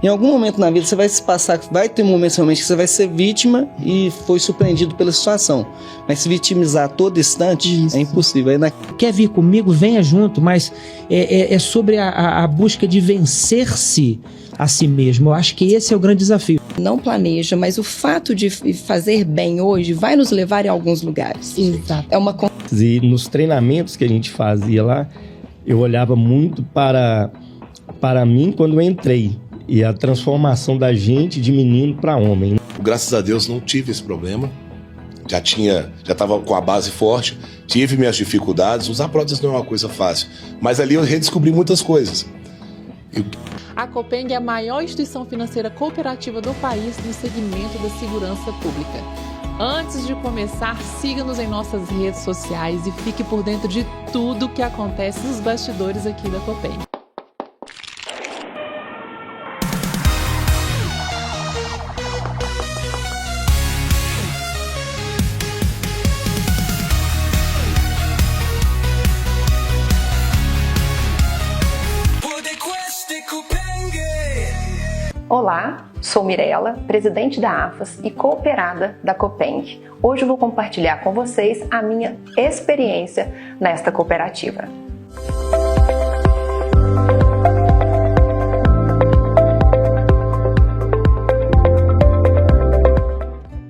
Em algum momento na vida você vai se passar, vai ter momentos realmente que você vai ser vítima e foi surpreendido pela situação. Mas se vitimizar a todo instante é impossível. Quer vir comigo? Venha junto, mas é sobre a busca de vencer-se a si mesmo. Eu acho que esse é o grande desafio. Não planeja, mas o fato de fazer bem hoje vai nos levar em alguns lugares. Exato. É uma... E nos treinamentos que a gente fazia lá, eu olhava muito para mim quando eu entrei. E a transformação da gente de menino para homem. Graças a Deus não tive esse problema. Já estava com a base forte, tive minhas dificuldades. Usar prótese não é uma coisa fácil, mas ali eu redescobri muitas coisas. A Copeng é a maior instituição financeira cooperativa do país no segmento da segurança pública. Antes de começar, siga-nos em nossas redes sociais e fique por dentro de tudo que acontece nos bastidores aqui da Copeng. Olá, sou Mirella, presidente da AFAS e cooperada da Copeng. Hoje eu vou compartilhar com vocês a minha experiência nesta cooperativa.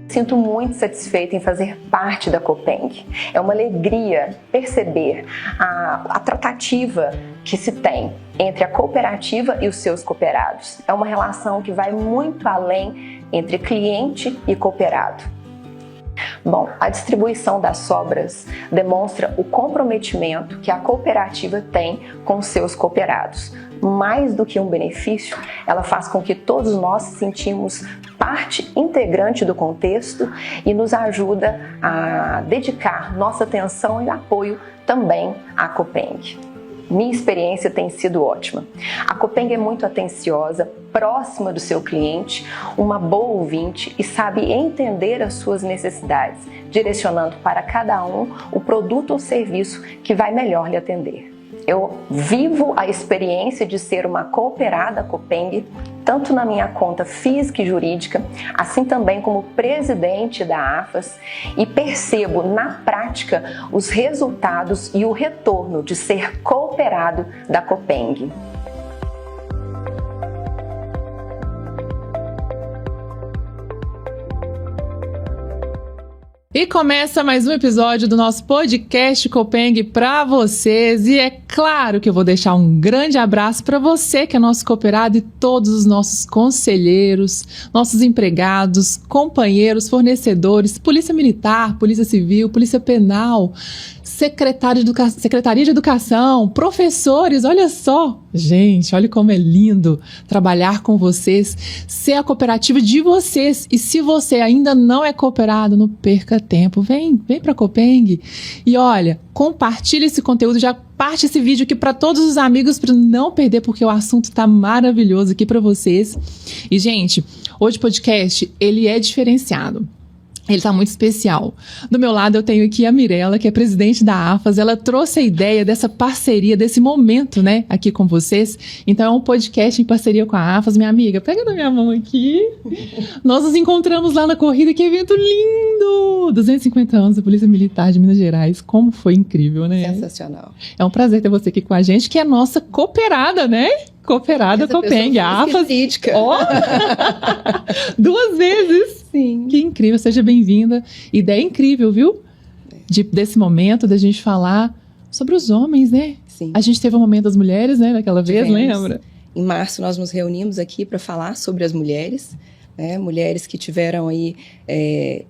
Sinto muito satisfeita em fazer parte da Copeng. É uma alegria perceber a tratativa que se tem entre a cooperativa e os seus cooperados. É uma relação que vai muito além entre cliente e cooperado. Bom, a distribuição das sobras demonstra o comprometimento que a cooperativa tem com os seus cooperados. Mais do que um benefício, ela faz com que todos nós sentimos parte integrante do contexto e nos ajuda a dedicar nossa atenção e apoio também à Copeng. Minha experiência tem sido ótima. A Copeng é muito atenciosa, próxima do seu cliente, uma boa ouvinte e sabe entender as suas necessidades, direcionando para cada um o produto ou serviço que vai melhor lhe atender. Eu vivo a experiência de ser uma cooperada Copeng, tanto na minha conta física e jurídica, assim também como presidente da AFAS, e percebo na prática os resultados e o retorno de ser cooperado da Copeng. E começa mais um episódio do nosso podcast Copeng para vocês. E é claro que eu vou deixar um grande abraço para você que é nosso cooperado e todos os nossos conselheiros, nossos empregados, companheiros, fornecedores, Polícia Militar, Polícia Civil, Polícia Penal, Secretaria de Educação, professores, olha só. Gente, olha como é lindo trabalhar com vocês, ser a cooperativa de vocês. E se você ainda não é cooperado, não perca tempo. Vem para a Copeng. E olha, compartilhe esse conteúdo, já parte esse vídeo aqui para todos os amigos para não perder, porque o assunto tá maravilhoso aqui para vocês. E, gente, hoje o podcast, ele é diferenciado. Ele tá muito especial. Do meu lado eu tenho aqui a Mirella, que é presidente da AFAS. Ela trouxe a ideia dessa parceria, desse momento, né, aqui com vocês. Então é um podcast em parceria com a AFAS. Minha amiga, pega na minha mão aqui. Nós nos encontramos lá na corrida, que evento lindo! 250 anos da Polícia Militar de Minas Gerais. Como foi incrível, né? Sensacional. É um prazer ter você aqui com a gente, que é nossa cooperada, né? Cooperada Copeng, a AFAS. Oh! 2 vezes! Sim. Que incrível, seja bem-vinda. Ideia incrível, viu? Desse momento da gente falar sobre os homens, né? Sim. A gente teve um momento das mulheres, né? Daquela vez, lembra? Em março nós nos reunimos aqui para falar sobre as mulheres, né? Mulheres que tiveram aí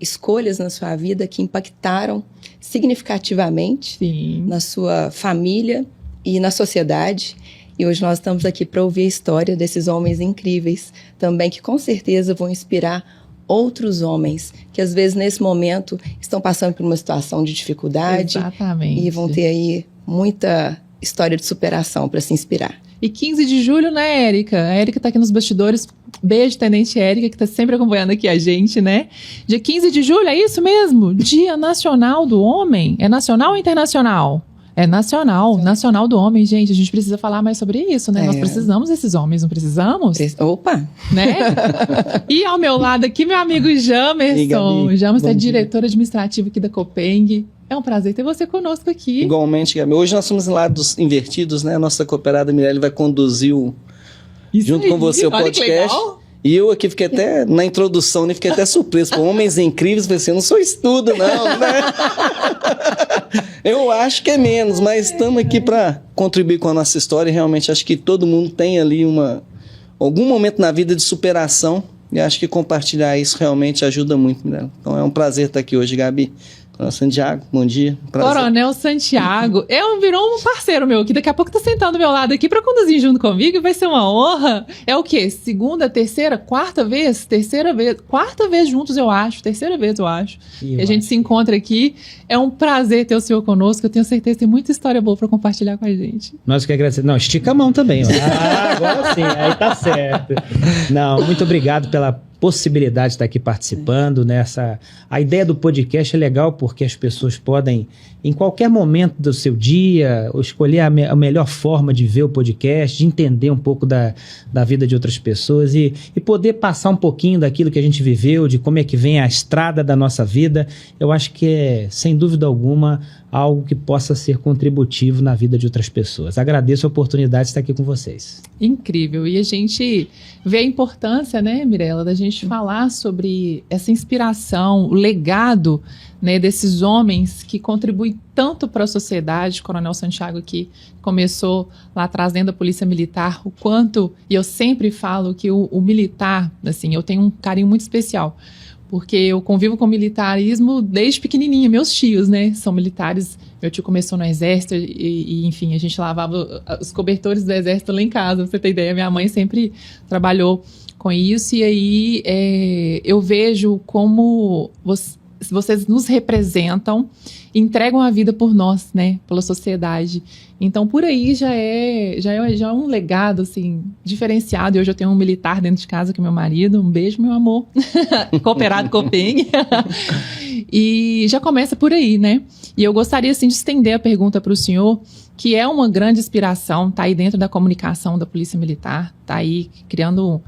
escolhas na sua vida que impactaram significativamente na sua família e na sociedade. E hoje nós estamos aqui para ouvir a história desses homens incríveis também, que com certeza vão inspirar outros homens que às vezes nesse momento estão passando por uma situação de dificuldade. Exatamente. E vão ter aí muita história de superação para se inspirar. E 15 de julho, né, Érica? A Érica tá aqui nos bastidores. Beijo, Tenente Érica, que tá sempre acompanhando aqui a gente, né? Dia 15 de julho, é isso mesmo? Dia Nacional do Homem. É nacional ou internacional? É nacional do homem, gente. A gente precisa falar mais sobre isso, né? Nós precisamos desses homens, não precisamos? Opa! Né? E ao meu lado aqui, meu amigo Jamerson. Jamerson é diretor administrativo aqui da Copeng. É um prazer ter você conosco aqui. Igualmente, Gabi. Hoje nós somos em lados invertidos, né? A nossa cooperada Mirelle vai conduzir junto com você o podcast. E eu aqui fiquei até, na introdução, né? Fiquei até surpreso. Com Homens Incríveis, falei assim, eu não sou estudo, não, né? Eu acho que é menos, mas estamos aqui para contribuir com a nossa história. E realmente acho que todo mundo tem ali algum momento na vida de superação. E acho que compartilhar isso realmente ajuda muito, né? Então é um prazer estar aqui hoje, Gabi. Santiago, bom dia. Prazer. Coronel Santiago. Virou um parceiro meu aqui. Daqui a pouco tá sentado do meu lado aqui para conduzir junto comigo. Vai ser uma honra. É o quê? Segunda, terceira, quarta vez? Terceira vez. Quarta vez juntos, eu acho. Terceira vez, eu acho. E a gente se encontra aqui. É um prazer ter o senhor conosco. Eu tenho certeza que tem muita história boa para compartilhar com a gente. Nós que agradecemos. Não, estica a mão também. Ó. Agora sim. Aí tá certo. Não, muito obrigado pela possibilidade de estar aqui participando nessa... A ideia do podcast é legal porque as pessoas podem, em qualquer momento do seu dia, escolher a melhor forma de ver o podcast, de entender um pouco da vida de outras pessoas e poder passar um pouquinho daquilo que a gente viveu, de como é que vem a estrada da nossa vida. Eu acho que é, sem dúvida alguma, algo que possa ser contributivo na vida de outras pessoas. Agradeço a oportunidade de estar aqui com vocês. Incrível. E a gente vê a importância, né, Mirella, da gente falar sobre essa inspiração, o legado, né, desses homens que contribuem tanto para a sociedade. O Coronel Santiago aqui começou lá atrás dentro da Polícia Militar, o quanto, e eu sempre falo que o militar, assim, eu tenho um carinho muito especial, porque eu convivo com o militarismo desde pequenininha. Meus tios, né, são militares. Meu tio começou no exército e enfim, a gente lavava os cobertores do exército lá em casa, pra você ter ideia. Minha mãe sempre trabalhou com isso e aí eu vejo como vocês nos representam, entregam a vida por nós, né, pela sociedade. Então, por aí já é um legado, assim, diferenciado. E hoje eu tenho um militar dentro de casa, que é meu marido. Um beijo, meu amor. Cooperado Copeng. E já começa por aí, né? E eu gostaria, assim, de estender a pergunta para o senhor, que é uma grande inspiração, tá aí dentro da comunicação da Polícia Militar, tá aí criando...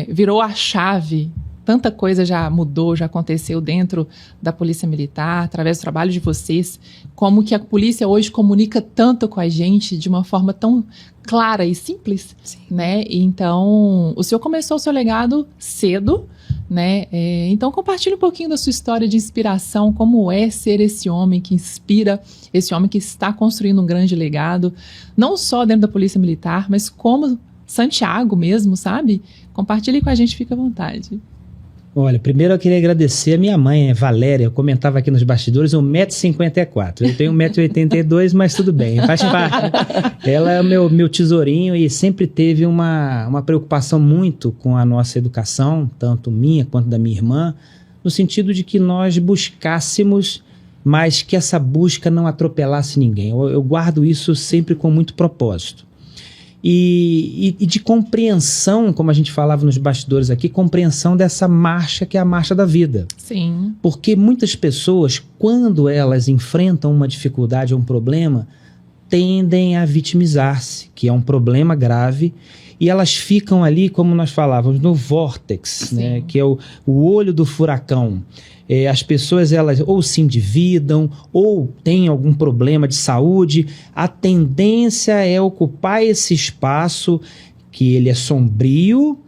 virou a chave. Tanta coisa já mudou, já aconteceu dentro da Polícia Militar, através do trabalho de vocês. Como que a polícia hoje comunica tanto com a gente de uma forma tão clara e simples, né? Então, o senhor começou o seu legado cedo, né? Então, compartilhe um pouquinho da sua história de inspiração, como é ser esse homem que inspira, esse homem que está construindo um grande legado, não só dentro da Polícia Militar, mas como Santiago mesmo, sabe? Compartilhe com a gente, fica à vontade. Olha, primeiro eu queria agradecer a minha mãe, Valéria. Eu comentava aqui nos bastidores, 1,54 m. Eu tenho 1,82 m, mas tudo bem, faz parte. Ela é o meu tesourinho e sempre teve uma preocupação muito com a nossa educação, tanto minha quanto da minha irmã, no sentido de que nós buscássemos, mas que essa busca não atropelasse ninguém. Eu guardo isso sempre com muito propósito. E de compreensão, como a gente falava nos bastidores aqui, compreensão dessa marcha que é a marcha da vida. Sim. Porque muitas pessoas, quando elas enfrentam uma dificuldade ou um problema, tendem a vitimizar-se, que é um problema grave, e elas ficam ali, como nós falávamos, no vórtex, né, que é o olho do furacão. As pessoas, elas ou se endividam ou têm algum problema de saúde. A tendência é ocupar esse espaço que ele é sombrio,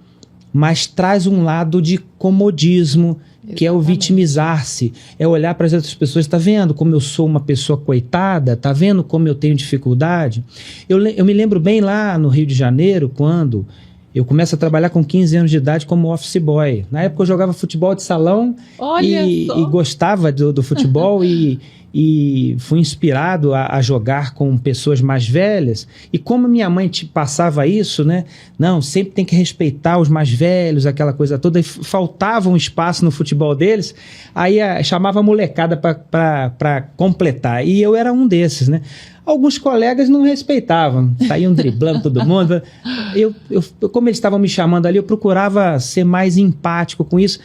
mas traz um lado de comodismo, que é o vitimizar-se, é olhar para as outras pessoas. Está vendo como eu sou uma pessoa coitada? Está vendo como eu tenho dificuldade? Eu me lembro bem lá no Rio de Janeiro, quando eu começo a trabalhar com 15 anos de idade como office boy. Na época eu jogava futebol de salão e gostava do futebol e fui inspirado a jogar com pessoas mais velhas. E como minha mãe passava isso, né? Não, sempre tem que respeitar os mais velhos, aquela coisa toda. E faltava um espaço no futebol deles, aí chamava a molecada para completar. E eu era um desses, né? Alguns colegas não respeitavam, saíam driblando todo mundo. Como eles estavam me chamando ali, eu procurava ser mais empático com isso.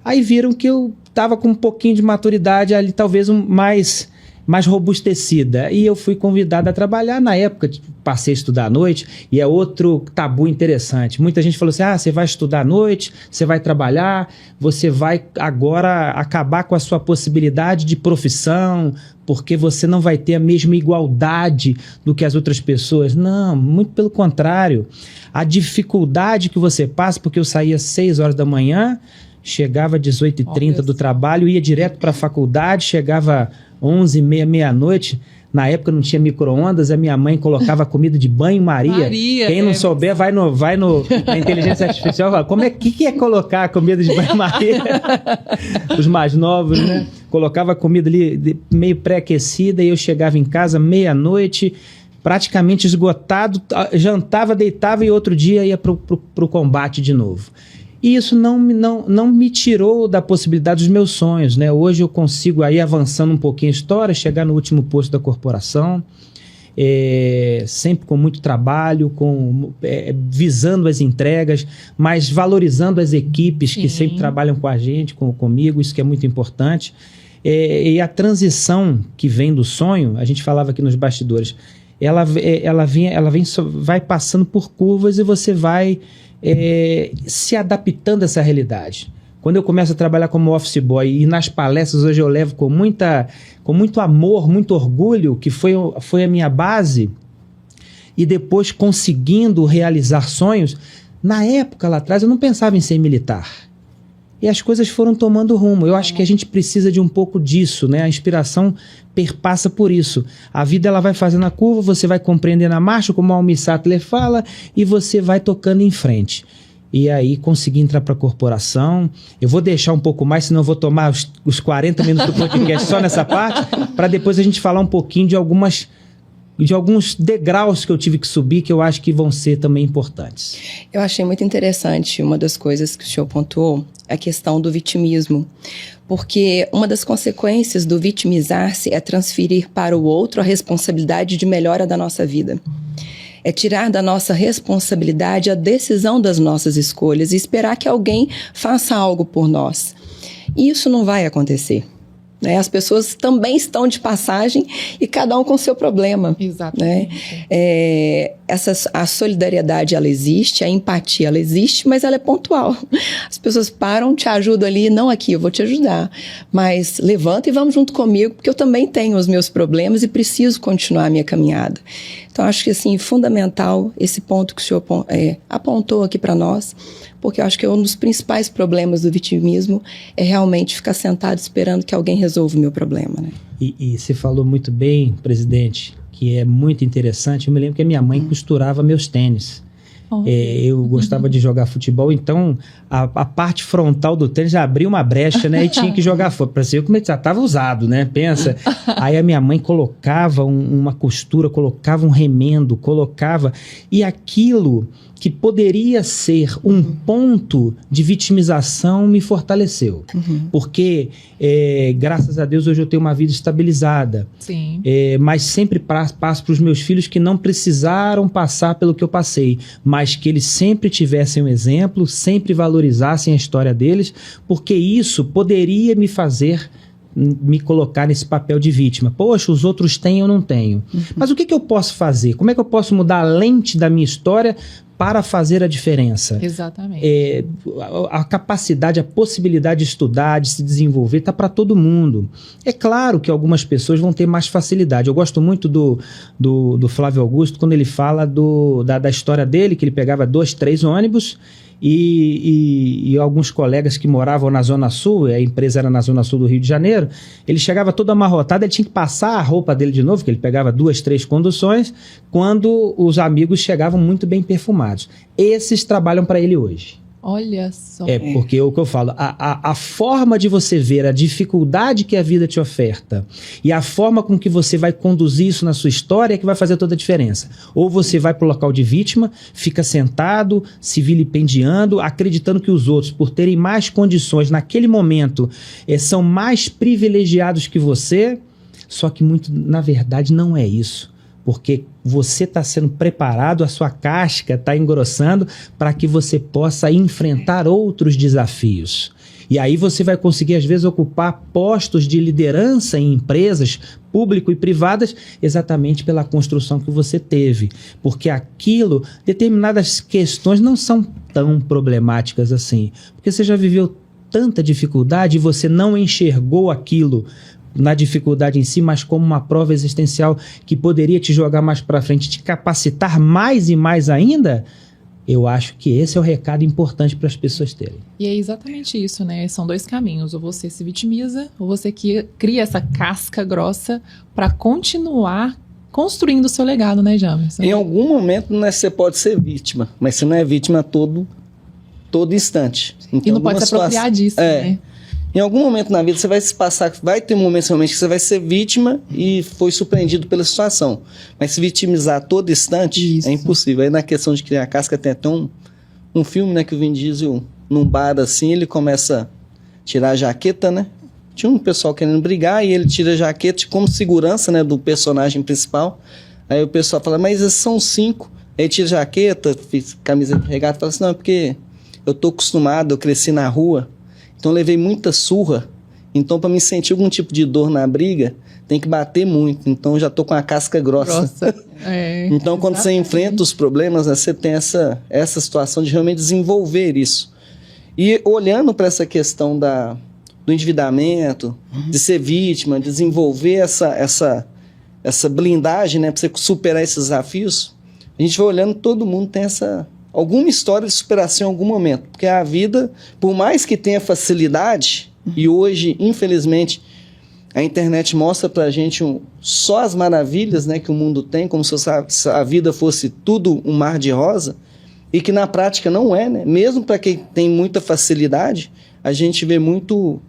Aí viram que eu estava com um pouquinho de maturidade ali, talvez mais mais robustecida. E eu fui convidado a trabalhar na época, passei a estudar à noite, e é outro tabu interessante. Muita gente falou assim, você vai estudar à noite, você vai trabalhar, você vai agora acabar com a sua possibilidade de profissão, porque você não vai ter a mesma igualdade do que as outras pessoas. Não, muito pelo contrário. A dificuldade que você passa, porque eu saía às 6 horas da manhã, chegava às 18h30 do trabalho, ia direto para a faculdade, chegava 11h30, meia-noite. Na época não tinha micro-ondas, a minha mãe colocava comida de banho-maria. Quem não souber, vai na inteligência artificial e fala, como é que é colocar a comida de banho-maria? Os mais novos, né? Colocava a comida ali meio pré-aquecida e eu chegava em casa meia-noite, praticamente esgotado, jantava, deitava e outro dia ia pro combate de novo. E isso não me tirou da possibilidade dos meus sonhos, né? Hoje eu consigo, aí avançando um pouquinho a história, chegar no último posto da corporação, sempre com muito trabalho, visando as entregas, mas valorizando as equipes que sempre trabalham com a gente, comigo, isso que é muito importante. E a transição que vem do sonho, a gente falava aqui nos bastidores, ela vai passando por curvas e você vai se adaptando a essa realidade. Quando eu começo a trabalhar como office boy e nas palestras hoje eu levo com muito amor, muito orgulho, que foi a minha base, e depois conseguindo realizar sonhos, na época lá atrás eu não pensava em ser militar. E as coisas foram tomando rumo. Eu acho que a gente precisa de um pouco disso, né? A inspiração perpassa por isso. A vida ela vai fazendo a curva, você vai compreendendo a marcha, como o Almir Sattler fala, e você vai tocando em frente. E aí consegui entrar para a corporação. Eu vou deixar um pouco mais, senão eu vou tomar os 40 minutos do podcast só nessa parte, para depois a gente falar um pouquinho de alguns degraus que eu tive que subir, que eu acho que vão ser também importantes. Eu achei muito interessante uma das coisas que o senhor pontuou, a questão do vitimismo. Porque uma das consequências do vitimizar-se é transferir para o outro a responsabilidade de melhora da nossa vida. É tirar da nossa responsabilidade a decisão das nossas escolhas e esperar que alguém faça algo por nós. E isso não vai acontecer. Né? As pessoas também estão de passagem e cada um com seu problema. Exatamente. Né? A solidariedade, ela existe, a empatia, ela existe, mas ela é pontual. As pessoas param, te ajudam ali, não aqui, eu vou te ajudar, mas levanta e vamos junto comigo, porque eu também tenho os meus problemas e preciso continuar a minha caminhada. Então, acho que, assim, fundamental esse ponto que o senhor apontou aqui para nós, porque eu acho que um dos principais problemas do vitimismo é realmente ficar sentado esperando que alguém resolva o meu problema, né? E você falou muito bem, presidente, que é muito interessante. Eu me lembro que a minha mãe costurava meus tênis. Eu gostava de jogar futebol, então a parte frontal do tênis já abria uma brecha, né? E tinha que jogar fora. Parecia como ele já estava usado, né? Pensa. Aí a minha mãe colocava uma costura, colocava um remendo, colocava... E aquilo que poderia ser um ponto de vitimização me fortaleceu. Porque, graças a Deus, hoje eu tenho uma vida estabilizada. Sim. Mas sempre passo para os meus filhos que não precisaram passar pelo que eu passei, mas que eles sempre tivessem um exemplo, sempre valorizassem a história deles, porque isso poderia me fazer me colocar nesse papel de vítima. Poxa, os outros têm, eu não tenho. Mas o que eu posso fazer? Como é que eu posso mudar a lente da minha história para fazer a diferença? Exatamente. A capacidade, a possibilidade de estudar, de se desenvolver, está para todo mundo. É claro que algumas pessoas vão ter mais facilidade. Eu gosto muito do Flávio Augusto, quando ele fala da história dele, que ele pegava 2, 3 ônibus e alguns colegas que moravam na Zona Sul, a empresa era na Zona Sul do Rio de Janeiro, ele chegava todo amarrotado, ele tinha que passar a roupa dele de novo, que ele pegava 2, 3 conduções, quando os amigos chegavam muito bem perfumados. Esses trabalham para ele hoje. Olha só. Porque é o que eu falo, a forma de você ver a dificuldade que a vida te oferta e a forma com que você vai conduzir isso na sua história é que vai fazer toda a diferença. Ou você vai para o local de vítima, fica sentado, se vilipendiando, acreditando que os outros, por terem mais condições naquele momento, são mais privilegiados que você, só que muito, na verdade, não é isso. porque você está sendo preparado, a sua casca está engrossando para que você possa enfrentar outros desafios. E aí você vai conseguir, às vezes, ocupar postos de liderança em empresas público e privadas exatamente pela construção que você teve. Porque aquilo, determinadas questões não são tão problemáticas assim. Porque você já viveu tanta dificuldade e você não enxergou aquilo na dificuldade em si, mas como uma prova existencial que poderia te jogar mais para frente, te capacitar mais e mais ainda. Eu acho que esse é o recado importante para as pessoas terem. E é exatamente isso, né? São dois caminhos. Ou você se vitimiza, ou você cria essa casca grossa para continuar construindo o seu legado, né, Jamerson? Em algum momento, né, você pode ser vítima, mas você não é vítima a todo instante. Então, e não pode se apropriar disso, né? Em algum momento na vida você vai se passar, vai ter momentos realmente que você vai ser vítima e foi surpreendido pela situação. Mas se vitimizar a todo instante é impossível. Aí na questão de criar casca tem até um filme, né, que o Vin Diesel, num bar assim, ele começa a tirar a jaqueta, né? Tinha um pessoal querendo brigar e ele tira a jaqueta como segurança, né, do personagem principal. Aí o pessoal fala, mas esses são 5. Aí tira a jaqueta, camiseta regata, fala assim, não, é porque eu tô acostumado, eu cresci na rua. Então eu levei muita surra, então para me sentir algum tipo de dor na briga, tem que bater muito, então eu já tô com a casca grossa. Então quando você enfrenta os problemas, né, você tem essa situação de realmente desenvolver isso. E olhando para essa questão do endividamento, de ser vítima, desenvolver essa blindagem, né, para você superar esses desafios, a gente vai olhando, todo mundo tem alguma história de superação em algum momento. Porque a vida, por mais que tenha facilidade, e hoje, infelizmente, a internet mostra pra gente só as maravilhas, né, que o mundo tem, como se a vida fosse tudo um mar de rosa, e que na prática não é, né? Mesmo para quem tem muita facilidade, a gente vê muito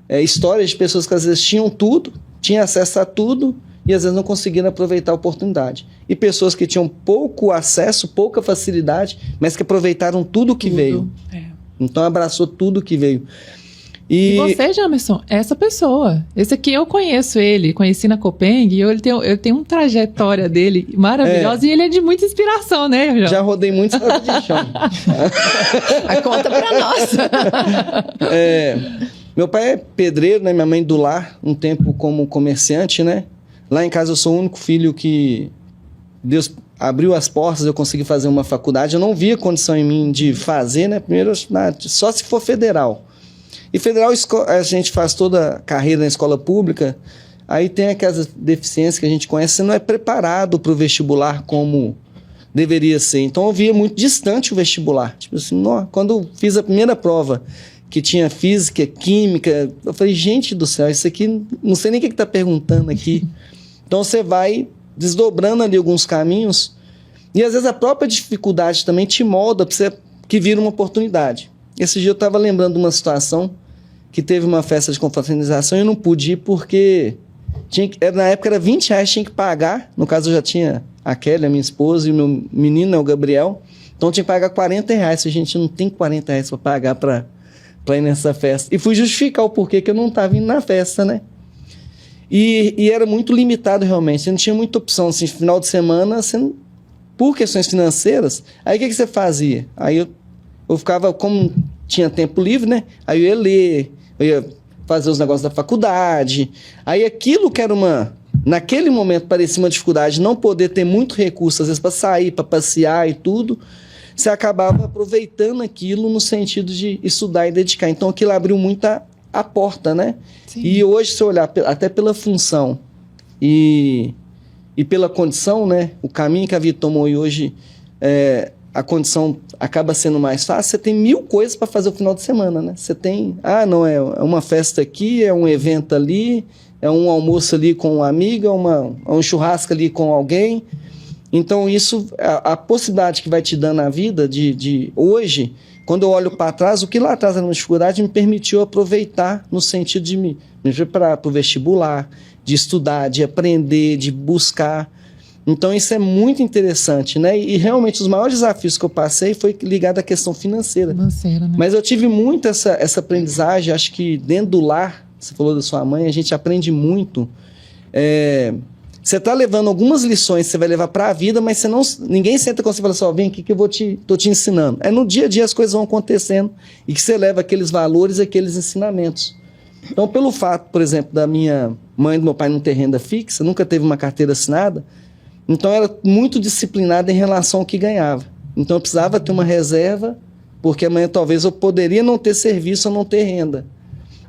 histórias de pessoas que às vezes tinham tudo, tinham acesso a tudo, e às vezes não conseguiram aproveitar a oportunidade. E pessoas que tinham pouco acesso, pouca facilidade, mas que aproveitaram tudo que veio. Então abraçou tudo que veio. E você, Jamerson, é essa pessoa. Esse aqui eu conheço ele, conheci na Copeng, e eu tenho uma trajetória dele maravilhosa, e ele é de muita inspiração, né, João? Já rodei muito estrada de chão. Conta pra nós. Meu pai é pedreiro, né? Minha mãe do lar, um tempo como comerciante, né? Lá em casa eu sou o único filho que Deus abriu as portas, eu consegui fazer uma faculdade. Eu não via condição em mim de fazer, né? Primeiro, só se for federal. E federal, a gente faz toda a carreira na escola pública, aí tem aquelas deficiências que a gente conhece, você não é preparado para o vestibular como deveria ser. Então eu via muito distante o vestibular. Tipo assim, quando eu fiz a primeira prova, que tinha física, química, eu falei, gente do céu, isso aqui, não sei nem o que está perguntando aqui. Então você vai desdobrando ali alguns caminhos, e às vezes a própria dificuldade também te molda para você que vira uma oportunidade. Esse dia eu estava lembrando de uma situação que teve uma festa de confraternização e eu não pude ir porque na época era R$20, tinha que pagar. No caso eu já tinha a Kelly, a minha esposa, e o meu menino, o Gabriel. Então eu tinha que pagar R$40. A gente não tem R$40 para pagar para ir nessa festa. E fui justificar o porquê que eu não estava indo na festa, né? E era muito limitado realmente. Você não tinha muita opção. Assim, final de semana, por questões financeiras, aí o que você fazia? Aí eu ficava, como tinha tempo livre, né? Aí eu ia ler, eu ia fazer os negócios da faculdade. Aí aquilo que era naquele momento parecia uma dificuldade, não poder ter muito recurso, às vezes para sair, para passear e tudo, você acabava aproveitando aquilo no sentido de estudar e dedicar. Então aquilo abriu muito a porta, né? Sim. E hoje, se eu olhar até pela função e pela condição, né? O caminho que a vida tomou e hoje a condição acaba sendo mais fácil, você tem 1000 coisas para fazer o final de semana, né? Você tem, não, é uma festa aqui, é um evento ali, é um almoço ali com uma amiga, um churrasco ali com alguém. Então isso, a possibilidade que vai te dando a vida de hoje, quando eu olho para trás, o que lá atrás era uma dificuldade me permitiu aproveitar no sentido de me preparar para o vestibular, de estudar, de aprender, de buscar. Então isso é muito interessante, né? E realmente os maiores desafios que eu passei foi ligado à questão financeira. Né? Mas eu tive muito essa aprendizagem, acho que dentro do lar, você falou da sua mãe, a gente aprende muito. Você tá levando algumas lições que você vai levar para a vida, mas ninguém senta com você e fala assim, ó, vem aqui que tô te ensinando. É no dia a dia as coisas vão acontecendo e que você leva aqueles valores, aqueles ensinamentos. Então, pelo fato, por exemplo, da minha mãe e do meu pai não ter renda fixa, nunca teve uma carteira assinada, então era muito disciplinada em relação ao que ganhava. Então eu precisava ter uma reserva, porque amanhã talvez eu poderia não ter serviço ou não ter renda.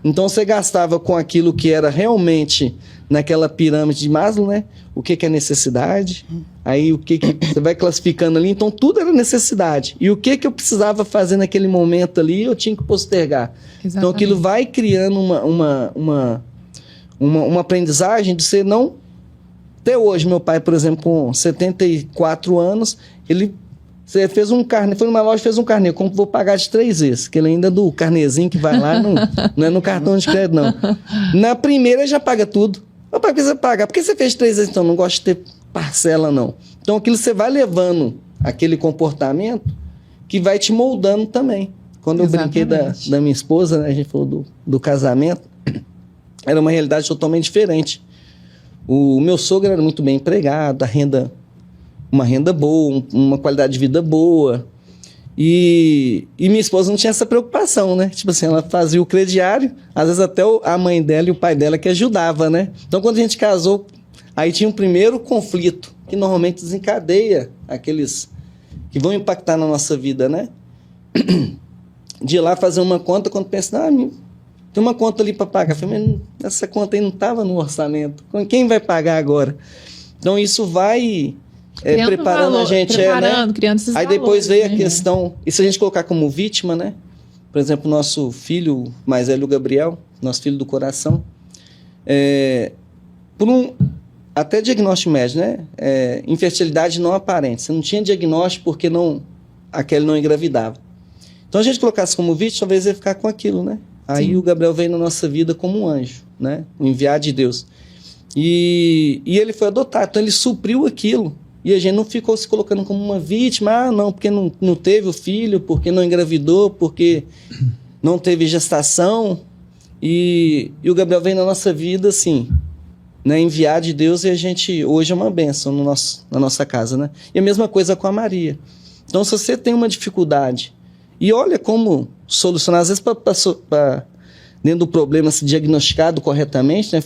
Então você gastava com aquilo que era realmente naquela pirâmide de Maslow, né? O que é necessidade, aí o que você vai classificando ali, então tudo era necessidade. E o que eu precisava fazer naquele momento ali, eu tinha que postergar. Exatamente. Então aquilo vai criando uma aprendizagem de você não... Até hoje, meu pai, por exemplo, com 74 anos, você fez um carnê, foi numa loja e fez um carnê, como vou pagar de 3 vezes, que ele ainda é do carnezinho que vai lá, não é no cartão de crédito, não. Na primeira já paga tudo. Por que você paga? Porque você fez 3 vezes, então não gosto de ter parcela, não. Então aquilo você vai levando aquele comportamento que vai te moldando também. Quando eu brinquei da minha esposa, né, a gente falou do casamento, era uma realidade totalmente diferente. O meu sogro era muito bem empregado, uma renda boa, uma qualidade de vida boa. E minha esposa não tinha essa preocupação, né? Tipo assim, ela fazia o crediário, às vezes até a mãe dela e o pai dela que ajudava, né? Então, quando a gente casou, aí tinha um primeiro conflito, que normalmente desencadeia aqueles que vão impactar na nossa vida, né? De ir lá fazer uma conta, quando pensa, tem uma conta ali para pagar. Eu falei, mas essa conta aí não estava no orçamento. Quem vai pagar agora? Então, isso vai... preparando valor, a gente, criando esses aí valores, depois veio a né? questão, e se a gente colocar como vítima, né? Por exemplo, nosso filho mais velho, o Gabriel, nosso filho do coração, por até diagnóstico médico, né? Infertilidade não aparente. Você não tinha diagnóstico porque aquele não engravidava. Então, a gente colocasse como vítima, talvez ia ficar com aquilo, né? Aí Sim. O Gabriel veio na nossa vida como um anjo, né? O enviado de Deus. E ele foi adotado, então ele supriu aquilo. E a gente não ficou se colocando como uma vítima, não, porque não teve o filho, porque não engravidou, porque não teve gestação. E o Gabriel veio na nossa vida, assim, né, enviado de Deus, e a gente hoje é uma bênção na nossa casa, né? E a mesma coisa com a Maria. Então, se você tem uma dificuldade, e olha como solucionar, às vezes para dentro do problema se diagnosticado corretamente, né?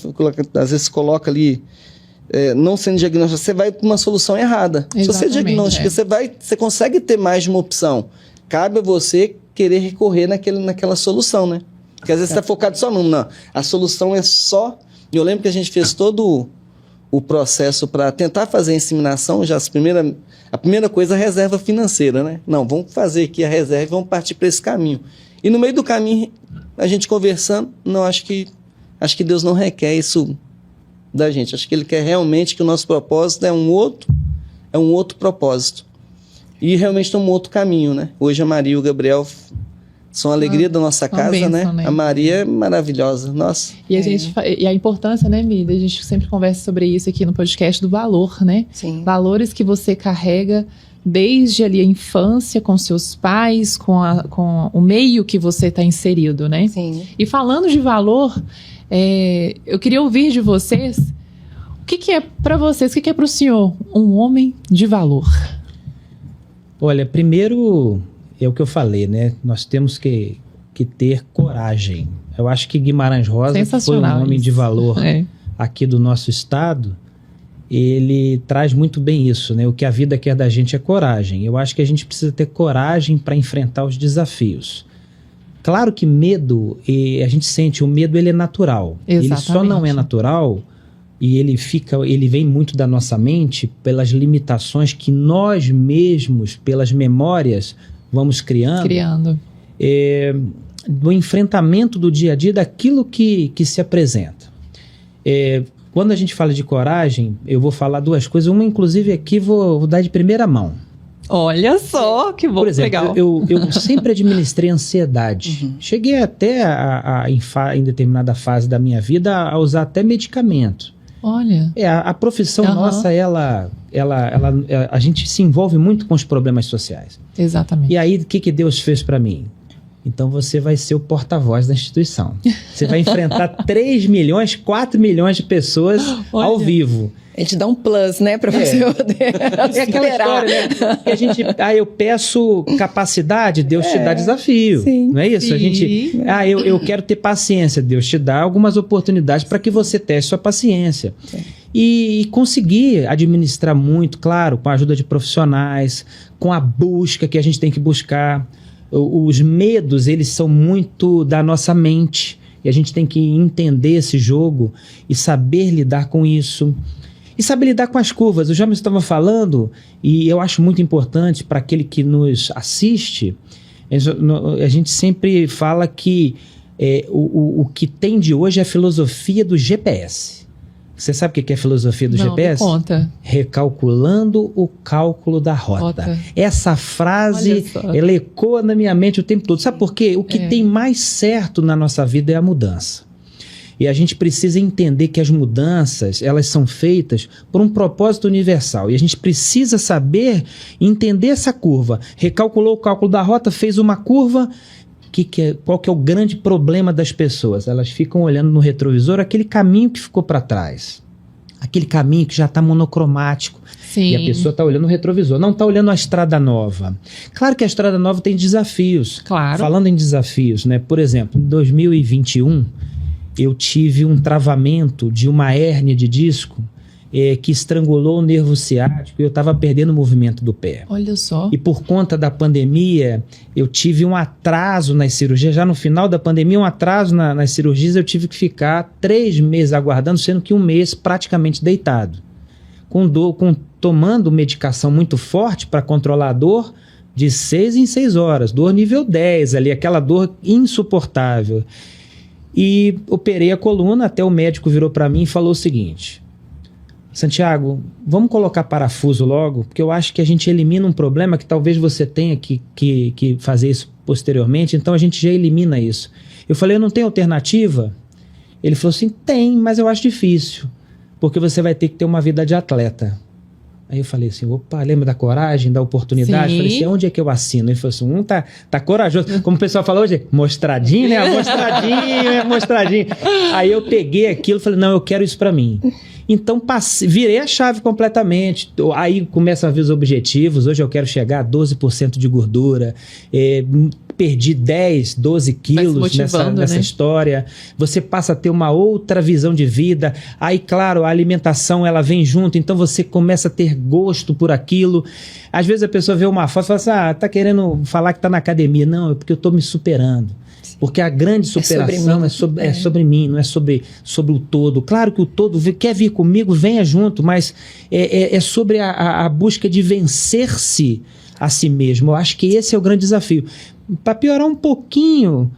Às vezes coloca ali, não sendo diagnosticado, você vai para uma solução errada. Exatamente, se você diagnostica, você consegue ter mais de uma opção. Cabe a você querer recorrer naquela solução, né? Porque às vezes você está focado só não. A solução é só... Eu lembro que a gente fez todo o processo para tentar fazer a inseminação, já a primeira coisa é a reserva financeira, né? Não, vamos fazer aqui a reserva e vamos partir para esse caminho. E no meio do caminho, a gente conversando, acho que Deus não requer isso da gente. Acho que Ele quer realmente que o nosso propósito é um outro propósito. E realmente tem um outro caminho, né? Hoje a Maria e o Gabriel são a alegria da nossa casa, bênção, né? A Maria é maravilhosa, nossa. E a importância, né, Mida? A gente sempre conversa sobre isso aqui no podcast do valor, né? Sim. Valores que você carrega desde ali a infância, com seus pais, com o meio que você está inserido, né? Sim. E falando de valor, eu queria ouvir de vocês, o que é para vocês, o que é para o senhor um homem de valor? Olha, primeiro... É o que eu falei, né? Nós temos que ter coragem. Eu acho que Guimarães Rosa, que foi um homem de valor aqui do nosso estado, ele traz muito bem isso, né? O que a vida quer da gente é coragem. Eu acho que a gente precisa ter coragem para enfrentar os desafios. Claro que medo, a gente sente, o medo ele é natural. Exatamente. Ele só não é natural e ele vem muito da nossa mente pelas limitações que nós mesmos, pelas memórias, vamos criando. Do enfrentamento do dia a dia daquilo que se apresenta. Quando a gente fala de coragem, eu vou falar 2 coisas. Uma, inclusive, aqui vou dar de primeira mão. Olha só, que bom, por exemplo, legal. Eu sempre administrei ansiedade. Uhum. Cheguei até, em determinada fase da minha vida, a usar até medicamento. Olha. A profissão nossa, a gente se envolve muito com os problemas sociais. Exatamente. E aí, o que Deus fez para mim? Então você vai ser o porta-voz da instituição. Você vai enfrentar 3 milhões, 4 milhões de pessoas ao vivo. A gente dá um plus, né, para você poder É aquela história, né? Que eu peço capacidade, Deus te dá desafio. Sim. Não é isso? Sim. Eu quero ter paciência, Deus te dá algumas oportunidades para que você teste sua paciência. E conseguir administrar muito, claro, com a ajuda de profissionais, com a busca que a gente tem que buscar. Os medos, eles são muito da nossa mente. E a gente tem que entender esse jogo e saber lidar com isso. E saber lidar com as curvas. O James estava falando, e eu acho muito importante para aquele que nos assiste, a gente sempre fala que o que tem de hoje é a filosofia do GPS. Você sabe o que é a filosofia do GPS? Me conta. Recalculando o cálculo da rota. Essa frase, ela ecoa na minha mente o tempo todo. Sabe por quê? O que tem mais certo na nossa vida é a mudança. E a gente precisa entender que as mudanças, elas são feitas por um propósito universal. E a gente precisa saber entender essa curva. Recalculou o cálculo da rota, fez uma curva. Qual que é o grande problema das pessoas? Elas ficam olhando no retrovisor aquele caminho que ficou para trás. Aquele caminho que já está monocromático. Sim. E a pessoa está olhando no retrovisor, não está olhando a estrada nova. Claro que a estrada nova tem desafios. Claro. Falando em desafios, né? Por exemplo, em 2021, eu tive um travamento de uma hérnia de disco que estrangulou o nervo ciático e eu estava perdendo o movimento do pé. Olha só. E por conta da pandemia, eu tive um atraso nas cirurgias. Já no final da pandemia, um atraso nas cirurgias, eu tive que ficar 3 meses aguardando, sendo que 1 mês praticamente deitado. Tomando medicação muito forte para controlar a dor de 6 em 6 horas. Dor nível 10 ali, aquela dor insuportável. E operei a coluna, até o médico virou para mim e falou o seguinte: Santiago, vamos colocar parafuso logo, porque eu acho que a gente elimina um problema que talvez você tenha que fazer isso posteriormente, então a gente já elimina isso. Eu falei, eu não tenho alternativa? Ele falou assim, tem, mas eu acho difícil, porque você vai ter que ter uma vida de atleta. Aí eu falei assim, opa, lembra da coragem, da oportunidade? Sim. Falei assim, onde é que eu assino? Ele falou assim, tá corajoso. Como o pessoal falou hoje, mostradinho, né? Mostradinho. Aí eu peguei aquilo e falei, não, eu quero isso pra mim. Então virei a chave completamente. Aí começam a ver os objetivos. Hoje eu quero chegar a 12% de gordura. Perdi 10, 12 quilos nessa história. Você passa a ter uma outra visão de vida. Aí, claro, a alimentação ela vem junto, então você começa a ter gosto por aquilo. Às vezes a pessoa vê uma foto e fala assim, tá querendo falar que tá na academia. Não, é porque eu tô me superando. Porque a grande superação é sobre mim, não é sobre o todo. Claro que o todo quer vir comigo, venha junto, mas é sobre a busca de vencer-se a si mesmo. Eu acho que esse é o grande desafio. Para piorar um pouquinho,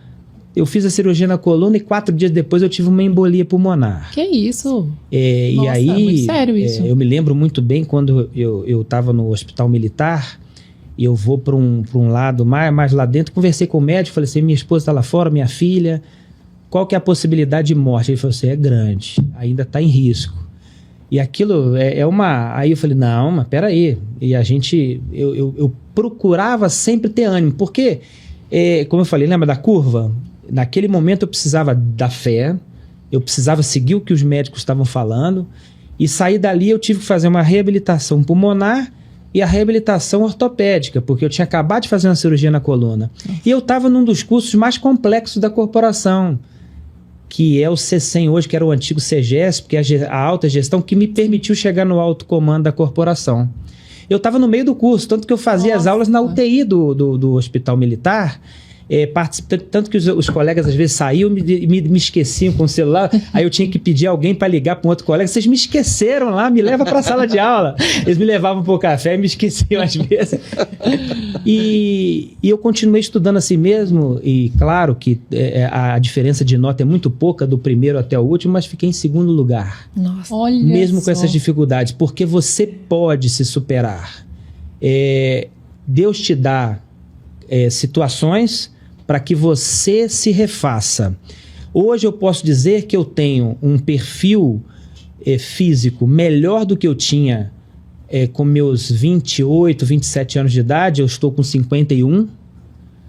eu fiz a cirurgia na coluna e 4 dias depois eu tive uma embolia pulmonar. Que isso? Nossa, e aí, muito sério isso. Eu me lembro muito bem quando eu estava no hospital militar. E eu vou para um lado mais lá dentro, conversei com o médico, falei assim, minha esposa está lá fora, minha filha, qual que é a possibilidade de morte? Ele falou assim, é grande, ainda está em risco. E aquilo Aí eu falei, não, mas peraí. E eu procurava sempre ter ânimo, porque, como eu falei, lembra da curva? Naquele momento eu precisava da fé, eu precisava seguir o que os médicos estavam falando, e sair dali eu tive que fazer uma reabilitação pulmonar, e a reabilitação ortopédica, porque eu tinha acabado de fazer uma cirurgia na coluna. E eu estava num dos cursos mais complexos da corporação, que é o CECEM hoje, que era o antigo CEGESP, que é a alta gestão, que me permitiu chegar no alto comando da corporação. Eu estava no meio do curso, tanto que eu fazia as aulas na UTI do Hospital Militar, tanto que os colegas às vezes saíam e me esqueciam com o celular, aí eu tinha que pedir alguém para ligar para um outro colega, vocês me esqueceram lá, me leva para a sala de aula. Eles me levavam para o café e me esqueciam às vezes. E eu continuei estudando assim mesmo, e claro que a diferença de nota é muito pouca do primeiro até o último, mas fiquei em segundo lugar. Nossa, olha mesmo só. Com essas dificuldades, porque você pode se superar. Deus te dá situações para que você se refaça. Hoje eu posso dizer que eu tenho um perfil físico melhor do que eu tinha com meus 28, 27 anos de idade. Eu estou com 51.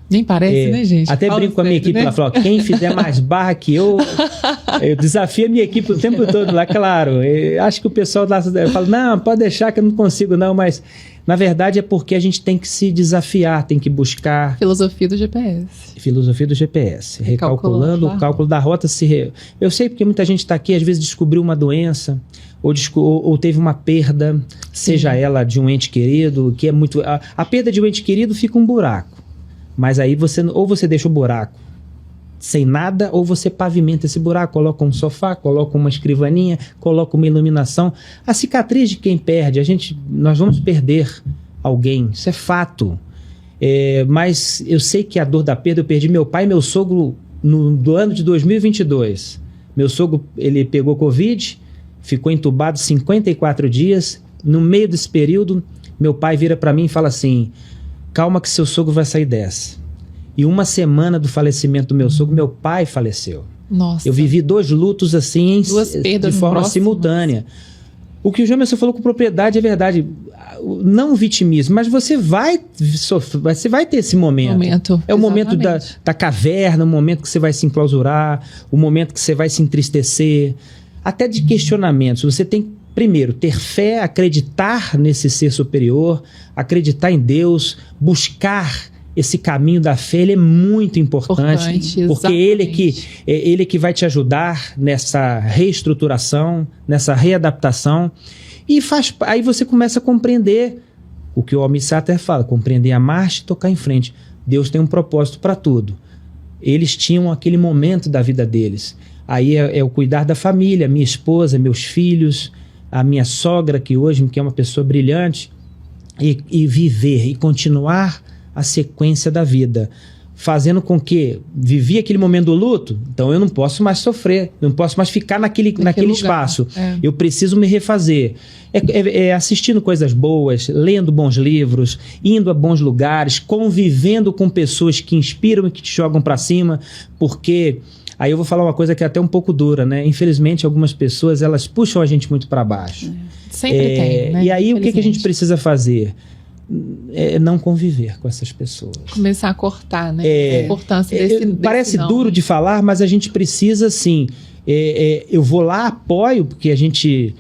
Nem parece, né, gente? Até Fala brinco com a minha sério, equipe, né? ela falou, quem fizer mais barra que eu desafio a minha equipe o tempo todo lá, claro. Acho que o pessoal lá, eu falo, não, pode deixar que eu não consigo não, mas na verdade é porque a gente tem que se desafiar, tem que buscar... Filosofia do GPS. Filosofia do GPS, recalculando o cálculo da rota. Eu sei porque muita gente está aqui, às vezes descobriu uma doença, ou teve uma perda, seja ela de um ente querido, que é muito... A perda de um ente querido fica um buraco. Mas aí ou você deixa o buraco sem nada, ou você pavimenta esse buraco, coloca um sofá, coloca uma escrivaninha, coloca uma iluminação. A cicatriz de quem perde, nós vamos perder alguém, isso é fato. Mas eu sei que a dor da perda, eu perdi meu pai e meu sogro do ano de 2022. Meu sogro, ele pegou Covid, ficou entubado 54 dias. No meio desse período, meu pai vira para mim e fala assim, calma que seu sogro vai sair dessa. E uma semana do falecimento do meu sogro, meu pai faleceu. Nossa. Eu vivi 2 lutos assim, Duas perdas de forma próximas. simultânea. O que o Jamerson falou com propriedade é verdade. Não vitimismo, mas você vai sofrer, você vai ter esse momento. É o momento da caverna, o momento que você vai se enclausurar, o momento que você vai se entristecer, até de questionamentos. Você tem primeiro, ter fé, acreditar nesse ser superior, acreditar em Deus, buscar esse caminho da fé, ele é muito importante, porque ele é que vai te ajudar nessa reestruturação, nessa readaptação, e aí você começa a compreender o que o Almir Sater fala, compreender a marcha e tocar em frente. Deus tem um propósito para tudo. Eles tinham aquele momento da vida deles. Aí é o cuidar da família, minha esposa, meus filhos, a minha sogra, que hoje é uma pessoa brilhante, e viver e continuar a sequência da vida, fazendo com que vivi aquele momento do luto, então eu não posso mais sofrer, não posso mais ficar naquele espaço. Eu preciso me refazer. Assistindo coisas boas, lendo bons livros, indo a bons lugares, convivendo com pessoas que inspiram e que te jogam para cima, porque... Aí eu vou falar uma coisa que é até um pouco dura, né? Infelizmente, algumas pessoas, elas puxam a gente muito para baixo. Sempre tem, né? E aí, o que a gente precisa fazer? É não conviver com essas pessoas. Começar a cortar, né? A importância desse parece não, duro de falar, mas a gente precisa, sim. Eu vou lá, apoio, porque a gente...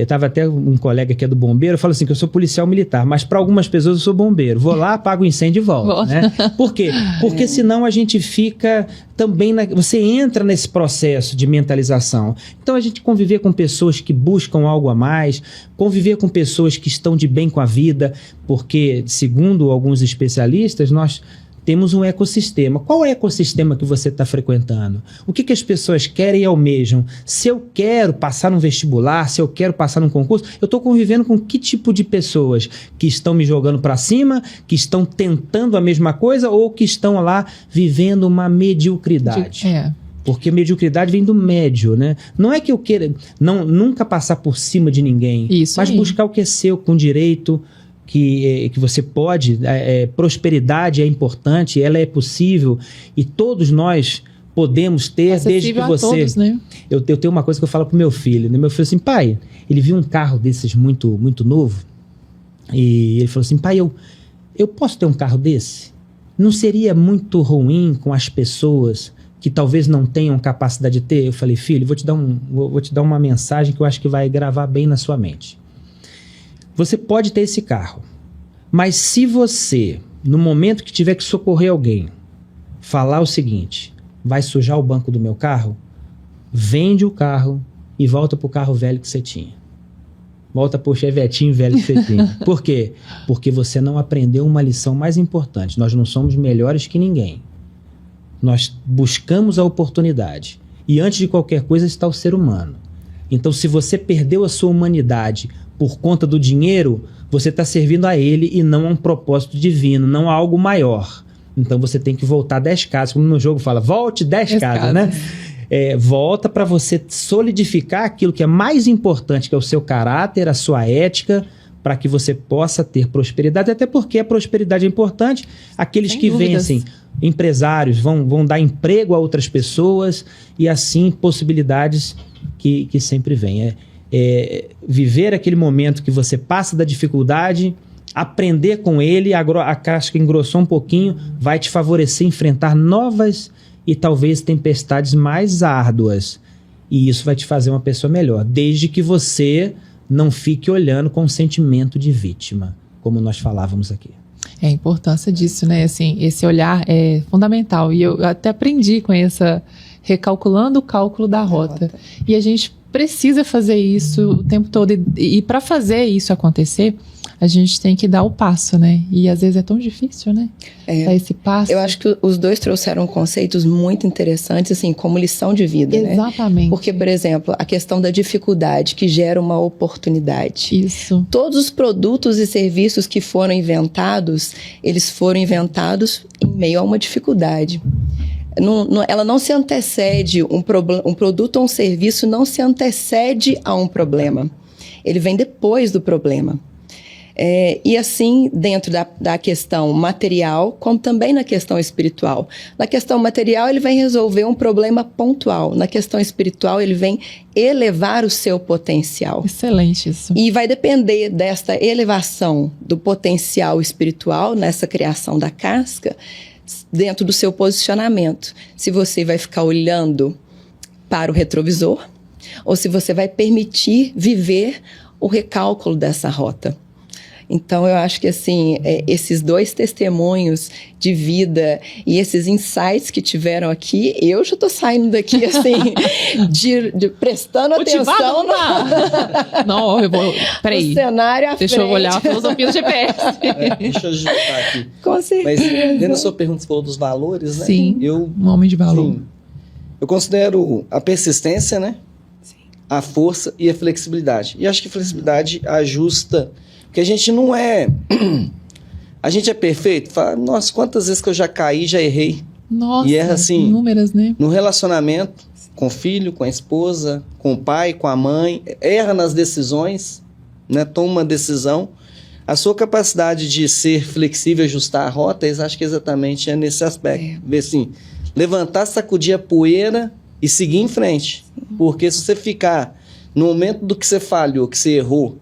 Tava até um colega que é do bombeiro, fala assim que eu sou policial militar, mas para algumas pessoas eu sou bombeiro. Vou lá, apago o incêndio e volto. Né? Por quê? Porque senão a gente fica também... Você entra nesse processo de mentalização. Então a gente conviver com pessoas que buscam algo a mais, conviver com pessoas que estão de bem com a vida, porque, segundo alguns especialistas, nós... temos um ecossistema. Qual é o ecossistema que você está frequentando? O que as pessoas querem e almejam? Se eu quero passar num vestibular, se eu quero passar num concurso, eu estou convivendo com que tipo de pessoas? Que estão me jogando para cima, que estão tentando a mesma coisa ou que estão lá vivendo uma mediocridade? Porque mediocridade vem do médio, né? Não é que eu queira nunca passar por cima de ninguém, mas buscar o que é seu com direito, que você pode, prosperidade é importante, ela é possível e todos nós podemos ter, desde que você... Todos, né? Eu tenho uma coisa que eu falo pro meu filho, né? Meu filho assim, pai, ele viu um carro desses muito, muito novo e ele falou assim, pai, eu posso ter um carro desse? Não seria muito ruim com as pessoas que talvez não tenham capacidade de ter? Eu falei, filho, vou te dar uma mensagem que eu acho que vai gravar bem na sua mente. Você pode ter esse carro, mas se você, no momento que tiver que socorrer alguém, falar o seguinte, vai sujar o banco do meu carro, vende o carro e volta pro carro velho que você tinha. Volta pro chevetinho velho que você tinha. Por quê? Porque você não aprendeu uma lição mais importante. Nós não somos melhores que ninguém. Nós buscamos a oportunidade. E antes de qualquer coisa está o ser humano. Então, se você perdeu a sua humanidade por conta do dinheiro, você está servindo a ele e não a um propósito divino, não a algo maior. Então você tem que voltar 10 casas, como no jogo fala, volte 10 casas, né? Volta para você solidificar aquilo que é mais importante, que é o seu caráter, a sua ética, para que você possa ter prosperidade, até porque a prosperidade é importante. Aqueles que vencem, empresários, vão dar emprego a outras pessoas e assim possibilidades que sempre vêm. Viver aquele momento que você passa da dificuldade aprender com ele, a casca engrossou um pouquinho, vai te favorecer a enfrentar novas e talvez tempestades mais árduas. E isso vai te fazer uma pessoa melhor, desde que você não fique olhando com sentimento de vítima, como nós falávamos aqui. É a importância disso, né? Assim, esse olhar é fundamental. E eu até aprendi com essa recalculando o cálculo da rota. E a gente precisa fazer isso o tempo todo. E para fazer isso acontecer, a gente tem que dar o passo, né? E às vezes é tão difícil, né? Dar esse passo. Eu acho que os dois trouxeram conceitos muito interessantes, assim, como lição de vida, né? Exatamente. Porque, por exemplo, a questão da dificuldade que gera uma oportunidade. Isso. Todos os produtos e serviços que foram inventados, eles foram inventados em meio a uma dificuldade. Ela não se antecede, um produto ou um serviço não se antecede a um problema. Ele vem depois do problema. E assim, dentro da questão material, como também na questão espiritual. Na questão material, ele vem resolver um problema pontual. Na questão espiritual, ele vem elevar o seu potencial. Excelente isso. E vai depender desta elevação do potencial espiritual, nessa criação da casca, dentro do seu posicionamento. Se você vai ficar olhando para o retrovisor, ou se você vai permitir viver o recálculo dessa rota. Então, eu acho que, assim, esses dois testemunhos de vida e esses insights que tiveram aqui, eu já estou saindo daqui, assim, prestando atenção Não, eu vou... Peraí. no cenário à Deixa frente. eu olhar a filosofia do GPS. Deixa eu ajustar aqui. Com certeza. Mas dentro da sua pergunta, você falou dos valores, né? Sim, um homem de valor. Sim, eu considero a persistência, né? Sim. A força e a flexibilidade. E acho que a flexibilidade ajusta... Porque a gente não é... A gente é perfeito. Fala, nossa, quantas vezes que eu já caí, já errei. Nossa, E erra assim, inúmeras, né? no relacionamento, com o filho, com a esposa, com o pai, com a mãe. Erra nas decisões, né? Toma uma decisão. A sua capacidade de ser flexível e ajustar a rota, acho que exatamente é nesse aspecto. Ver assim, levantar, sacudir a poeira e seguir em frente. Porque se você ficar no momento do que você falhou, que você errou,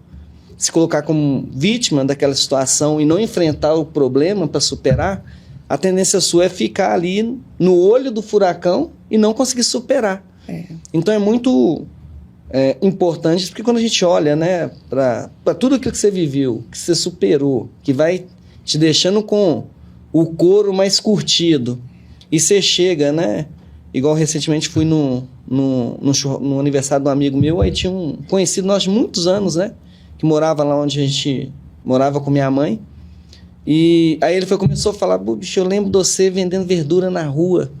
se colocar como vítima daquela situação e não enfrentar o problema para superar, a tendência sua é ficar ali no olho do furacão e não conseguir superar. Então é muito importante, porque quando a gente olha, né, para tudo aquilo que você viveu, que você superou, que vai te deixando com o couro mais curtido, e você chega, né, igual recentemente fui no aniversário de um amigo meu, aí tinha um conhecido nós de muitos anos, né, que morava lá onde a gente morava com minha mãe. E aí ele começou a falar, bicho, eu lembro de você vendendo verdura na rua.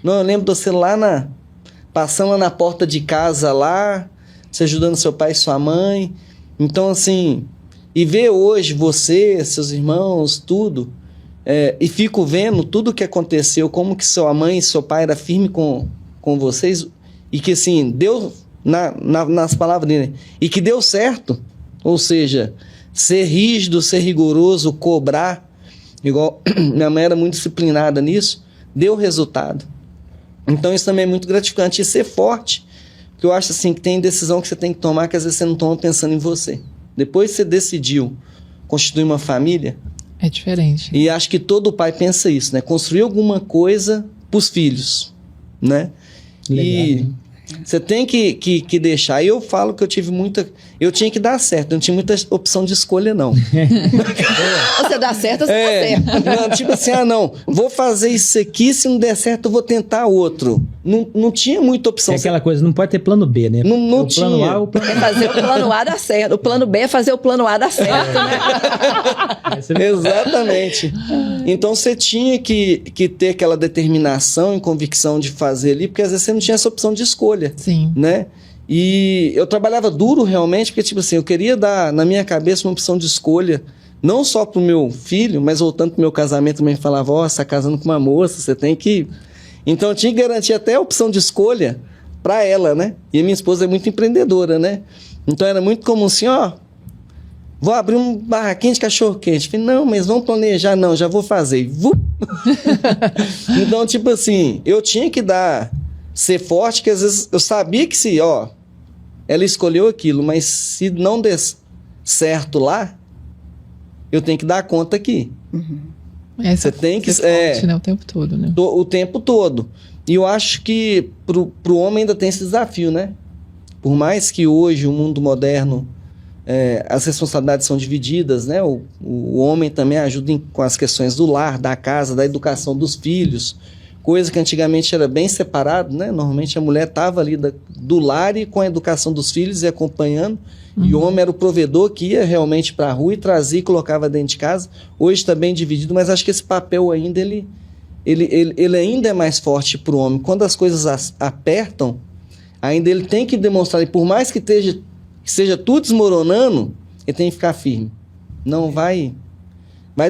Não, eu lembro de você lá passando lá na porta de casa lá, você ajudando seu pai e sua mãe. Então, assim, e ver hoje você, seus irmãos, tudo, e fico vendo tudo o que aconteceu, como que sua mãe e seu pai eram firmes com vocês, e que, assim, deu... nas palavras dele, e que deu certo, ou seja, ser rígido, ser rigoroso, cobrar, igual minha mãe era muito disciplinada nisso, deu resultado. Então isso também é muito gratificante, e ser forte, porque eu acho assim que tem decisão que você tem que tomar que às vezes você não toma pensando em você. Depois que você decidiu constituir uma família, é diferente. E acho que todo pai pensa isso, né? Construir alguma coisa para os filhos, né? Legal, e hein? você tem que deixar. Eu falo que eu tinha que dar certo, não tinha muita opção de escolha, não. Você dá certo, você dá certo. Não, tipo assim, não, vou fazer isso aqui, se não der certo eu vou tentar outro. Não tinha muita opção. É aquela coisa, não pode ter plano B, né? Não o plano tinha. A, o plano É fazer o plano A dar certo. O plano B é fazer o plano A dar certo, né? Exatamente. Então você tinha que ter aquela determinação e convicção de fazer ali, porque às vezes você não tinha essa opção de escolha. Sim. Né? E eu trabalhava duro realmente, porque tipo assim, eu queria dar na minha cabeça uma opção de escolha, não só pro meu filho, mas voltando pro meu casamento também falava, você tá casando com uma moça, você tem que... Então eu tinha que garantir até a opção de escolha para ela, né? E a minha esposa é muito empreendedora, né? Então era muito comum assim, vou abrir um barraquinho de cachorro-quente. Falei, não, mas vamos planejar, não, já vou fazer. Então, tipo assim, eu tinha que ser forte, que às vezes eu sabia que ela escolheu aquilo, mas se não der certo lá, eu tenho que dar conta aqui. Essa Você tem que... forte, né, o tempo todo, né? O tempo todo. E eu acho que pro homem ainda tem esse desafio, né? Por mais que hoje, o mundo moderno, as responsabilidades são divididas, né? O homem também ajuda com as questões do lar, da casa, da educação dos filhos, coisa que antigamente era bem separado, né? Normalmente a mulher estava ali do lar e com a educação dos filhos e acompanhando, e o homem era o provedor que ia realmente para a rua e trazia e colocava dentro de casa. Hoje está bem dividido, mas acho que esse papel ainda, ele ainda é mais forte para o homem. Quando as coisas apertam, ainda ele tem que demonstrar, e por mais que esteja tudo desmoronando, ele tem que ficar firme. Não vai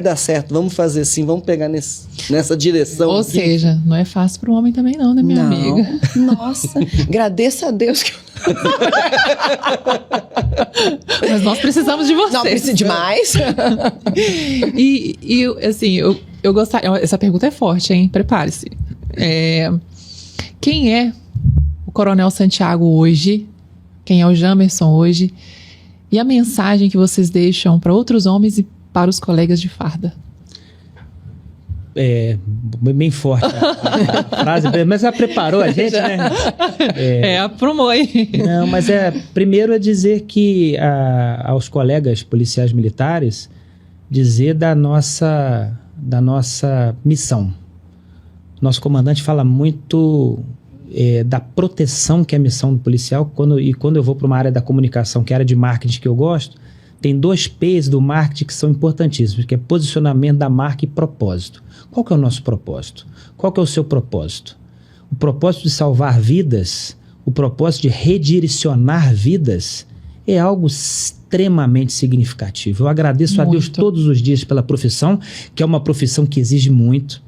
dar certo, vamos fazer assim, vamos pegar nessa direção. Ou seja, não é fácil para o homem também não, né, minha amiga? Nossa, agradeça a Deus que... Mas nós precisamos de você. Não, precisa demais. E assim, eu gostaria... Essa pergunta é forte, hein? Prepare-se. Quem é o Coronel Santiago hoje? Quem é o Jamerson hoje? E a mensagem que vocês deixam para outros homens e para os colegas de farda? Bem forte a frase, mas ela preparou a gente, né? Aprumou aí. Não, mas primeiro é dizer que aos colegas policiais militares, dizer da nossa missão. Nosso comandante fala muito da proteção que é a missão do policial, quando eu vou para uma área da comunicação, que é a área de marketing que eu gosto, tem 2 P's do marketing que são importantíssimos, que é posicionamento da marca e propósito. Qual que é o nosso propósito? Qual que é o seu propósito? O propósito de salvar vidas, o propósito de redirecionar vidas é algo extremamente significativo. Eu agradeço a Deus todos os dias pela profissão, que é uma profissão que exige muito.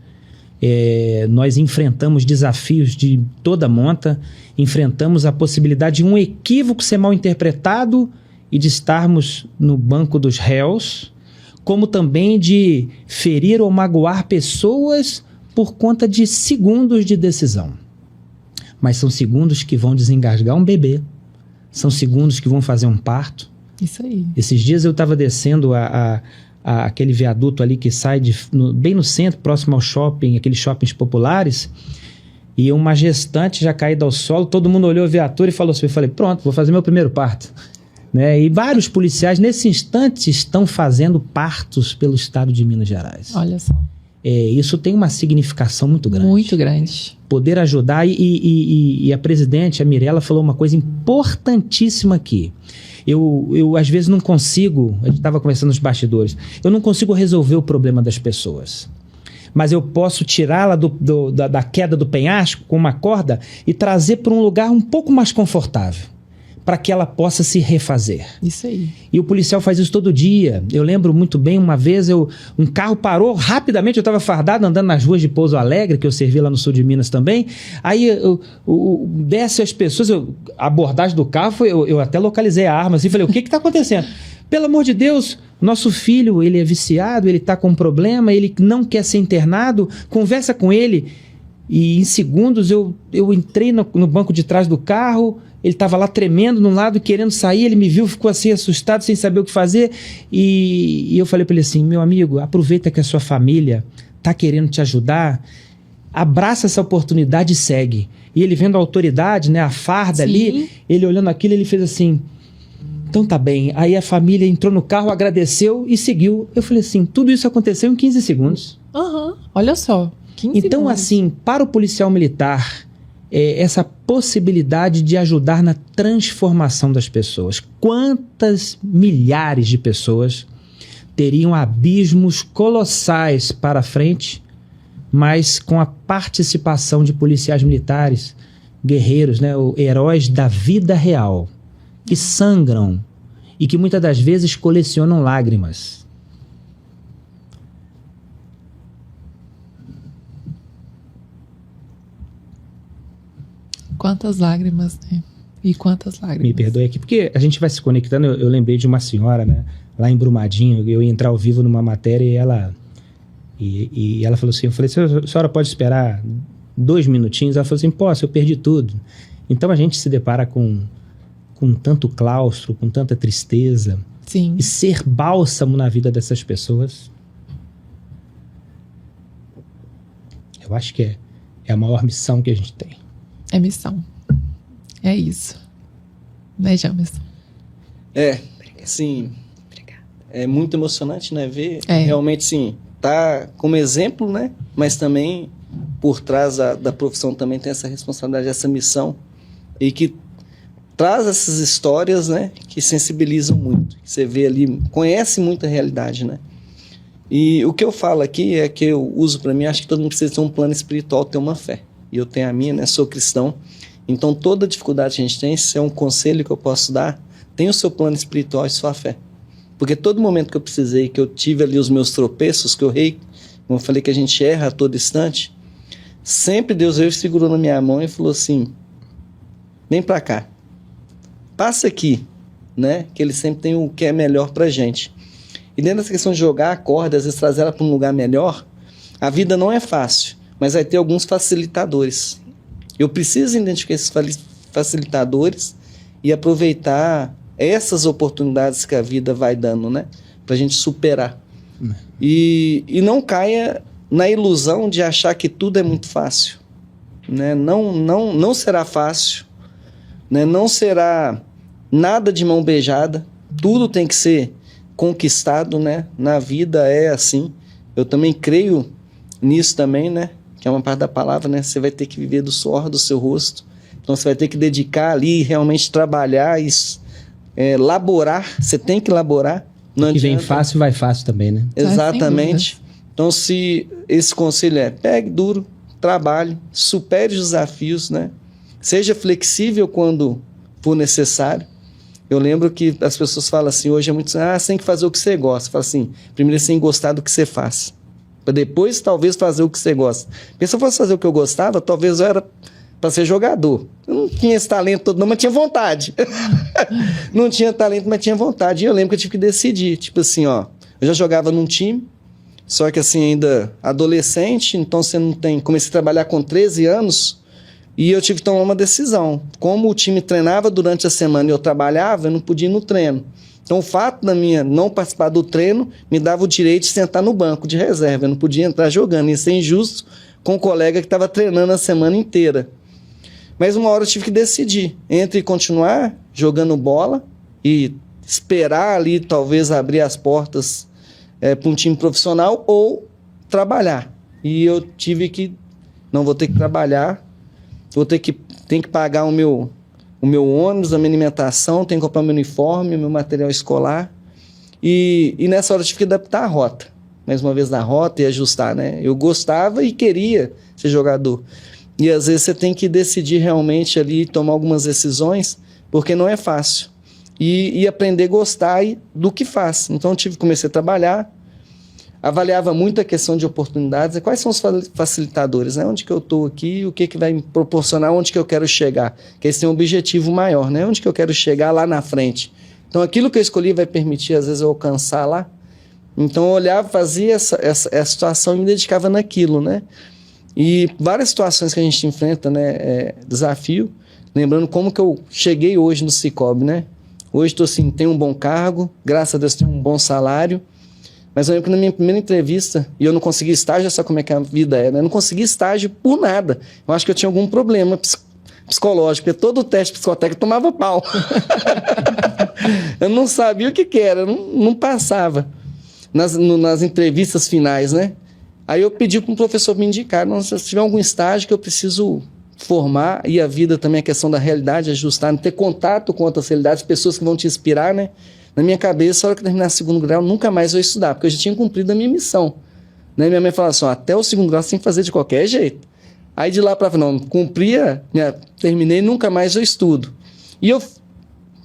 Nós enfrentamos desafios de toda monta, enfrentamos a possibilidade de um equívoco ser mal interpretado e de estarmos no banco dos réus, como também de ferir ou magoar pessoas por conta de segundos de decisão. Mas são segundos que vão desengasgar um bebê, são segundos que vão fazer um parto. Isso aí. Esses dias eu estava descendo aquele viaduto ali que sai bem no centro, próximo ao shopping, aqueles shoppings populares, e uma gestante já caída ao solo, todo mundo olhou a viatura e falou assim, eu falei, pronto, vou fazer meu primeiro parto. Né? E vários policiais, nesse instante, estão fazendo partos pelo estado de Minas Gerais. Olha só. Isso tem uma significação muito grande. Muito grande. Poder ajudar, e a presidente, a Mirella, falou uma coisa importantíssima aqui. Eu às vezes não consigo, a gente estava conversando nos bastidores, eu não consigo resolver o problema das pessoas. Mas eu posso tirá-la da queda do penhasco com uma corda e trazer para um lugar um pouco mais confortável, para que ela possa se refazer. Isso aí. E o policial faz isso todo dia. Eu lembro muito bem, uma vez um carro parou rapidamente, eu estava fardado andando nas ruas de Pouso Alegre, que eu servi lá no sul de Minas também. Aí desce as pessoas, a abordagem do carro, eu até localizei a arma assim, falei, o que está acontecendo? Pelo amor de Deus, nosso filho, ele é viciado, ele está com um problema, ele não quer ser internado, conversa com ele. E em segundos eu entrei no banco de trás do carro, ele estava lá tremendo no lado, querendo sair, ele me viu, ficou assim assustado, sem saber o que fazer, e eu falei para ele assim, meu amigo, aproveita que a sua família está querendo te ajudar, abraça essa oportunidade e segue. E ele vendo a autoridade, né, a farda ali, ele olhando aquilo, ele fez assim, então tá bem. Aí a família entrou no carro, agradeceu e seguiu. Eu falei assim, tudo isso aconteceu em 15 segundos. Olha só, 15 então segundos. Assim, para o policial militar, essa possibilidade de ajudar na transformação das pessoas. Quantas milhares de pessoas teriam abismos colossais para frente, mas com a participação de policiais militares, guerreiros, né, heróis da vida real, que sangram e que muitas das vezes colecionam lágrimas. Quantas lágrimas, né? E quantas lágrimas. Me perdoe aqui, porque a gente vai se conectando. Eu lembrei de uma senhora, né? Lá em Brumadinho, eu ia entrar ao vivo numa matéria e ela falou assim, eu falei, a senhora pode esperar 2 minutinhos? Ela falou assim, posso, eu perdi tudo. Então a gente se depara com tanto claustro, com tanta tristeza. Sim. e ser bálsamo na vida dessas pessoas. Eu acho que é a maior missão que a gente tem. É missão. É isso. Né, Jamerson? Sim. É muito emocionante, né? Ver É. realmente, sim, tá como exemplo, né? Mas também por trás da profissão também tem essa responsabilidade, essa missão e que traz essas histórias, né? Que sensibilizam muito. Você vê ali, conhece muito a realidade, né? E o que eu falo aqui é que eu uso para mim, acho que todo mundo precisa ter um plano espiritual, ter uma fé. E eu tenho a minha, né? Sou cristão. Então toda dificuldade que a gente tem, se é um conselho que eu posso dar, tenha o seu plano espiritual e sua fé. Porque todo momento que eu precisei, que eu tive ali os meus tropeços, que eu errei, como eu falei que a gente erra a todo instante, sempre Deus veio e segurou na minha mão e falou assim, vem pra cá, passa aqui, né? Que ele sempre tem o que é melhor pra gente. E dentro dessa questão de jogar a corda, às vezes trazer ela para um lugar melhor, a vida não é fácil, mas vai ter alguns facilitadores. Eu preciso identificar esses facilitadores e aproveitar essas oportunidades que a vida vai dando, né? Pra gente superar. E não caia na ilusão de achar que tudo é muito fácil, né? Não será fácil, né? Não será nada de mão beijada. Tudo tem que ser conquistado, né? Na vida é assim. Eu também creio nisso também, né? Que é uma parte da palavra, né? Você vai ter que viver do suor do seu rosto. Então você vai ter que dedicar ali, realmente trabalhar e laborar. Você tem que laborar. Não que vem adianta. fácil, vai fácil também, né? Exatamente. Então, se esse conselho pegue duro, trabalhe, supere os desafios, né? Seja flexível quando for necessário. Eu lembro que as pessoas falam assim, hoje é muito assim, você tem que fazer o que você gosta. Fala assim, primeiro você tem que gostar do que você faz. Para depois, talvez, fazer o que você gosta. Porque se eu fosse fazer o que eu gostava, talvez eu era para ser jogador. Eu não tinha esse talento todo, não, mas tinha vontade. Não tinha talento, mas tinha vontade. E eu lembro que eu tive que decidir. Tipo assim, ó, eu já jogava num time, só que assim, ainda adolescente, então você não tem... Comecei a trabalhar com 13 anos e eu tive que tomar uma decisão. Como o time treinava durante a semana e eu trabalhava, eu não podia ir no treino. Então, o fato da minha não participar do treino me dava o direito de sentar no banco de reserva. Eu não podia entrar jogando. Isso é injusto com o colega que estava treinando a semana inteira. Mas uma hora eu tive que decidir entre continuar jogando bola e esperar ali, talvez, abrir as portas para um time profissional ou trabalhar. E eu tive que... Não, vou ter que trabalhar. Tenho que pagar o meu ônibus, a minha alimentação, tenho que comprar meu uniforme, meu material escolar. E nessa hora eu tive que adaptar a rota. Mais uma vez na rota e ajustar, né? Eu gostava e queria ser jogador. E às vezes você tem que decidir realmente ali, tomar algumas decisões, porque não é fácil. E aprender a gostar do que faz. Então comecei a trabalhar, avaliava muito a questão de oportunidades, quais são os facilitadores, né? Onde que eu estou aqui, o que vai me proporcionar, onde que eu quero chegar, que esse é um objetivo maior, né? Onde que eu quero chegar lá na frente. Então aquilo que eu escolhi vai permitir às vezes eu alcançar lá. Então eu olhava, fazia essa situação e me dedicava naquilo, né? E várias situações que a gente enfrenta, né? Desafio, lembrando como que eu cheguei hoje no Cicobi, né? Hoje estou assim, tenho um bom cargo, graças a Deus tenho um bom salário. Mas eu lembro que na minha primeira entrevista, e eu não consegui estágio, sabe como é que a vida é, né? Eu não consegui estágio por nada. Eu acho que eu tinha algum problema psicológico, porque todo o teste psicotécnico tomava pau. Eu não sabia o que era, não passava nas entrevistas finais, né? Aí eu pedi para um professor me indicar, se tiver algum estágio que eu preciso formar, e a vida também, a questão da realidade, ajustar, ter contato com outras realidades, pessoas que vão te inspirar, né? Na minha cabeça, a hora que eu terminar o segundo grau, nunca mais vou estudar, porque eu já tinha cumprido a minha missão. Né? Minha mãe falava assim, até o segundo grau você tem que fazer de qualquer jeito. Aí de lá para frente, não, cumpria, terminei, nunca mais eu estudo. E eu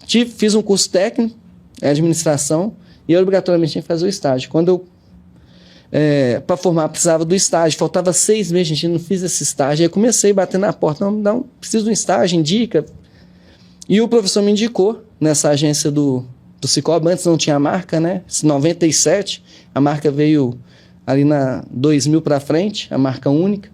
fiz um curso técnico, administração, e eu obrigatoriamente tinha que fazer o estágio. Quando eu, para formar, precisava do estágio, faltava 6 meses, gente, não fiz esse estágio. Aí eu comecei a bater na porta, não, preciso de um estágio, indica. E o professor me indicou nessa agência do Cicobi, antes não tinha marca, né? Em 97, a marca veio ali na 2000 para frente, a marca única.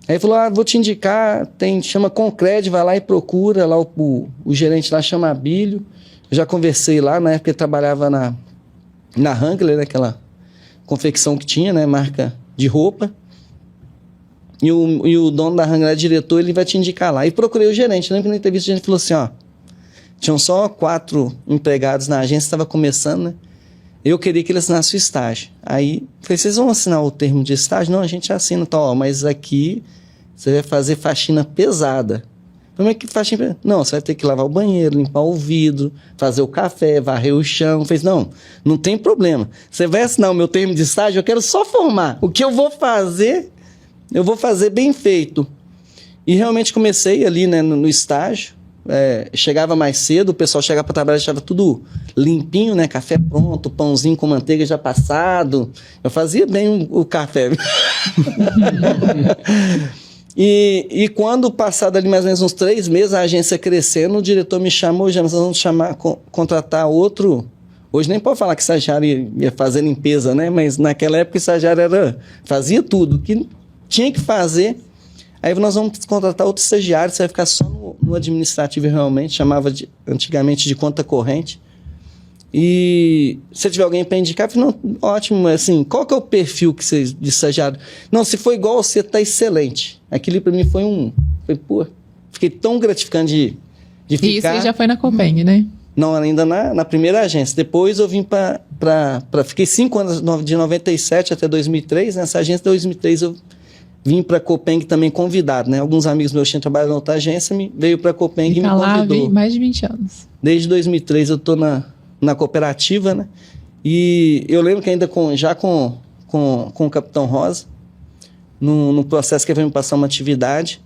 Aí falou, vou te indicar, chama Concred, vai lá e procura, lá o gerente lá chama Abílio, já conversei lá, na época ele trabalhava na Wrangler, né, aquela confecção que tinha, né, marca de roupa. E o dono da Wrangler, diretor, ele vai te indicar lá. E procurei o gerente. Lembro que na entrevista a gente falou assim, ó, tinham só 4 empregados na agência, estava começando, né? Eu queria que ele assinasse o estágio. Aí, falei, vocês vão assinar o termo de estágio? Não, a gente assina, tá, ó, mas aqui você vai fazer faxina pesada. Como é que faxina pesada? Não, você vai ter que lavar o banheiro, limpar o vidro, fazer o café, varrer o chão. Falei, não tem problema. Você vai assinar o meu termo de estágio, eu quero só formar. O que eu vou fazer bem feito. E realmente comecei ali, né, no estágio. Chegava mais cedo, o pessoal chegava para trabalhar, estava tudo limpinho, né? Café pronto, pãozinho com manteiga já passado. Eu fazia bem o café. E quando passado ali mais ou menos uns 3 meses, a agência crescendo, o diretor me chamou, já nós vamos contratar outro. Hoje nem pode falar que estagiário ia fazer limpeza, né? Mas naquela época o estagiário fazia tudo que tinha que fazer. Aí nós vamos contratar outro estagiário, você vai ficar só no administrativo realmente, chamava antigamente de conta corrente. E se tiver alguém para indicar, eu falei, não, ótimo, assim, qual que é o perfil que você, de estagiário? Não, se for igual você, tá excelente. Aquilo para mim fiquei tão gratificante de ficar. E isso aí já foi na Copeng, né? Não, ainda na primeira agência. Depois eu vim fiquei 5 anos, de 97 até 2003, nessa agência de 2003 eu vim para a Copeng também convidado, né? Alguns amigos meus tinham trabalhado na outra agência, veio para a Copeng e me convidou. Lá mais de 20 anos. Desde 2003 eu estou na cooperativa, né? E eu lembro que ainda com o Capitão Rosa, no processo que ele veio me passar uma atividade.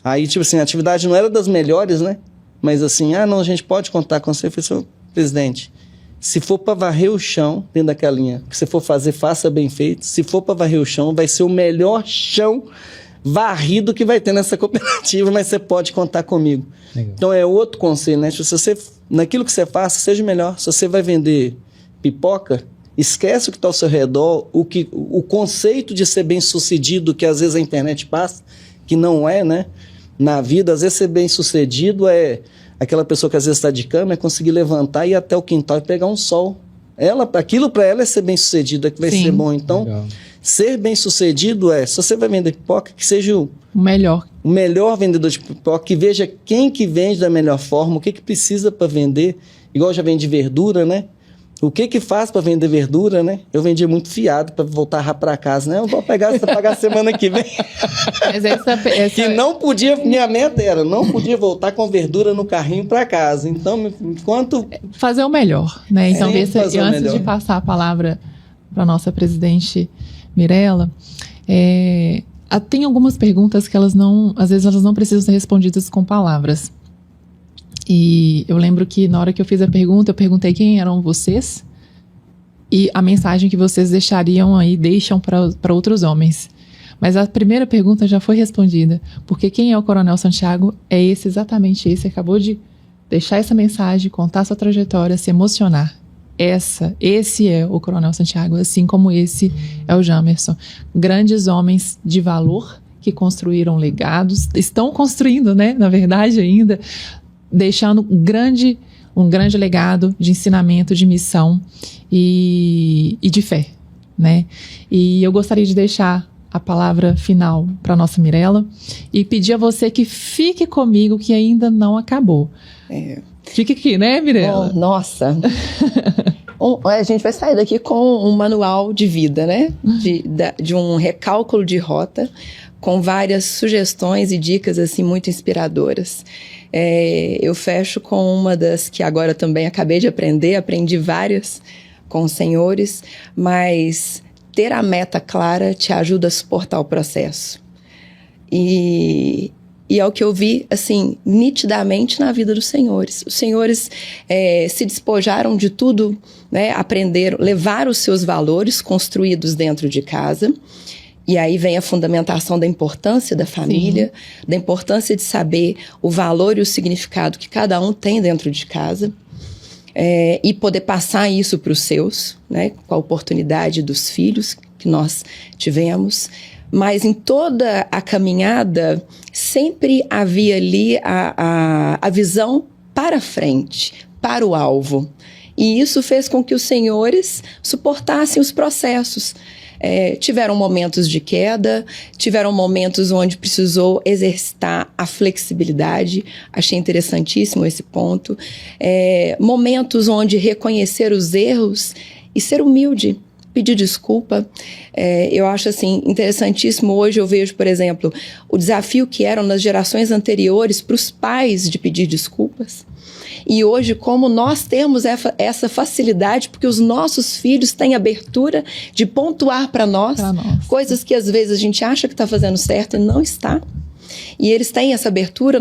Aí, tipo assim, a atividade não era das melhores, né? Mas assim, não, a gente pode contar com você. Eu falei, senhor presidente, se for para varrer o chão, dentro daquela linha, que você for fazer, faça bem feito. Se for para varrer o chão, vai ser o melhor chão varrido que vai ter nessa cooperativa, mas você pode contar comigo. Legal. Então é outro conselho, né? Se você, naquilo que você faça, seja melhor. Se você vai vender pipoca, esquece o que está ao seu redor, o conceito de ser bem sucedido, que às vezes a internet passa, que não é, né? Na vida, às vezes ser bem sucedido é aquela pessoa que às vezes está de cama, é conseguir levantar e ir até o quintal e pegar um sol. Aquilo para ela é ser bem sucedido, é que vai ser bom. Então, legal. Ser bem sucedido se você vai vender pipoca, que seja o melhor vendedor de pipoca, que veja quem que vende da melhor forma, o que precisa para vender. Igual eu já vendi verdura, né? O que faz para vender verdura, né? Eu vendia muito fiado para voltar para casa, né? Eu vou pagar semana que vem. Mas essa... Que não podia, minha meta era, não podia voltar com verdura no carrinho para casa. Então, enquanto... Fazer o melhor, né? Então, antes de passar a palavra para nossa presidente Mirela, tem algumas perguntas que às vezes elas não precisam ser respondidas com palavras. E eu lembro que na hora que eu fiz a pergunta, eu perguntei quem eram vocês e a mensagem que vocês deixam para outros homens. Mas a primeira pergunta já foi respondida, porque quem é o Coronel Santiago é exatamente esse. Acabou de deixar essa mensagem, contar sua trajetória, se emocionar. Esse é o Coronel Santiago, assim como esse é o Jamerson. Grandes homens de valor que construíram legados, estão construindo, né, na verdade ainda, deixando um grande legado de ensinamento, de missão e de fé, né? E eu gostaria de deixar a palavra final para nossa Mirela e pedir a você que fique comigo, que ainda não acabou. Fique aqui, né, Mirela? Nossa! A gente vai sair daqui com um manual de vida, né? De um recálculo de rota, com várias sugestões e dicas assim muito inspiradoras. Eu fecho com uma das que agora também acabei de aprendi várias com os senhores, mas ter a meta clara te ajuda a suportar o processo. E é o que eu vi, assim, nitidamente na vida dos senhores. Os senhores se despojaram de tudo, né? Aprenderam, levaram os seus valores construídos dentro de casa. E aí vem a fundamentação da importância da família, sim, da importância de saber o valor e o significado que cada um tem dentro de casa. E poder passar isso para os seus, né? Com a oportunidade dos filhos que nós tivemos. Mas em toda a caminhada, sempre havia ali a visão para frente, para o alvo. E isso fez com que os senhores suportassem os processos. Tiveram momentos de queda, tiveram momentos onde precisou exercitar a flexibilidade, achei interessantíssimo esse ponto. Momentos onde reconhecer os erros e ser humilde, pedir desculpa. Eu acho assim interessantíssimo. Hoje eu vejo, por exemplo, o desafio que eram nas gerações anteriores para os pais de pedir desculpas. E hoje, como nós temos essa facilidade, porque os nossos filhos têm abertura de pontuar para nós coisas que às vezes a gente acha que está fazendo certo e não está. E eles têm essa abertura,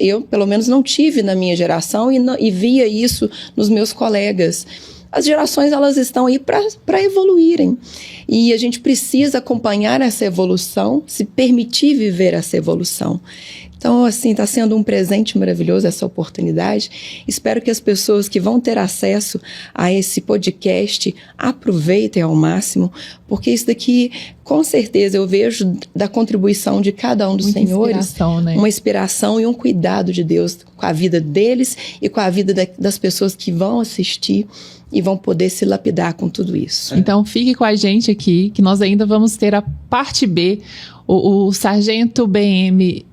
eu pelo menos não tive na minha geração e via isso nos meus colegas. As gerações, elas estão aí para evoluírem. E a gente precisa acompanhar essa evolução, se permitir viver essa evolução. Então, assim, está sendo um presente maravilhoso essa oportunidade. Espero que as pessoas que vão ter acesso a esse podcast aproveitem ao máximo, porque isso daqui, com certeza, eu vejo da contribuição de cada um dos senhores, né? Uma inspiração e um cuidado de Deus com a vida deles e com a vida das pessoas que vão assistir e vão poder se lapidar com tudo isso. Então, fique com a gente aqui, que nós ainda vamos ter a parte B, o Sargento BM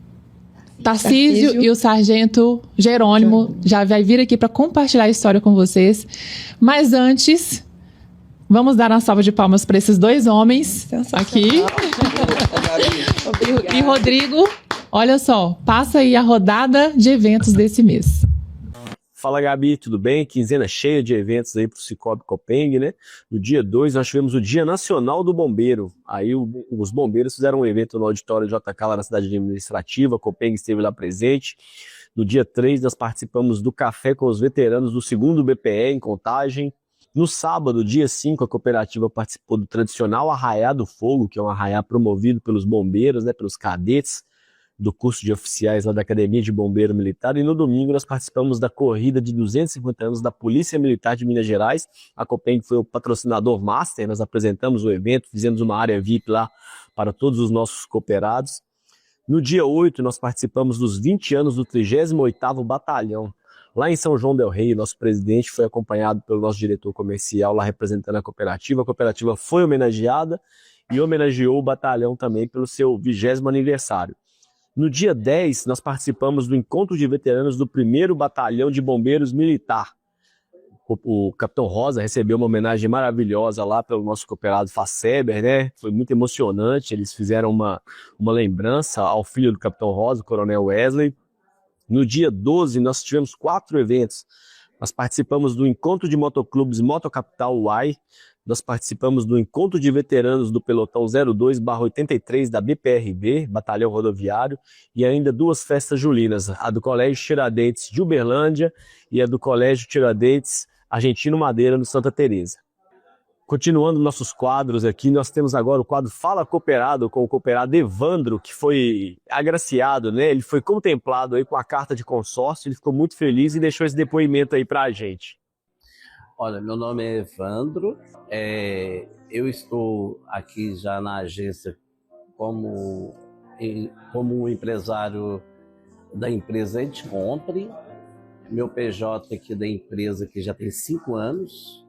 Tarcísio e o Sargento Jerônimo já vai vir aqui para compartilhar a história com vocês. Mas antes, vamos dar uma salva de palmas para esses dois homens aqui. E Rodrigo, olha só, passa aí a rodada de eventos desse mês. Fala, Gabi, tudo bem? Quinzena cheia de eventos aí pro Cicobi Copeng, né? No dia 2 nós tivemos o Dia Nacional do Bombeiro. Aí os bombeiros fizeram um evento no auditório JK lá na cidade administrativa, a Copeng esteve lá presente. No dia 3 nós participamos do Café com os Veteranos do 2º BPE em Contagem. No sábado, dia 5, a cooperativa participou do tradicional Arraiá do Fogo, que é um arraiá promovido pelos bombeiros, né, pelos cadetes do curso de oficiais lá da Academia de Bombeiro Militar, e no domingo nós participamos da corrida de 250 anos da Polícia Militar de Minas Gerais. A Copeng foi o patrocinador master, nós apresentamos o evento, fizemos uma área VIP lá para todos os nossos cooperados. No dia 8 nós participamos dos 20 anos do 38º Batalhão. Lá em São João del Rei, nosso presidente foi acompanhado pelo nosso diretor comercial lá representando a cooperativa foi homenageada e homenageou o batalhão também pelo seu 20º aniversário. No dia 10, nós participamos do encontro de veteranos do 1º Batalhão de Bombeiros Militar. O Capitão Rosa recebeu uma homenagem maravilhosa lá pelo nosso cooperado Faceber, né? Foi muito emocionante, eles fizeram uma lembrança ao filho do Capitão Rosa, o Coronel Wesley. No dia 12, nós tivemos 4 eventos. Nós participamos do encontro de motoclubes Motocapital UAI, nós participamos do encontro de veteranos do pelotão 02/83 da BPRB, Batalhão Rodoviário, e ainda 2 festas julinas, a do Colégio Tiradentes de Uberlândia e a do Colégio Tiradentes Argentino Madeira, no Santa Teresa. Continuando nossos quadros aqui, nós temos agora o quadro Fala Cooperado, com o cooperado Evandro, que foi agraciado, né? Ele foi contemplado aí com a carta de consórcio, ele ficou muito feliz e deixou esse depoimento aí pra gente. Olha, meu nome é Evandro, eu estou aqui já na agência como um empresário da empresa Edcompre, meu PJ aqui da empresa que já tem 5 anos.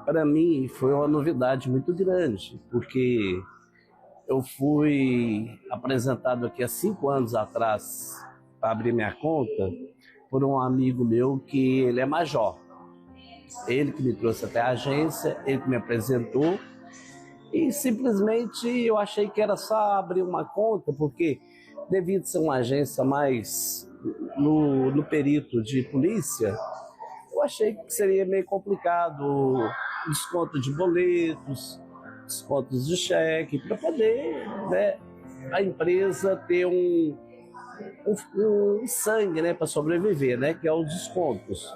Para mim foi uma novidade muito grande, porque eu fui apresentado aqui há 5 anos atrás para abrir minha conta por um amigo meu que ele é major. Ele que me trouxe até a agência, ele que me apresentou, e simplesmente eu achei que era só abrir uma conta, porque devido ser uma agência mais no perito de polícia, eu achei que seria meio complicado desconto de boletos, descontos de cheque, para poder, né, a empresa ter um sangue, né, para sobreviver, né, que é os descontos.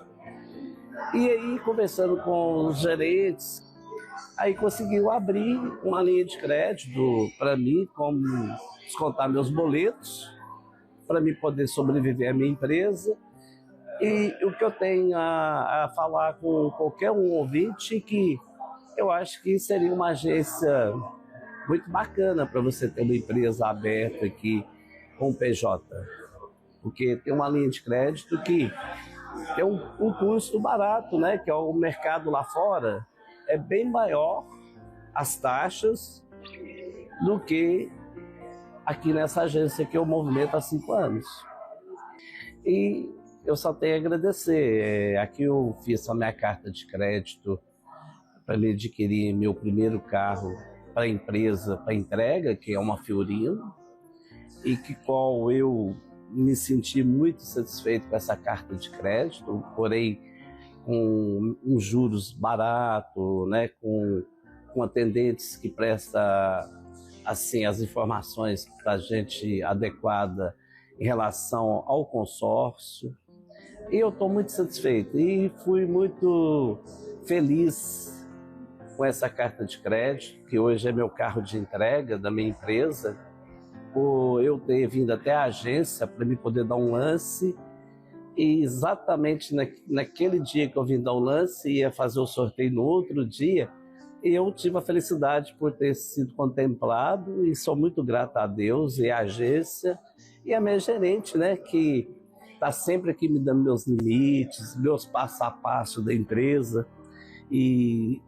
E aí, conversando com os gerentes, aí conseguiu abrir uma linha de crédito para mim, como descontar meus boletos, para mim poder sobreviver à minha empresa. E o que eu tenho a falar com qualquer um ouvinte, que eu acho que seria uma agência muito bacana para você ter uma empresa aberta aqui com o PJ. Porque tem uma linha de crédito que é um custo barato, né? Que é o mercado lá fora, é bem maior as taxas do que aqui nessa agência que eu movimento há 5 anos. E eu só tenho a agradecer. Aqui eu fiz a minha carta de crédito para me adquirir meu primeiro carro para a empresa, para entrega, que é uma Fiorino, e que qual eu me senti muito satisfeito com essa carta de crédito, porém com uns juros baratos, né, com atendentes que prestam assim, as informações para a gente adequada em relação ao consórcio. E eu estou muito satisfeito e fui muito feliz com essa carta de crédito, que hoje é meu carro de entrega da minha empresa, por eu ter vindo até a agência para me poder dar um lance. E exatamente naquele dia que eu vim dar o lance, ia fazer o sorteio no outro dia, eu tive a felicidade por ter sido contemplado e sou muito grato a Deus e a agência e a minha gerente, né, que está sempre aqui me dando meus limites, meus passo a passo da empresa. E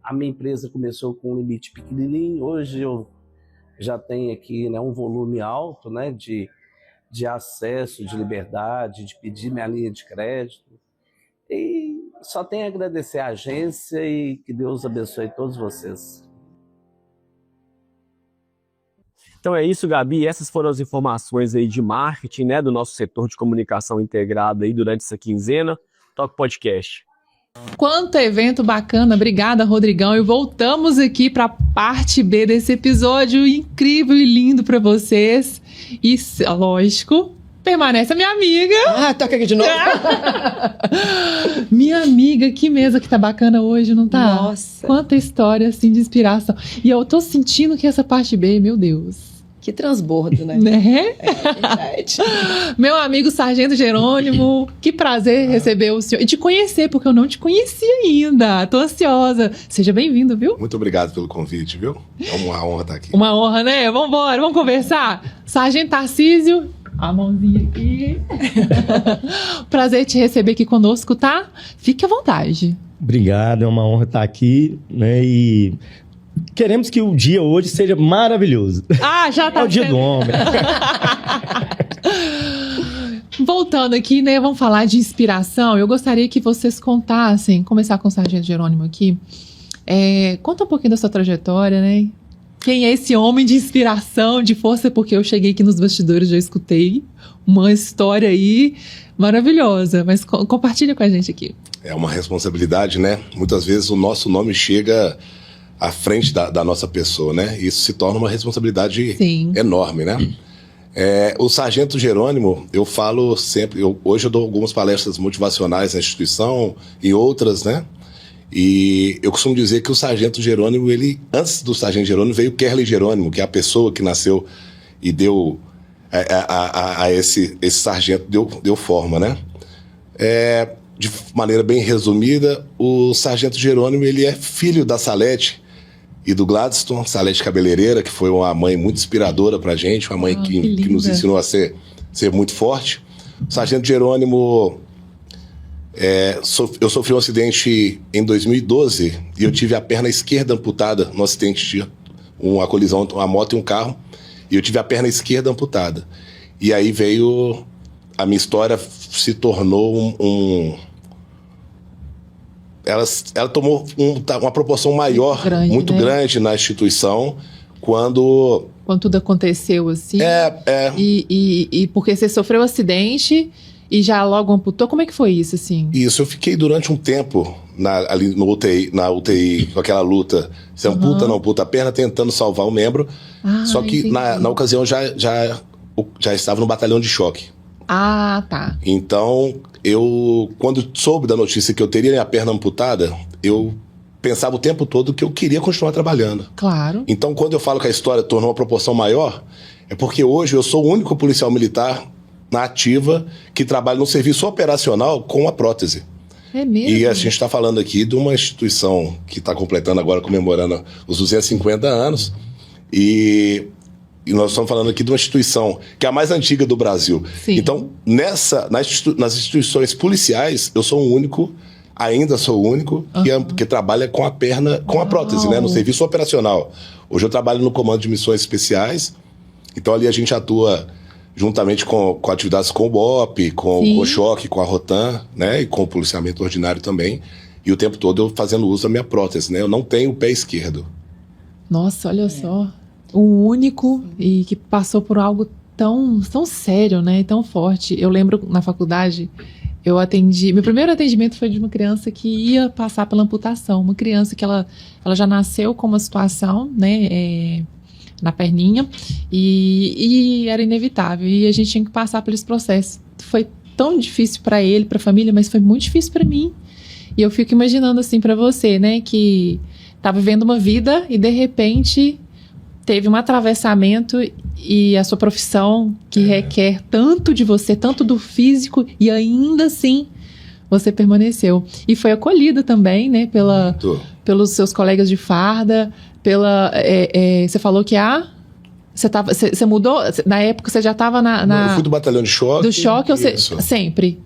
a minha empresa começou com um limite pequenininho, hoje eu já tenho aqui, né, um volume alto, né, de acesso, de liberdade, de pedir minha linha de crédito. E só tenho a agradecer à agência e que Deus abençoe todos vocês. Então é isso, Gabi. Essas foram as informações aí de marketing, né, do nosso setor de comunicação integrada aí durante essa quinzena. Toca o podcast. Quanto evento bacana, obrigada, Rodrigão. E voltamos aqui para a parte B desse episódio incrível e lindo para vocês. E, lógico, permanece a minha amiga. Ah, toca aqui de novo. Minha amiga, que mesa que tá bacana hoje, não tá? Nossa. Quanta história, assim, de inspiração. E eu tô sentindo que essa parte B, meu Deus. Que transbordo, né? Né? É verdade. Meu amigo Sargento Jerônimo, que prazer receber o senhor. E te conhecer, porque eu não te conhecia ainda. Tô ansiosa. Seja bem-vindo, viu? Muito obrigado pelo convite, viu? É uma honra estar aqui. Uma honra, né? Vambora, vamos conversar. Sargento Tarcísio, a mãozinha aqui. Prazer te receber aqui conosco, tá? Fique à vontade. Obrigado, é uma honra estar aqui, né? E queremos que o dia hoje seja maravilhoso. Ah, já tá. É o dia do homem. Voltando aqui, né? Vamos falar de inspiração. Eu gostaria que vocês contassem, começar com o Sargento Jerônimo aqui. Conta um pouquinho da sua trajetória, né? Quem é esse homem de inspiração, de força? Porque eu cheguei aqui nos bastidores, já escutei uma história aí maravilhosa. Mas compartilha com a gente aqui. É uma responsabilidade, né? Muitas vezes o nosso nome chega à frente da nossa pessoa, né? Isso se torna uma responsabilidade enorme, né? O Sargento Jerônimo, eu falo sempre... Hoje eu dou algumas palestras motivacionais na instituição e outras, né? E eu costumo dizer que o Sargento Jerônimo, antes do Sargento Jerônimo veio o Kerley Jerônimo, que é a pessoa que nasceu e deu a esse sargento, deu forma, né? De maneira bem resumida, o Sargento Jerônimo, ele é filho da Salete e do Gladstone, Salete Cabeleireira, que foi uma mãe muito inspiradora pra gente, uma mãe que nos ensinou a ser muito forte. O Sargento Jerônimo... eu sofri um acidente em 2012 e eu tive a perna esquerda amputada no acidente de uma colisão entre uma moto e um carro, e eu tive a perna esquerda amputada. E aí veio... A minha história se tornou ela tomou uma proporção maior, muito grande na instituição, quando tudo aconteceu assim. E porque você sofreu um acidente e já logo amputou, como é que foi isso, assim? Isso, eu fiquei durante um tempo ali na UTI, com aquela luta, se amputa, não amputa a perna, tentando salvar o membro, só que na ocasião já estava no batalhão de choque. Ah, tá. Então, quando soube da notícia que eu teria minha perna amputada, eu pensava o tempo todo que eu queria continuar trabalhando. Claro. Então, quando eu falo que a história tornou uma proporção maior, é porque hoje eu sou o único policial militar na ativa que trabalha no serviço operacional com a prótese. É mesmo? E a gente está falando aqui de uma instituição que está completando agora, comemorando os 250 anos. E E nós estamos falando aqui de uma instituição que é a mais antiga do Brasil. Sim. Então, nas instituições policiais, eu sou o único, ainda sou o único, que trabalha com a perna, com a prótese, né? No serviço operacional. Hoje eu trabalho no Comando de Missões Especiais. Então, ali a gente atua juntamente com atividades com o BOP, com o choque, com a Rotan, né? E com o policiamento ordinário também. E o tempo todo eu fazendo uso da minha prótese, né? Eu não tenho o pé esquerdo. Nossa, olha só. O único e que passou por algo tão sério, né? E tão forte. Eu lembro na faculdade, eu atendi... Meu primeiro atendimento foi de uma criança que ia passar pela amputação. Uma criança que ela já nasceu com uma situação, né? Na perninha. E era inevitável. E a gente tinha que passar por esse processo. Foi tão difícil para ele, para a família, mas foi muito difícil para mim. E eu fico imaginando assim para você, né? Que tá vivendo uma vida e de repente teve um atravessamento e a sua profissão que requer tanto de você, tanto do físico, e ainda assim você permaneceu. E foi acolhida também, né, pelos seus colegas de farda, você falou que você mudou, na época você já estava Eu fui do batalhão de choque. Do choque, ou sempre?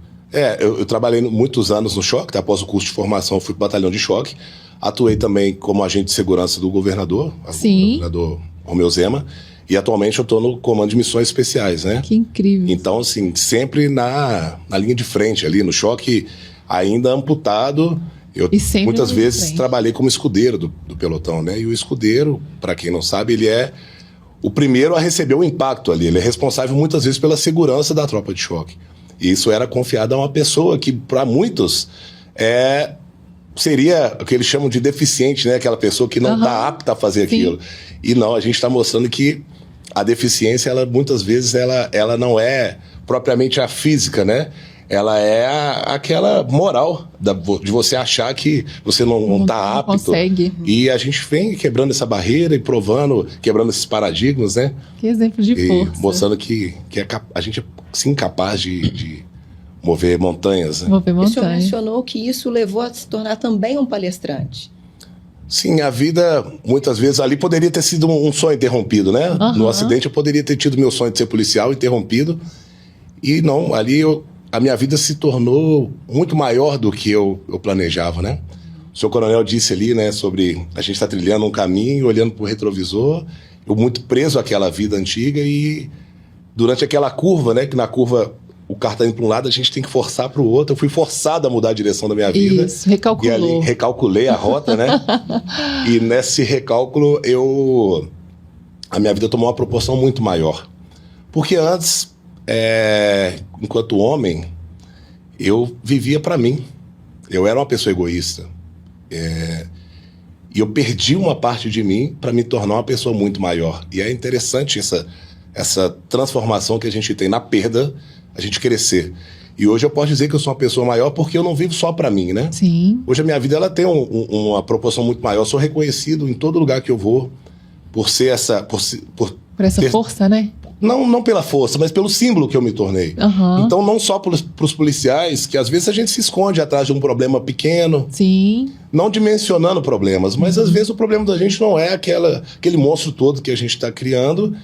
Eu trabalhei muitos anos no choque, após o curso de formação eu fui pro batalhão de choque. Atuei também como agente de segurança do governador, Sim. O governador Romeu Zema, e atualmente eu estou no Comando de Missões Especiais, né? Que incrível. Então, assim, sempre na linha de frente ali, no choque, ainda amputado. Eu muitas vezes trabalhei como escudeiro do pelotão, né? E o escudeiro, para quem não sabe, ele é o primeiro a receber o impacto ali. Ele é responsável muitas vezes pela segurança da tropa de choque. E isso era confiado a uma pessoa que, para muitos, seria o que eles chamam de deficiente, né? Aquela pessoa que não está apta a fazer aquilo. E não, a gente está mostrando que a deficiência, ela muitas vezes, ela não é propriamente a física, né? Ela é aquela moral de você achar que você não está apto. Consegue. E a gente vem quebrando essa barreira e quebrando esses paradigmas, né? Que exemplo de força. Mostrando que a gente é sim capaz de mover montanhas. Né? O senhor mencionou que isso levou a se tornar também um palestrante. Sim, a vida, muitas vezes, ali poderia ter sido um sonho interrompido, né? No acidente eu poderia ter tido meu sonho de ser policial interrompido. E não, ali a minha vida se tornou muito maior do que eu planejava, né? O senhor coronel disse ali, né, sobre a gente estar trilhando um caminho, olhando para o retrovisor, eu muito preso àquela vida antiga e durante aquela curva, né, que na curva o carro está indo para um lado, a gente tem que forçar para o outro. Eu fui forçado a mudar a direção da minha vida. Isso, recalculou. E ali recalculei a rota, né? E nesse recálculo, a minha vida tomou uma proporção muito maior. Porque antes, enquanto homem, eu vivia para mim. Eu era uma pessoa egoísta. E eu perdi uma parte de mim para me tornar uma pessoa muito maior. E é interessante essa transformação que a gente tem na perda, a gente crescer. E hoje eu posso dizer que eu sou uma pessoa maior porque eu não vivo só para mim, né? Sim. Hoje a minha vida ela tem uma proporção muito maior. Eu sou reconhecido em todo lugar que eu vou por ser essa... Por essa força, né? Não pela força, mas pelo símbolo que eu me tornei. Então, não só para os policiais, que às vezes a gente se esconde atrás de um problema pequeno. Sim. Não dimensionando problemas, mas às vezes o problema da gente não é aquele monstro todo que a gente está criando.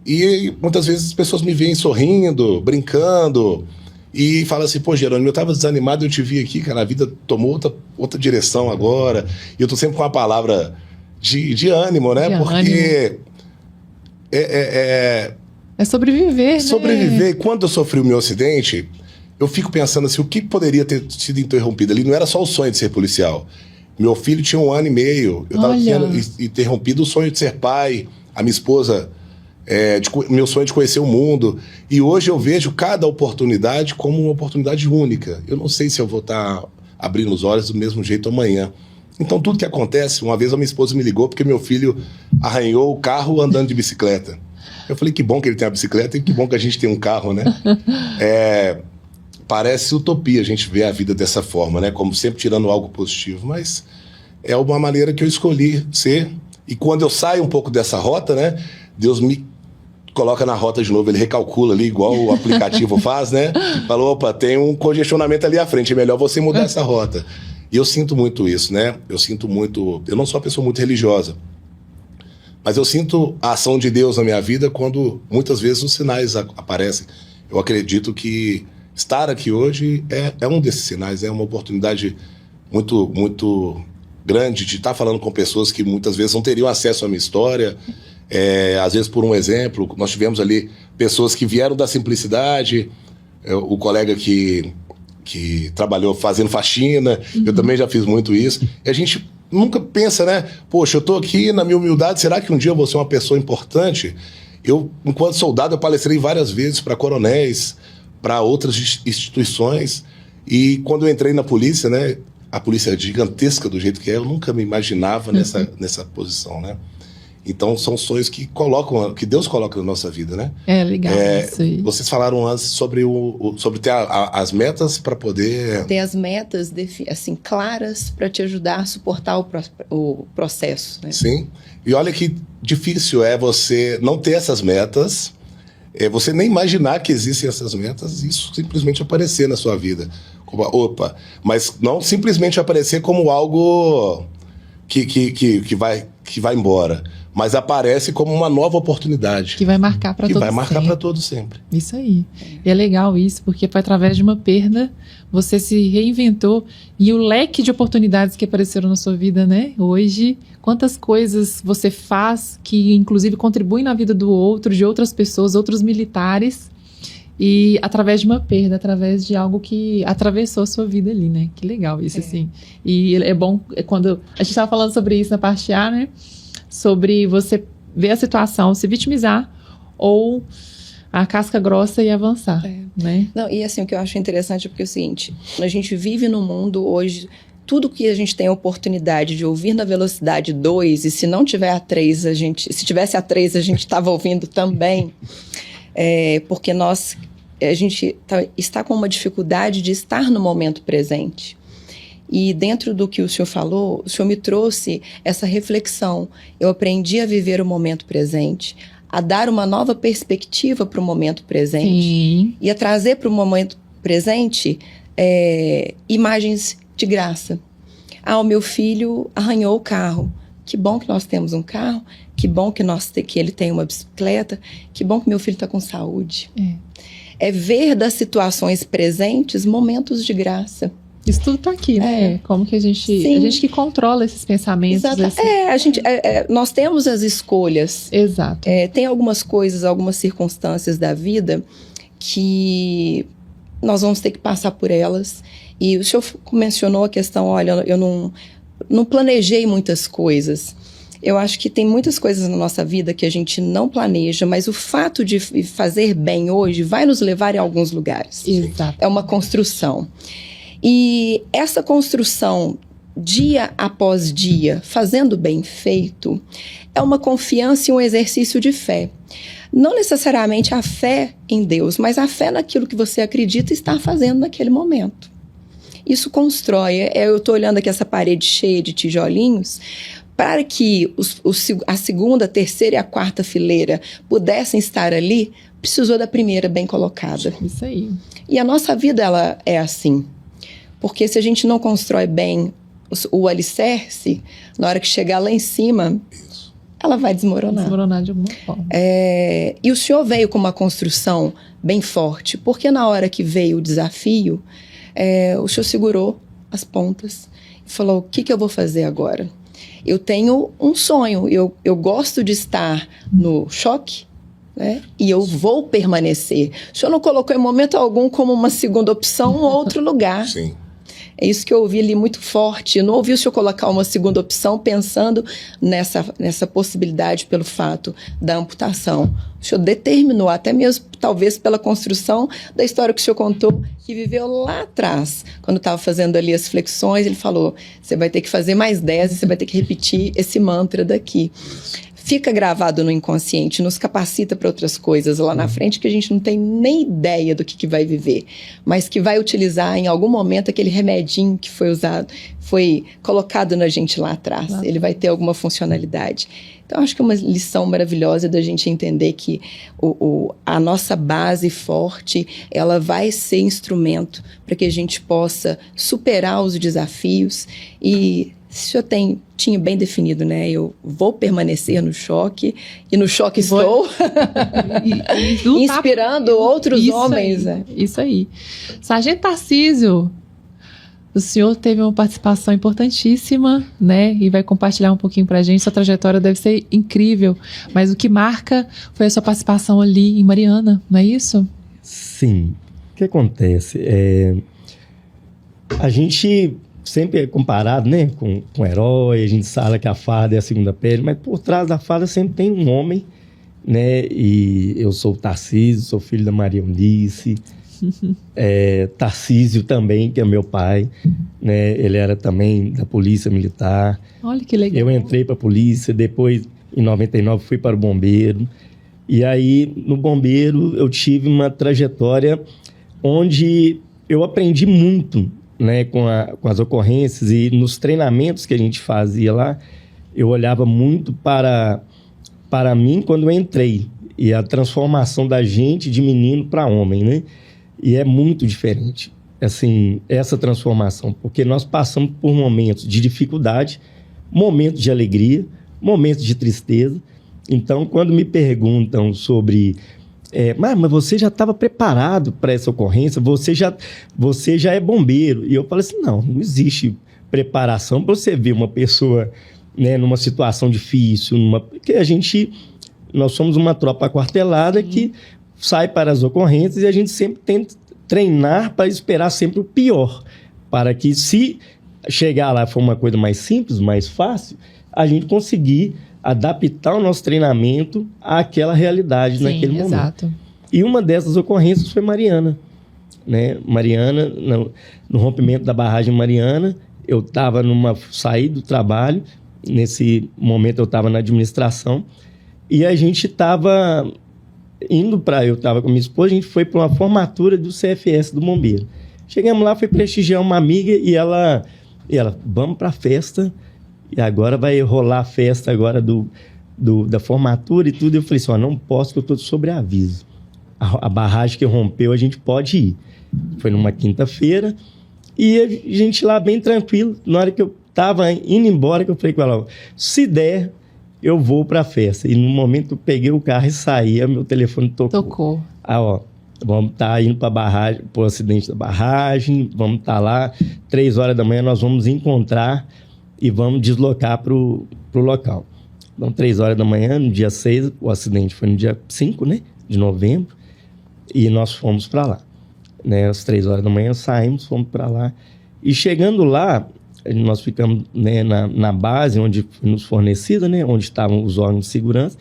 E muitas vezes as pessoas me veem sorrindo, brincando, e falam assim, pô, Jerônimo, eu estava desanimado, eu te vi aqui, cara, a vida tomou outra direção agora. E eu tô sempre com uma palavra de ânimo, né? Porque é sobreviver, né? Sobreviver. Quando eu sofri o meu acidente, eu fico pensando assim, o que poderia ter sido interrompido ali? Não era só o sonho de ser policial. Meu filho tinha 1 ano e meio. Eu estava tendo interrompido o sonho de ser pai. A minha esposa... meu sonho de conhecer o mundo. E hoje eu vejo cada oportunidade como uma oportunidade única. Eu não sei se eu vou estar abrindo os olhos do mesmo jeito amanhã. Então tudo que acontece, uma vez a minha esposa me ligou porque meu filho arranhou o carro andando de bicicleta. Eu falei, que bom que ele tem a bicicleta e que bom que a gente tem um carro, né? Parece utopia a gente ver a vida dessa forma, né? Como sempre tirando algo positivo, mas é uma maneira que eu escolhi ser. E quando eu saio um pouco dessa rota, né? Deus me coloca na rota de novo, ele recalcula ali, igual o aplicativo faz, né? Falou, opa, tem um congestionamento ali à frente, é melhor você mudar essa rota. E eu sinto muito isso, né? Eu não sou uma pessoa muito religiosa, Mas eu sinto a ação de Deus na minha vida quando muitas vezes os sinais aparecem. Eu acredito que estar aqui hoje é um desses sinais, é uma oportunidade muito, muito grande de estar falando com pessoas que muitas vezes não teriam acesso à minha história. Às vezes, por um exemplo, nós tivemos ali pessoas que vieram da simplicidade, o colega que trabalhou fazendo faxina, eu também já fiz muito isso, e a gente nunca pensa, né? Poxa, eu tô aqui na minha humildade, será que um dia eu vou ser uma pessoa importante? Eu, enquanto soldado, eu palestrei várias vezes para coronéis, para outras instituições, e quando eu entrei na polícia, né? A polícia é gigantesca do jeito que é, eu nunca me imaginava nessa posição, né? Então, são sonhos que Deus coloca na nossa vida, né? É legal isso aí. Vocês falaram antes sobre ter as metas para poder... Ter as metas assim, claras para te ajudar a suportar o processo, né? Sim. E olha que difícil é você não ter essas metas, você nem imaginar que existem essas metas, isso simplesmente aparecer na sua vida. Mas não simplesmente aparecer como algo que vai embora, mas aparece como uma nova oportunidade. Que vai marcar para todos sempre. Que vai marcar para todos sempre. Isso aí. E é legal isso, porque foi através de uma perda, você se reinventou, e o leque de oportunidades que apareceram na sua vida, né? Hoje, quantas coisas você faz que, inclusive, contribuem na vida do outro, de outras pessoas, outros militares, e através de uma perda, através de algo que atravessou a sua vida ali, né? Que legal isso, assim. E é bom, quando a gente estava falando sobre isso na parte A, né? Sobre você ver a situação, se vitimizar ou a casca grossa e avançar, né? Não, e assim, o que eu acho interessante é porque é o seguinte, a gente vive num mundo hoje, tudo que a gente tem a oportunidade de ouvir na velocidade 2, e se não tiver a 3, se tivesse a 3, a gente estava ouvindo também, porque a gente está com uma dificuldade de estar no momento presente. E dentro do que o senhor falou, o senhor me trouxe essa reflexão. Eu aprendi a viver o momento presente, a dar uma nova perspectiva para o momento presente. Sim. E a trazer para o momento presente imagens de graça. O meu filho arranhou o carro. Que bom que nós temos um carro, que bom que ele tem uma bicicleta, que bom que meu filho está com saúde. É ver das situações presentes momentos de graça. Isso tudo está aqui, né? Como que a gente que controla esses pensamentos. Nós temos as escolhas. Exato. Tem algumas coisas, algumas circunstâncias da vida que nós vamos ter que passar por elas. E o senhor mencionou a questão, olha, eu não planejei muitas coisas. Eu acho que tem muitas coisas na nossa vida que a gente não planeja, mas o fato de fazer bem hoje vai nos levar a alguns lugares. Exato. É uma construção. E essa construção, dia após dia, fazendo bem feito, é uma confiança e um exercício de fé. Não necessariamente a fé em Deus, mas a fé naquilo que você acredita estar fazendo naquele momento. Isso constrói. Eu estou olhando aqui essa parede cheia de tijolinhos, para que a segunda, a terceira e a quarta fileira pudessem estar ali, precisou da primeira bem colocada. Isso aí. E a nossa vida, ela é assim. Porque se a gente não constrói bem o alicerce, na hora que chegar lá em cima, ela vai desmoronar. Desmoronar de alguma forma. E o senhor veio com uma construção bem forte, porque na hora que veio o desafio, o senhor segurou as pontas e falou, o que eu vou fazer agora? Eu tenho um sonho, eu gosto de estar no choque, né? E eu vou permanecer. O senhor não colocou em momento algum como uma segunda opção um outro lugar. Sim. É isso que eu ouvi ali muito forte. Eu não ouvi o senhor colocar uma segunda opção pensando nessa possibilidade pelo fato da amputação. O senhor determinou, até mesmo talvez pela construção da história que o senhor contou, que viveu lá atrás. Quando estava fazendo ali as flexões, ele falou, você vai ter que fazer mais 10 e você vai ter que repetir esse mantra daqui. Fica gravado no inconsciente, nos capacita para outras coisas lá na frente que a gente não tem nem ideia do que vai viver, mas que vai utilizar em algum momento aquele remedinho que foi usado, foi colocado na gente lá atrás. Claro. Ele vai ter alguma funcionalidade. Então, acho que é uma lição maravilhosa da gente entender que a nossa base forte, ela vai ser instrumento para que a gente possa superar os desafios e o senhor tinha bem definido, né? Eu vou permanecer no choque, e no choque estou, inspirando outros homens. Isso aí. Sargento Tarcísio, o senhor teve uma participação importantíssima, né? E vai compartilhar um pouquinho pra gente. Sua trajetória deve ser incrível, mas o que marca foi a sua participação ali em Mariana, não é isso? Sim. O que acontece? A gente sempre é comparado, né, com herói, a gente fala que a farda é a segunda pele, mas por trás da farda sempre tem um homem, né? E eu sou o Tarcísio, sou filho da Maria Eunice. Tarcísio também, que é meu pai, né? Ele era também da Polícia Militar. Olha que legal. Eu entrei para a polícia, depois em 99 fui para o bombeiro. E aí no bombeiro eu tive uma trajetória onde eu aprendi muito, né, com as ocorrências, e nos treinamentos que a gente fazia lá, eu olhava muito para mim quando eu entrei, e a transformação da gente de menino para homem, né? E é muito diferente, assim, essa transformação, porque nós passamos por momentos de dificuldade, momentos de alegria, momentos de tristeza. Então, quando me perguntam sobre... mas você já estava preparado para essa ocorrência? Você já é bombeiro? E eu falo assim, não existe preparação para você ver uma pessoa, né, numa situação difícil, porque nós somos uma tropa aquartelada que sai para as ocorrências, e a gente sempre tenta treinar para esperar sempre o pior, para que, se chegar lá for uma coisa mais simples, mais fácil, a gente conseguir adaptar o nosso treinamento àquela realidade naquele momento. Exato. E uma dessas ocorrências foi Mariana, né? Mariana, no rompimento da barragem Mariana, eu estava saí do trabalho, nesse momento eu estava na administração, e a gente estava eu estava com minha esposa, a gente foi para uma formatura do CFS do bombeiro. Chegamos lá, fui prestigiar uma amiga, e ela vamos para a festa, e agora vai rolar a festa agora da formatura e tudo. Eu falei assim, não posso, que eu estou sobre aviso. A barragem que rompeu, a gente pode ir. Foi numa quinta-feira, e a gente lá bem tranquilo. Na hora que eu estava indo embora, que eu falei com ela, se der, eu vou para a festa. E no momento que eu peguei o carro e saí, meu telefone tocou. Vamos estar indo para a barragem, para o acidente da barragem, vamos estar lá, 3 horas da manhã nós vamos encontrar e vamos deslocar para o local. Então, 3 horas da manhã, no dia 6, o acidente foi no dia 5, né, de novembro, e nós fomos para lá. Né, às 3 horas da manhã saímos, fomos para lá. E chegando lá, nós ficamos, né, na base onde foi nos fornecida, né, onde estavam os órgãos de segurança,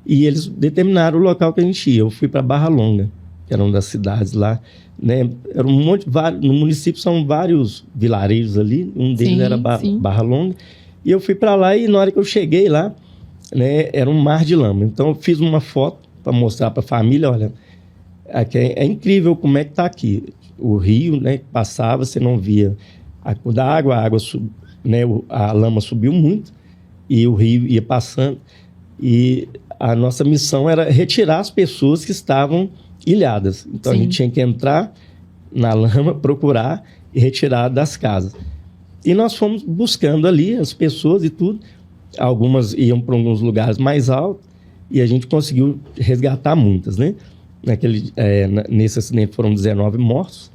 e eles determinaram o local que a gente ia. Eu fui para Barra Longa, que era uma das cidades lá, né? Era um monte, no município são vários vilarejos ali, um deles era Barra Longa, e eu fui para lá, e na hora que eu cheguei lá, né, era um mar de lama. Então eu fiz uma foto para mostrar para a família, olha, aqui é incrível como é que está aqui. O rio, né, que passava, você não via a cor da água, né, a lama subiu muito, e o rio ia passando, e a nossa missão era retirar as pessoas que estavam ilhadas. Então a gente tinha que entrar na lama, procurar e retirar das casas. E nós fomos buscando ali as pessoas e tudo. Algumas iam para alguns lugares mais altos, e a gente conseguiu resgatar muitas, né? Nesse acidente foram 19 mortos.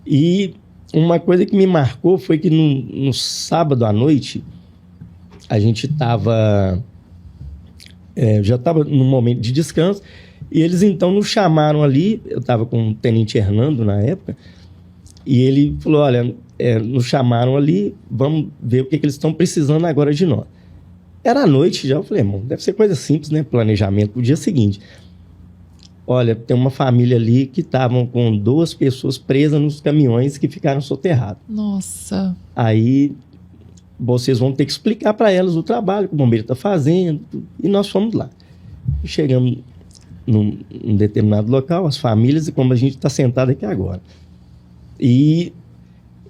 E uma coisa que me marcou foi que no sábado à noite, a gente já estava num momento de descanso, e eles então nos chamaram ali. Eu estava com o Tenente Hernando na época, e ele falou, olha, nos chamaram ali, vamos ver o que eles estão precisando agora de nós. Era à noite já, eu falei, irmão, deve ser coisa simples, né? Planejamento pro dia seguinte. Olha, tem uma família ali que estavam com 2 pessoas presas nos caminhões que ficaram soterrados. Nossa. Aí vocês vão ter que explicar para elas o trabalho que o bombeiro está fazendo. E nós fomos lá. Chegamos num determinado local, as famílias, e como a gente está sentado aqui agora. E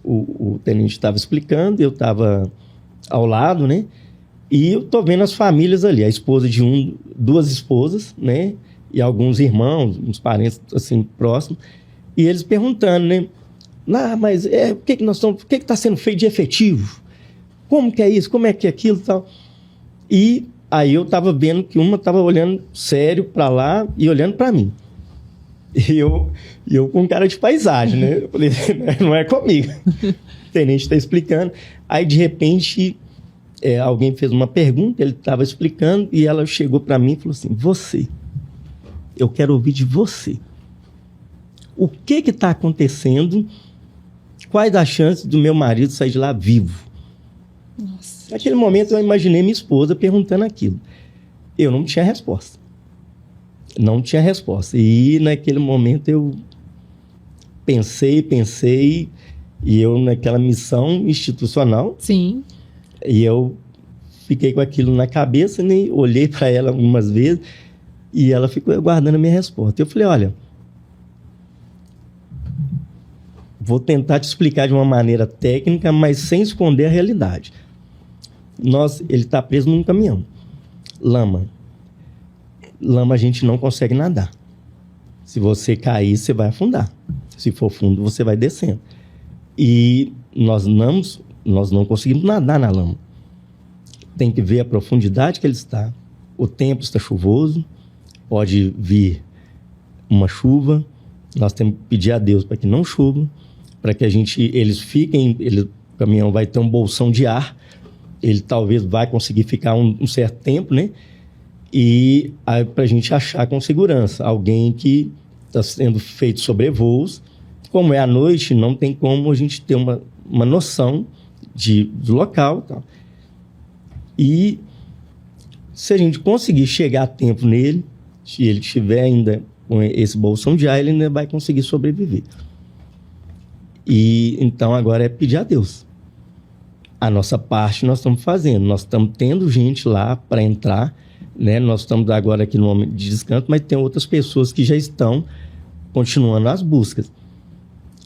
o tenente estava explicando, eu estava ao lado, né? E eu tô vendo as famílias ali, a esposa de 2 esposas, né? E alguns irmãos, uns parentes assim próximos, e eles perguntando, né? Mas o que está sendo feito de efetivo? como que é isso? Como é que é aquilo e tal? E aí eu tava vendo que uma tava olhando sério para lá e olhando para mim. E eu com cara de paisagem, né? Eu falei, não é comigo. O tenente está explicando. Aí, de repente, alguém fez uma pergunta, ele estava explicando, e ela chegou para mim e falou assim, eu quero ouvir de você. O que está acontecendo? Quais as chances do meu marido sair de lá vivo? Nossa. Naquele momento, eu imaginei minha esposa perguntando aquilo. Eu não tinha resposta. Não tinha resposta. E naquele momento eu pensei, e eu naquela missão institucional. Sim. E eu fiquei com aquilo na cabeça, né? Olhei para ela algumas vezes, e ela ficou aguardando a minha resposta. Eu falei, olha, vou tentar te explicar de uma maneira técnica, mas sem esconder a realidade. Ele está preso num caminhão. Lama a gente não consegue nadar. Se você cair, você vai afundar. Se for fundo, você vai descendo. E nós não conseguimos nadar na lama. Tem que ver a profundidade que ele está. O tempo está chuvoso. Pode vir uma chuva. Nós temos que pedir a Deus para que não chova. Para que o caminhão vai ter um bolsão de ar. Ele talvez vai conseguir ficar um certo tempo, né? E para a gente achar com segurança alguém que está sendo feito sobrevoos. Como é à noite, não tem como a gente ter uma noção do local. Tal. E se a gente conseguir chegar a tempo nele, se ele tiver ainda com esse bolsão de ar, ele ainda vai conseguir sobreviver. E então agora é pedir a Deus. A nossa parte nós estamos fazendo. Nós estamos tendo gente lá para entrar, né? Nós estamos agora aqui no momento de descanso, mas tem outras pessoas que já estão continuando as buscas.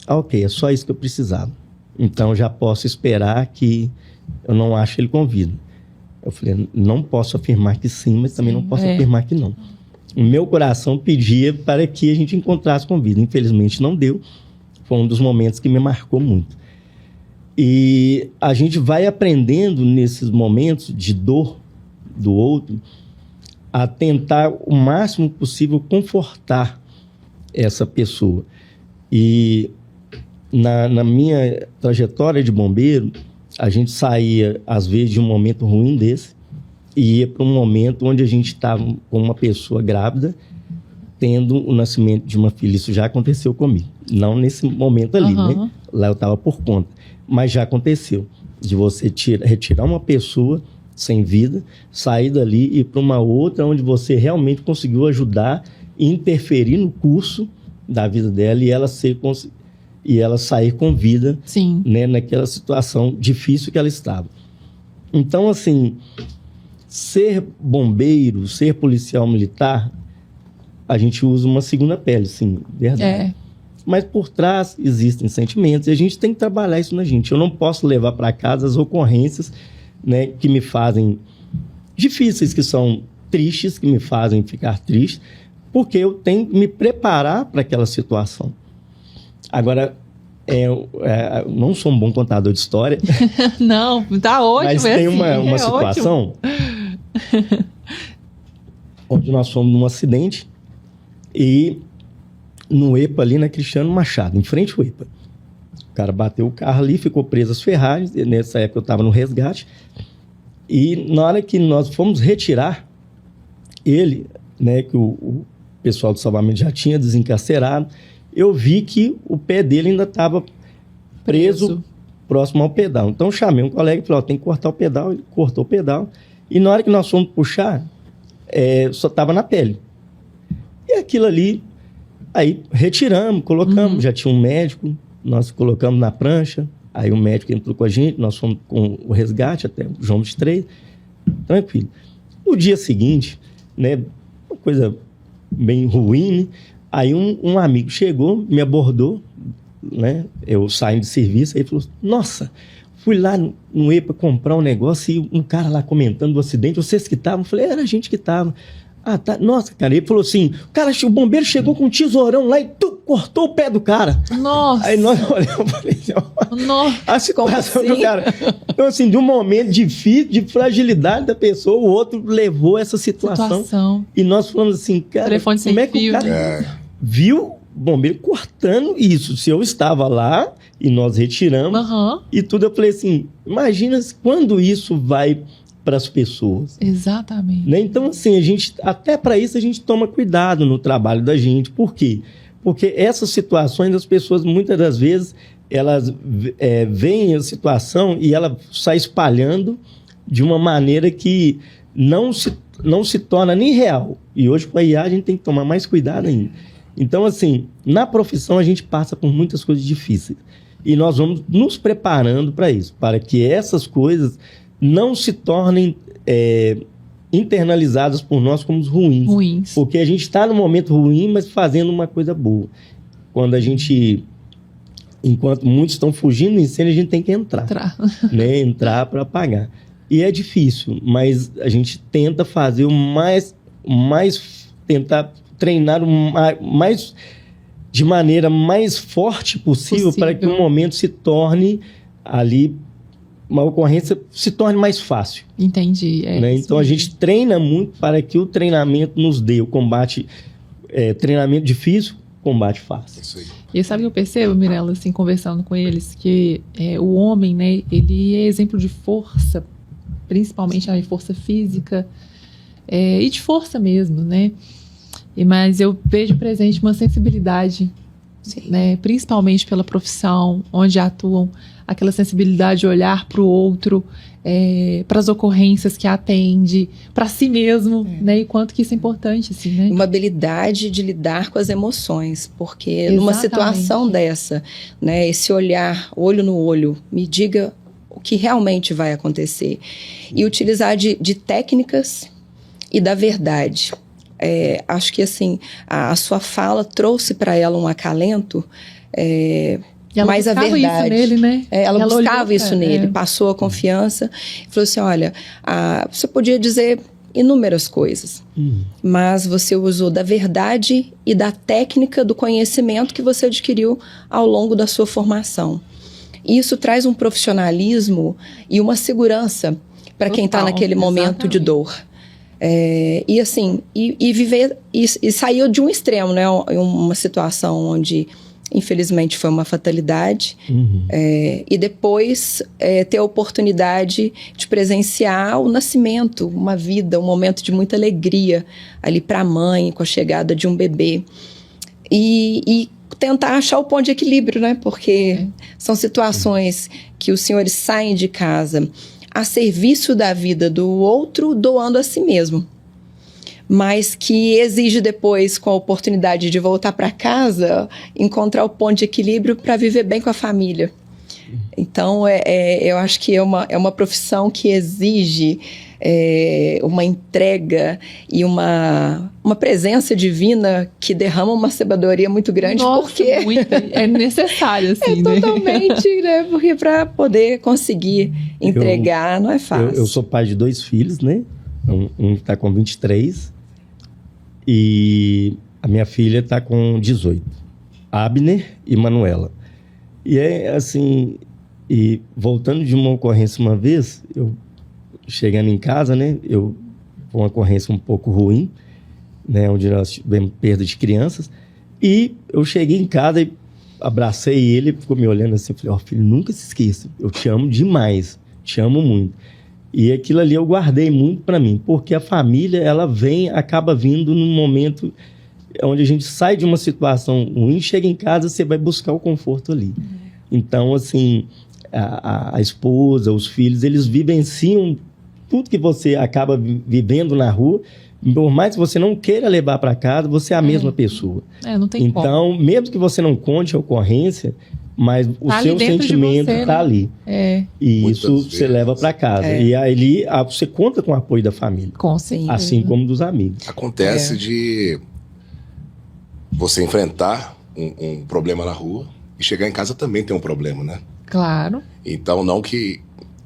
Ok, é só isso que eu precisava. Então já posso esperar que eu não acho ele com vida. Eu falei, não posso afirmar que sim, mas também não posso afirmar que não. O meu coração pedia para que a gente encontrasse com vida. Infelizmente não deu. Foi um dos momentos que me marcou muito. E a gente vai aprendendo nesses momentos de dor do outro a tentar o máximo possível confortar essa pessoa. E na minha trajetória de bombeiro, a gente saía, às vezes, de um momento ruim desse e ia para um momento onde a gente estava com uma pessoa grávida tendo o nascimento de uma filha. Isso já aconteceu comigo. Não nesse momento ali, né? Lá eu estava por conta. Mas já aconteceu. De você retirar uma pessoa sem vida, sair dali e ir para uma outra onde você realmente conseguiu ajudar e interferir no curso da vida dela e ela sair com vida, né, naquela situação difícil que ela estava. Então, assim, ser bombeiro, ser policial militar, a gente usa uma segunda pele, sim, verdade. Mas por trás existem sentimentos e a gente tem que trabalhar isso na gente. Eu não posso levar para casa as ocorrências, né, que me fazem difíceis, que são tristes, que me fazem ficar triste, porque eu tenho que me preparar para aquela situação. Agora, eu não sou um bom contador de história. Não, tá ótimo. Mas tem uma situação onde nós fomos num acidente e no EPA ali na Cristiano Machado, em frente ao EPA. O cara bateu o carro ali, ficou preso às ferragens. Nessa época eu estava no resgate. E na hora que nós fomos retirar ele, né, que o pessoal do salvamento já tinha desencarcerado, eu vi que o pé dele ainda estava preso próximo ao pedal. Então eu chamei um colega e falei, tem que cortar o pedal. Ele cortou o pedal. E na hora que nós fomos puxar, só estava na pele. E aquilo ali, aí retiramos, colocamos. Já tinha um médico, nós colocamos na prancha. Aí o médico entrou com a gente, nós fomos com o resgate até o João dos Três. Tranquilo. No dia seguinte, né, uma coisa bem ruim, né? Aí um amigo chegou, me abordou, né? Eu saindo de serviço, aí falou, nossa, fui lá no EPA comprar um negócio e um cara lá comentando do acidente, vocês que estavam? Eu falei, era a gente que estava. Ah, tá. Nossa, cara, ele falou assim, o bombeiro chegou com um tesourão lá e cortou o pé do cara. Nossa! Aí nós olhamos e falei assim, Nossa! a situação do cara. Então, assim, de um momento difícil, de fragilidade da pessoa, o outro levou essa situação. E nós falamos assim, cara, telefone como é que o cara viu o bombeiro cortando isso? Se eu estava lá e nós retiramos e tudo, eu falei assim, imagina quando isso vai para as pessoas. Exatamente. Né? Então, assim, até para isso a gente toma cuidado no trabalho da gente. Por quê? Porque essas situações, as pessoas, muitas das vezes, elas veem a situação e ela sai espalhando de uma maneira que não se torna nem real. E hoje, com a IA, a gente tem que tomar mais cuidado ainda. Então, assim, na profissão, a gente passa por muitas coisas difíceis. E nós vamos nos preparando para isso, para que essas coisas não se tornem internalizadas por nós como ruins. Porque a gente está num momento ruim, mas fazendo uma coisa boa. Enquanto muitos estão fugindo do incêndio, a gente tem que entrar. Né? Entrar para apagar. E é difícil, mas a gente tenta fazer tentar treinar de maneira mais forte possível para que o momento se torne ali, uma ocorrência se torne mais fácil. Entendi. Né? Então a gente treina muito para que o treinamento nos dê o combate, treinamento difícil, combate fácil. Isso aí. E sabe o que eu percebo, Mirella, assim, conversando com eles, que o homem, né, ele é exemplo de força, principalmente de força física e de força mesmo, né? Mas eu vejo presente uma sensibilidade, né, principalmente pela profissão, onde atuam, aquela sensibilidade de olhar para o outro, para as ocorrências que atende, para si mesmo, né, e quanto que isso é importante, assim, né? Uma habilidade de lidar com as emoções, porque numa situação dessa, né, esse olhar, olho no olho, me diga o que realmente vai acontecer. E utilizar de técnicas e da verdade. Acho que assim, a sua fala trouxe para ela um acalento, mas a verdade. Isso nele, né? Ela buscava isso nele, passou a confiança, falou assim: olha, você podia dizer inúmeras coisas, mas você usou da verdade e da técnica, do conhecimento que você adquiriu ao longo da sua formação. Isso traz um profissionalismo e uma segurança para quem está naquele momento de dor. E assim, viver, e saiu de um extremo, né? Uma situação onde, infelizmente, foi uma fatalidade. E depois ter a oportunidade de presenciar o nascimento, uma vida, um momento de muita alegria ali para a mãe, com a chegada de um bebê. E tentar achar o ponto de equilíbrio, né? Porque são situações que os senhores saem de casa a serviço da vida do outro, doando a si mesmo. Mas que exige depois, com a oportunidade de voltar para casa, encontrar o ponto de equilíbrio para viver bem com a família. Então, eu acho que é uma profissão que exige uma entrega e uma presença divina que derrama uma sabedoria muito grande. Nossa, porque é necessário, assim, né? Totalmente, né? Porque para poder conseguir entregar não é fácil. Eu sou pai de 2 filhos, né? Um está com 23 e a minha filha está com 18. Abner e Manuela. E assim, e voltando de uma ocorrência uma vez, eu chegando em casa, né? Foi uma ocorrência um pouco ruim, né? Onde nós tivemos perda de crianças. E eu cheguei em casa e abracei ele, ficou me olhando assim, falei: filho, nunca se esqueça, eu te amo demais, te amo muito. E aquilo ali eu guardei muito para mim, porque a família, ela acaba vindo num momento onde a gente sai de uma situação ruim, chega em casa, você vai buscar o conforto ali. Então, assim, a esposa, os filhos, eles vivenciam tudo que você acaba vivendo na rua. Por mais que você não queira levar para casa, você é a mesma pessoa. Não tem então, como. Mesmo que você não conte a ocorrência, mas o seu sentimento está ali. E muitas isso vezes você leva para casa. E aí você conta com o apoio da família. Com certeza. Assim como dos amigos. Acontece de você enfrentar um problema na rua e chegar em casa também tem um problema, né? Claro. Então, não que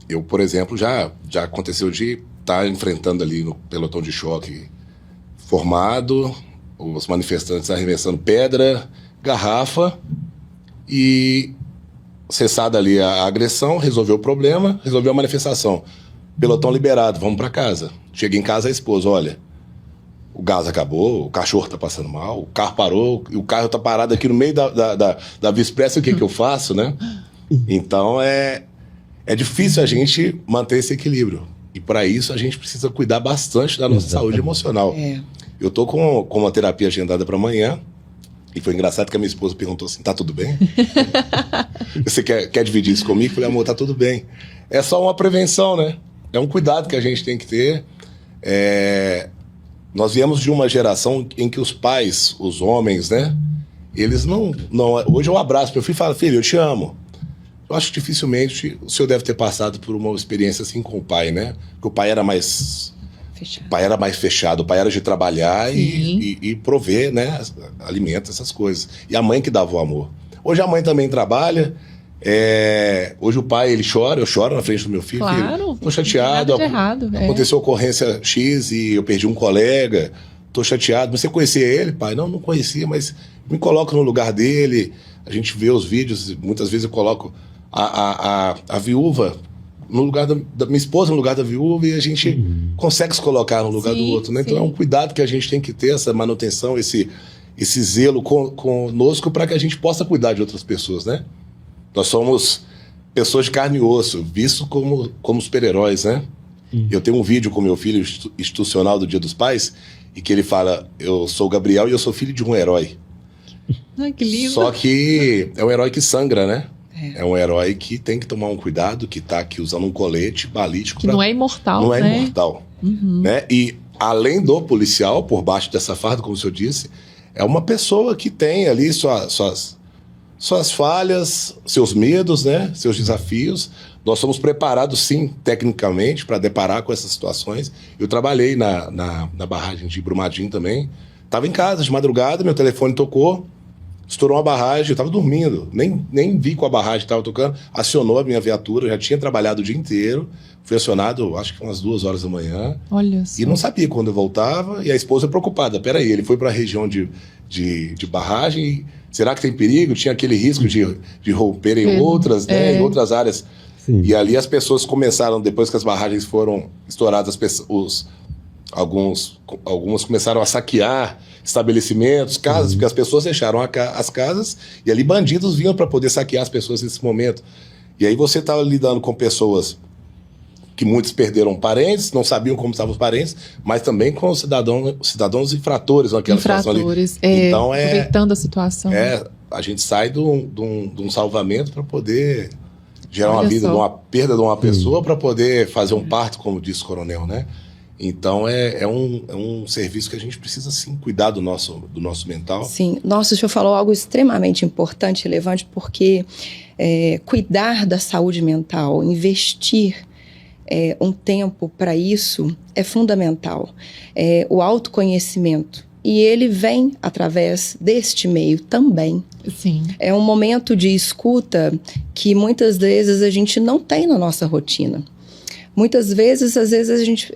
eu, por exemplo, já aconteceu de estar enfrentando ali no pelotão de choque formado, os manifestantes arremessando pedra, garrafa, e cessada ali a agressão, resolveu o problema, resolveu a manifestação. Pelotão liberado, vamos para casa. Chega em casa a esposa, olha, o gás acabou, o cachorro tá passando mal, o carro parou, e o carro tá parado aqui no meio da Via Expressa, o que eu faço, né? Então é difícil a gente manter esse equilíbrio. E para isso a gente precisa cuidar bastante da nossa saúde emocional. Eu tô com uma terapia agendada para amanhã, e foi engraçado que a minha esposa perguntou assim, tá tudo bem? Você quer dividir isso comigo? Eu falei, amor, tá tudo bem. É só uma prevenção, né? É um cuidado que a gente tem que ter. Nós viemos de uma geração em que os pais, os homens, né? Eles não... Hoje eu abraço meu filho e falo, filho, eu te amo. Eu acho que dificilmente o senhor deve ter passado por uma experiência assim com o pai, né? Porque o pai era mais... fechado. O pai era mais fechado, o pai era de trabalhar e prover, né? Alimento, essas coisas. E a mãe que dava o amor. Hoje a mãe também trabalha. Hoje o pai, ele chora, eu choro na frente do meu filho. Claro. Tô chateado. Aconteceu ocorrência X e eu perdi um colega. Tô chateado. Mas você conhecia ele, pai? Não conhecia, mas me coloco no lugar dele. A gente vê os vídeos, muitas vezes eu coloco a viúva no lugar da minha esposa, no lugar da viúva, e a gente consegue se colocar no lugar do outro, né? Então é um cuidado que a gente tem que ter, essa manutenção, esse zelo conosco, para que a gente possa cuidar de outras pessoas, né? Nós somos pessoas de carne e osso, vistos como super-heróis, né? Eu tenho um vídeo com meu filho institucional do Dia dos Pais, e que ele fala, eu sou o Gabriel e eu sou filho de um herói. Ai, que lindo. Só que é um herói que sangra, né? É um herói que tem que tomar um cuidado, que tá aqui usando um colete balístico. Que não é imortal, não né? Não é imortal. Né? E além do policial, por baixo dessa farda, como o senhor disse, é uma pessoa que tem ali suas falhas, seus medos, né? Seus desafios. Nós somos preparados, sim, tecnicamente, para deparar com essas situações. Eu trabalhei na barragem de Brumadinho também. Estava em casa de madrugada, meu telefone tocou. Estourou uma barragem, eu estava dormindo, nem vi com a barragem estava tocando, acionou a minha viatura, já tinha trabalhado o dia inteiro, fui acionado, acho que umas 2 horas da manhã. Olha só. E não sabia quando eu voltava, e a esposa preocupada, peraí, ele foi para a região de barragem, será que tem perigo? Tinha aquele risco de romper em outras, né, em outras áreas. Sim. E ali as pessoas começaram, depois que as barragens foram estouradas, algumas começaram a saquear estabelecimentos, casas, porque as pessoas deixaram as casas e ali bandidos vinham para poder saquear as pessoas nesse momento. E aí você estava lidando com pessoas que muitos perderam parentes, não sabiam como estavam os parentes, mas também com cidadãos infratores naquela situação ali. Então aproveitando a situação. A gente sai de um salvamento para poder gerar uma vida, de uma perda de uma pessoa, para poder fazer um parto, como disse o coronel, né? Então, é um serviço que a gente precisa, sim, cuidar do nosso mental. Sim. Nossa, o senhor falou algo extremamente importante, relevante, porque cuidar da saúde mental, investir um tempo para isso é fundamental. O autoconhecimento. E ele vem através deste meio também. Sim. É um momento de escuta que muitas vezes a gente não tem na nossa rotina. Muitas vezes, às vezes a gente,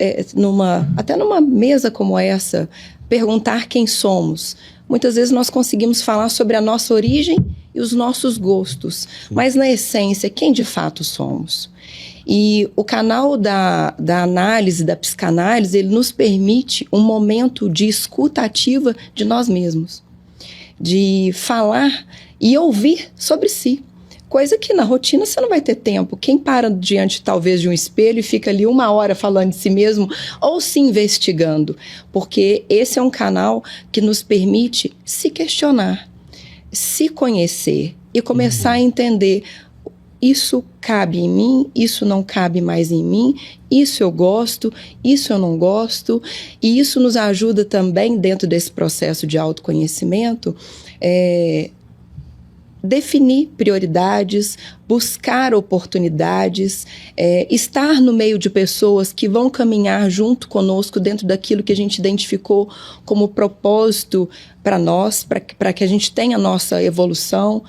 até numa mesa como essa, perguntar quem somos. Muitas vezes nós conseguimos falar sobre a nossa origem e os nossos gostos, mas na essência, quem de fato somos? E o canal da análise, da psicanálise, ele nos permite um momento de escuta ativa de nós mesmos, de falar e ouvir sobre si. Coisa que na rotina você não vai ter tempo. Quem para diante, talvez, de um espelho e fica ali 1 hora falando de si mesmo ou se investigando? Porque esse é um canal que nos permite se questionar, se conhecer e começar a entender: isso cabe em mim, isso não cabe mais em mim, isso eu gosto, isso eu não gosto. E isso nos ajuda também, dentro desse processo de autoconhecimento, definir prioridades, buscar oportunidades, estar no meio de pessoas que vão caminhar junto conosco dentro daquilo que a gente identificou como propósito para nós, para que a gente tenha a nossa evolução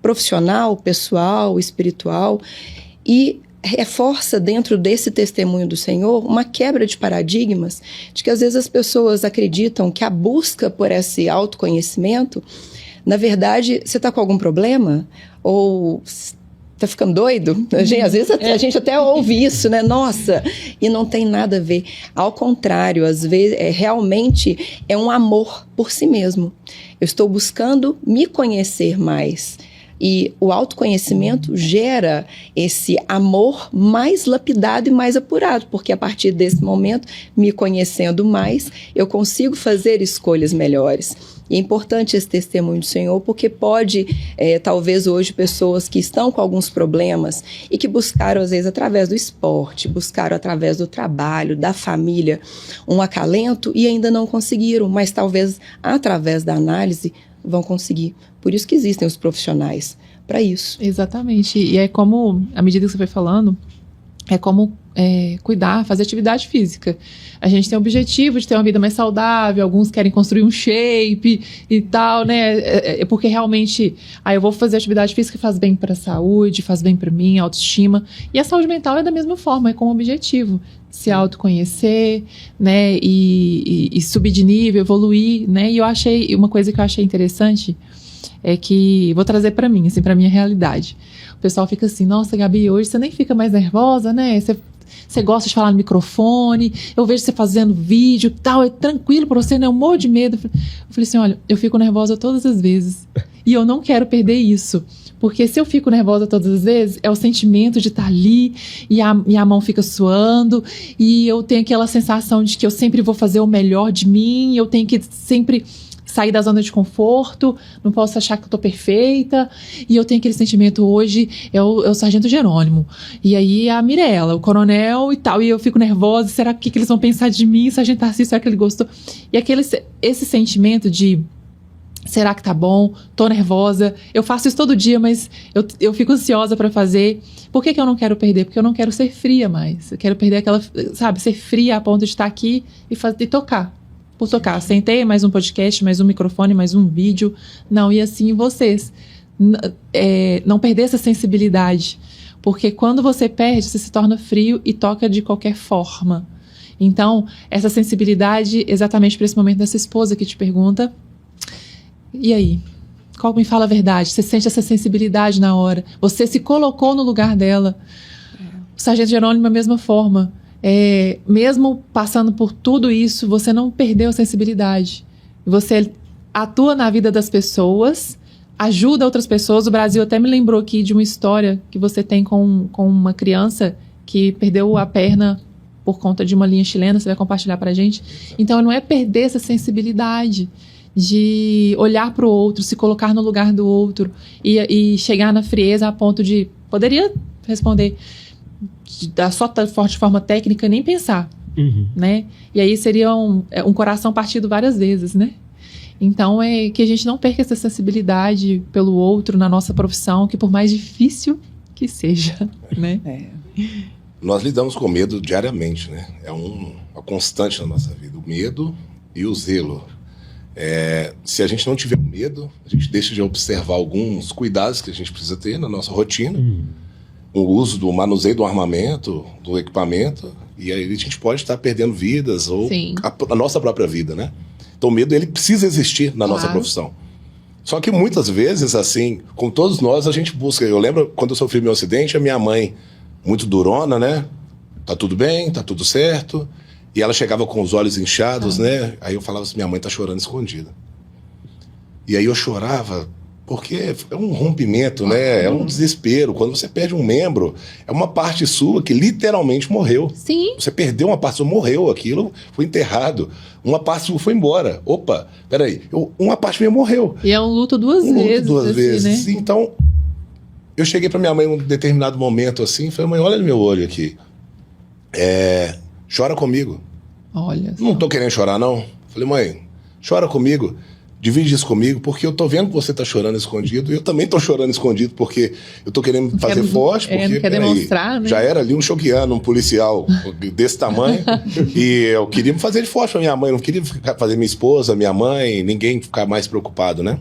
profissional, pessoal, espiritual. E reforça dentro desse testemunho do Senhor uma quebra de paradigmas, de que às vezes as pessoas acreditam que a busca por esse autoconhecimento, na verdade, você está com algum problema? Ou tá ficando doido? Às vezes a gente até ouve isso, né? Nossa, e não tem nada a ver. Ao contrário, às vezes realmente é um amor por si mesmo. Eu estou buscando me conhecer mais. E o autoconhecimento gera esse amor mais lapidado e mais apurado, porque a partir desse momento, me conhecendo mais, eu consigo fazer escolhas melhores. E é importante esse testemunho do Senhor, porque pode, talvez hoje, pessoas que estão com alguns problemas e que buscaram, às vezes, através do esporte, buscaram através do trabalho, da família, um acalento e ainda não conseguiram, mas talvez, através da análise, vão conseguir. Por isso que existem os profissionais, para isso. Exatamente. E é como, à medida que você foi falando, é como cuidar, fazer atividade física. A gente tem o objetivo de ter uma vida mais saudável, alguns querem construir um shape e tal, né? Porque realmente, eu vou fazer atividade física, faz bem para a saúde, faz bem para mim, autoestima. E a saúde mental é da mesma forma, é como objetivo. Se autoconhecer, né? E subir de nível, evoluir, né? E eu achei, uma coisa que eu achei interessante é que, vou trazer para mim, assim, para minha realidade. O pessoal fica assim, nossa, Gabi, hoje você nem fica mais nervosa, né? Você gosta de falar no microfone, eu vejo você fazendo vídeo e tal, é tranquilo pra você, né? Eu morro de medo. Eu falei assim, olha, eu fico nervosa todas as vezes. E eu não quero perder isso. Porque se eu fico nervosa todas as vezes, é o sentimento de estar ali e a mão fica suando e eu tenho aquela sensação de que eu sempre vou fazer o melhor de mim, eu tenho que sempre sair da zona de conforto, não posso achar que eu tô perfeita, e eu tenho aquele sentimento hoje, é o Sargento Jerônimo, e aí a Mirella, o coronel e tal, e eu fico nervosa, será que eles vão pensar de mim, Sargento Tarcísio, será que ele gostou? E esse sentimento de, será que tá bom, tô nervosa, eu faço isso todo dia, mas eu fico ansiosa pra fazer. Por que eu não quero perder? Porque eu não quero ser fria mais, eu quero perder aquela, sabe, ser fria a ponto de estar aqui e tocar. Por tocar, sentei, mais um podcast, mais um microfone, mais um vídeo. Não, e assim vocês. Não perder essa sensibilidade. Porque quando você perde, você se torna frio e toca de qualquer forma. Então, essa sensibilidade, exatamente para esse momento dessa esposa que te pergunta, e aí? Qual me fala a verdade? Você sente essa sensibilidade na hora. Você se colocou no lugar dela. O Sargento Jerônimo, da mesma forma. Mesmo passando por tudo isso, você não perdeu a sensibilidade. Você atua na vida das pessoas, ajuda outras pessoas. O Brasil até me lembrou aqui de uma história que você tem com uma criança que perdeu a perna por conta de uma linha chilena. Você vai compartilhar pra gente? Então, não é perder essa sensibilidade de olhar para o outro, se colocar no lugar do outro e chegar na frieza a ponto de... Poderia responder só de forma técnica, nem pensar, né? E aí seria um coração partido várias vezes, né? Então, que a gente não perca essa sensibilidade pelo outro na nossa profissão, que por mais difícil que seja, né? Nós lidamos com medo diariamente, né? É uma constante na nossa vida, o medo e o zelo. Se a gente não tiver medo, a gente deixa de observar alguns cuidados que a gente precisa ter na nossa rotina, o uso do manuseio do armamento, do equipamento, e aí a gente pode estar perdendo vidas ou a nossa própria vida, né? Então o medo, ele precisa existir na nossa profissão. Só que muitas vezes, assim, com todos nós, a gente busca. Eu lembro quando eu sofri meu acidente, a minha mãe, muito durona, né? Tá tudo bem, tá tudo certo. E ela chegava com os olhos inchados, né? Aí eu falava assim, minha mãe tá chorando escondida. E aí eu chorava, porque é um rompimento, né? É um desespero. Quando você perde um membro, é uma parte sua que literalmente morreu. Sim. Você perdeu uma parte sua, morreu, aquilo foi enterrado. Uma parte sua foi embora. Opa, peraí, uma parte minha morreu. E é um luto duas vezes. Né? Então, eu cheguei pra minha mãe em um determinado momento assim, e falei, mãe, olha no meu olho aqui. Chora comigo. Olha. Não tô querendo chorar, não. Falei, mãe, chora comigo. Divide isso comigo, porque eu tô vendo que você tá chorando escondido, e eu também tô chorando escondido, porque eu tô querendo fazer forte, porque não quer demonstrar, né? Já era ali um choquiano, um policial desse tamanho, e eu queria me fazer de forte pra minha mãe, não queria fazer minha esposa, minha mãe, ninguém ficar mais preocupado, né?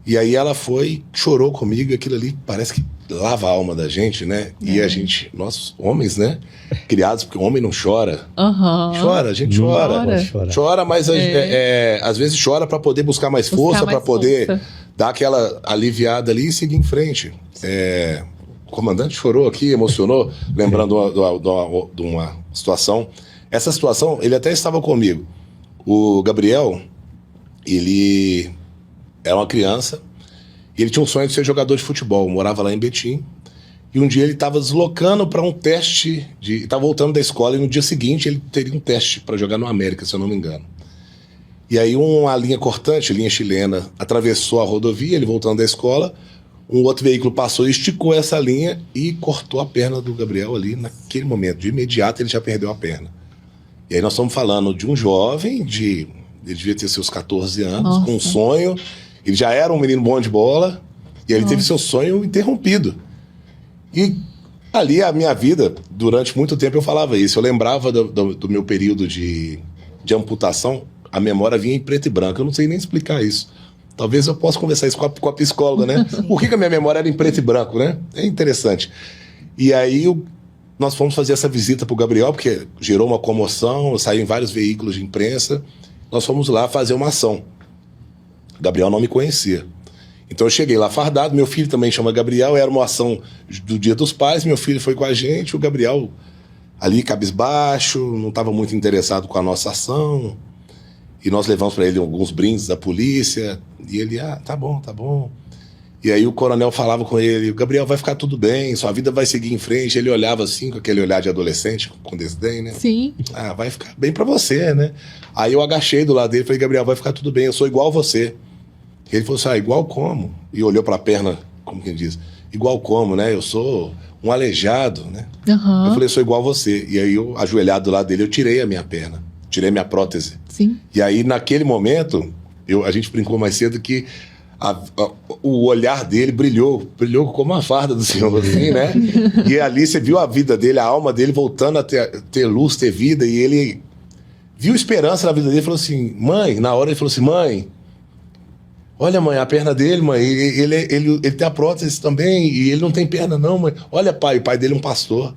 E aí ela foi, chorou comigo, e aquilo ali parece que lava a alma da gente, né? E a gente, nós homens, né? Criados, porque o homem não chora. Chora, a gente chora, mas às vezes chora para poder buscar mais força, para poder dar aquela aliviada ali e seguir em frente. O comandante chorou aqui, emocionou, lembrando de uma situação. Essa situação, ele até estava comigo. O Gabriel, ele era uma criança e ele tinha um sonho de ser jogador de futebol. Morava lá em Betim. E um dia ele estava deslocando para um teste, estava voltando da escola e no dia seguinte ele teria um teste para jogar no América, se eu não me engano. E aí uma linha cortante, linha chilena, atravessou a rodovia, ele voltando da escola, um outro veículo passou e esticou essa linha e cortou a perna do Gabriel ali naquele momento. De imediato ele já perdeu a perna. E aí nós estamos falando de um jovem, ele devia ter seus 14 anos, com um sonho, ele já era um menino bom de bola, e aí ele teve seu sonho interrompido. E ali a minha vida, durante muito tempo eu falava isso, eu lembrava do meu período de amputação, a memória vinha em preto e branco, eu não sei nem explicar isso. Talvez eu possa conversar isso com a psicóloga, né? Por que a minha memória era em preto e branco, né? É interessante. E aí nós fomos fazer essa visita pro Gabriel, porque gerou uma comoção, saiu em vários veículos de imprensa, nós fomos lá fazer uma ação. O Gabriel não me conhecia. Então eu cheguei lá fardado, meu filho também chama Gabriel, era uma ação do Dia dos Pais, meu filho foi com a gente, o Gabriel ali cabisbaixo, não estava muito interessado com a nossa ação, e nós levamos para ele alguns brindes da polícia, e ele, tá bom. E aí o coronel falava com ele, Gabriel, vai ficar tudo bem, sua vida vai seguir em frente. Ele olhava assim, com aquele olhar de adolescente, com desdém, né? Sim. Vai ficar bem pra você, né? Aí eu agachei do lado dele e falei, Gabriel, vai ficar tudo bem, eu sou igual a você. Ele falou assim, igual como? E olhou pra perna, como quem diz, igual como, né? Eu sou um aleijado, né? Eu falei, eu sou igual a você. E aí eu, ajoelhado do lado dele, eu tirei a minha perna, tirei a minha prótese. Sim. E aí naquele momento, a gente brincou mais cedo que o olhar dele brilhou como uma farda do Senhor, assim, né? E ali você viu a vida dele, a alma dele voltando a ter luz, ter vida, e ele viu esperança na vida dele e falou assim, mãe, na hora ele falou assim, mãe, olha, mãe, a perna dele, mãe, ele tem a prótese também, e ele não tem perna não, mãe. Olha, pai, o pai dele é um pastor.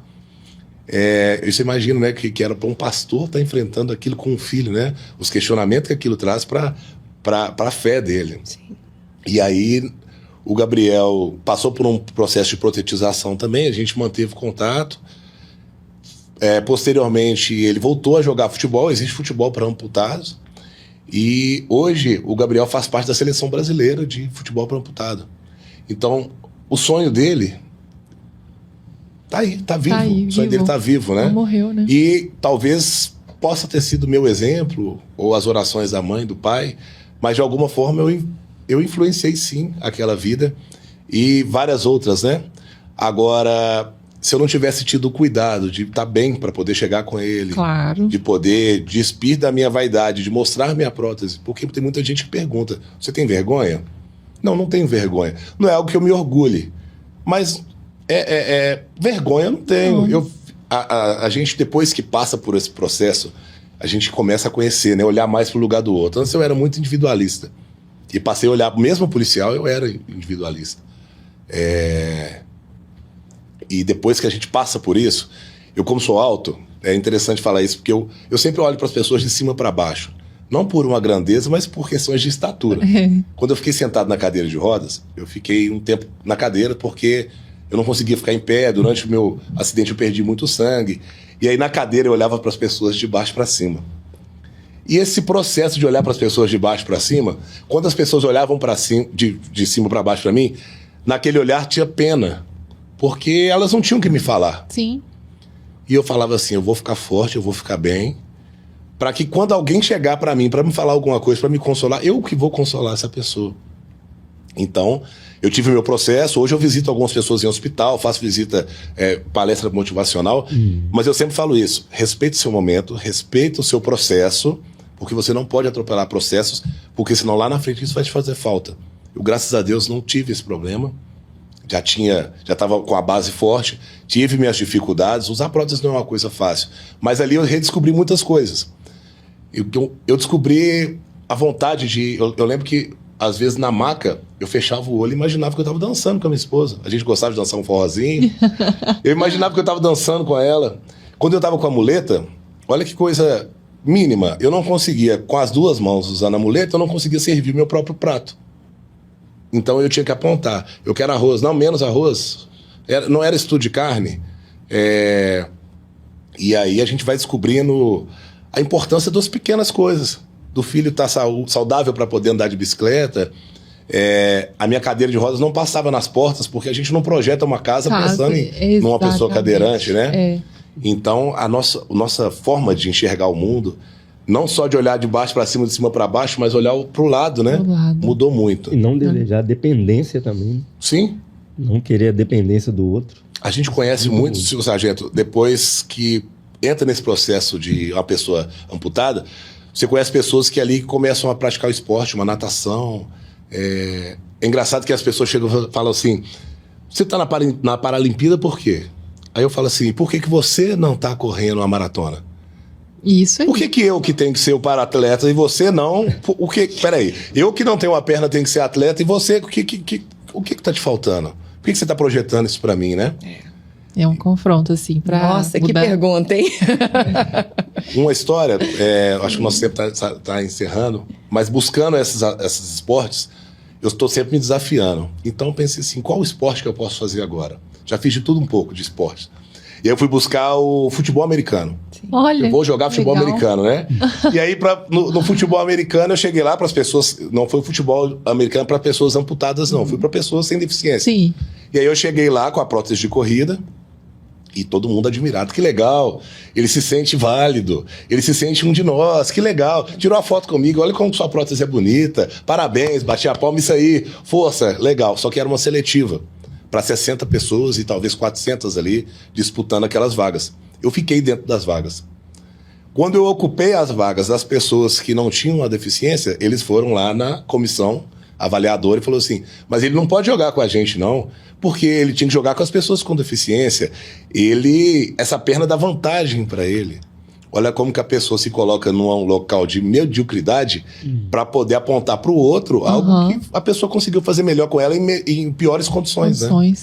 Você imagina, né, que era para um pastor estar enfrentando aquilo com um filho, né? Os questionamentos que aquilo traz para a fé dele. Sim. E aí o Gabriel passou por um processo de protetização também, a gente manteve contato. Posteriormente ele voltou a jogar futebol, existe futebol para amputados. E hoje o Gabriel faz parte da seleção brasileira de futebol para amputado. Então o sonho dele tá aí, tá vivo. O sonho dele tá vivo, né? Não morreu, né? E talvez possa ter sido meu exemplo, ou as orações da mãe, do pai, mas de alguma forma eu influenciei sim aquela vida e várias outras, né? Agora, se eu não tivesse tido o cuidado de estar bem para poder chegar com ele, claro, de poder despir da minha vaidade, de mostrar minha prótese, porque tem muita gente que pergunta, você tem vergonha? Não tenho vergonha. Não é algo que eu me orgulhe, mas vergonha eu não tenho. A gente, depois que passa por esse processo, a gente começa a conhecer, né? Olhar mais para o lugar do outro. Antes eu era muito individualista. E passei a olhar, mesmo policial, eu era individualista. E depois que a gente passa por isso, eu como sou alto, é interessante falar isso, porque eu sempre olho para as pessoas de cima para baixo. Não por uma grandeza, mas por questões de estatura. Quando eu fiquei sentado na cadeira de rodas, eu fiquei um tempo na cadeira porque eu não conseguia ficar em pé. Durante o meu acidente eu perdi muito sangue. E aí na cadeira eu olhava para as pessoas de baixo para cima. E esse processo de olhar para as pessoas de baixo para cima, quando as pessoas olhavam para cima, de cima para baixo para mim, naquele olhar tinha pena, porque elas não tinham que me falar. Sim. E eu falava assim, eu vou ficar forte, eu vou ficar bem, para que quando alguém chegar para mim, para me falar alguma coisa, para me consolar, eu que vou consolar essa pessoa. Então, eu tive o meu processo, hoje eu visito algumas pessoas em hospital, faço visita, palestra motivacional, mas eu sempre falo isso, respeite o seu momento, respeite o seu processo, porque você não pode atropelar processos, porque senão lá na frente isso vai te fazer falta. Eu, graças a Deus, não tive esse problema, já estava com a base forte, tive minhas dificuldades, usar prótese não é uma coisa fácil, mas ali eu redescobri muitas coisas. Eu descobri a vontade de... Eu lembro que às vezes na maca, eu fechava o olho e imaginava que eu estava dançando com a minha esposa. A gente gostava de dançar um forrozinho. Eu imaginava que eu estava dançando com ela. Quando eu estava com a muleta, olha que coisa mínima. Eu não conseguia, com as duas mãos usando a muleta, eu não conseguia servir meu próprio prato. Então eu tinha que apontar. Eu quero arroz. Não, menos arroz. Não era estudo de carne. E aí a gente vai descobrindo a importância das pequenas coisas. Do filho estar saudável para poder andar de bicicleta. A minha cadeira de rodas não passava nas portas, porque a gente não projeta uma casa pensando numa pessoa cadeirante, né? Então, a nossa forma de enxergar o mundo, não só de olhar de baixo para cima, de cima para baixo, mas olhar para o lado, né? Mudou muito. E não desejar dependência também. Sim. Não querer a dependência do outro. A gente conhece muito, senhor sargento, depois que entra nesse processo de uma pessoa amputada, você conhece pessoas que ali começam a praticar o esporte, uma natação. É engraçado que as pessoas chegam e falam assim, você está na Paralimpíada por quê? Aí eu falo assim, por que você não está correndo uma maratona? Isso aí. Por que eu que tenho que ser o para-atleta e você não? Peraí, eu que não tenho uma perna tenho que ser atleta e você, o que está te faltando? Por que você está projetando isso para mim, né? É um confronto, assim, para Nossa, mudar. Que pergunta, hein? Uma história, acho que o nosso tempo está encerrando, mas buscando esses esportes, eu estou sempre me desafiando. Então eu pensei assim, qual o esporte que eu posso fazer agora? Já fiz de tudo um pouco de esporte. E aí eu fui buscar o futebol americano. Olha, eu vou jogar futebol americano, né? E aí no futebol americano eu cheguei lá para as pessoas, não foi o futebol americano para pessoas amputadas não, fui para pessoas sem deficiência. Sim. E aí eu cheguei lá com a prótese de corrida, e todo mundo admirado, que legal, ele se sente válido, ele se sente um de nós, que legal, tirou uma foto comigo, olha como sua prótese é bonita, parabéns, bati a palma, isso aí, força, legal. Só que era uma seletiva, para 60 pessoas e talvez 400 ali, disputando aquelas vagas. Eu fiquei dentro das vagas. Quando eu ocupei as vagas das pessoas que não tinham a deficiência, eles foram lá na comissão avaliadora e falou assim, mas ele não pode jogar com a gente não, porque ele tinha que jogar com as pessoas com deficiência. Essa perna dá vantagem para ele. Olha como que a pessoa se coloca num local de mediocridade para poder apontar para o outro algo que a pessoa conseguiu fazer melhor com ela em piores condições. Né?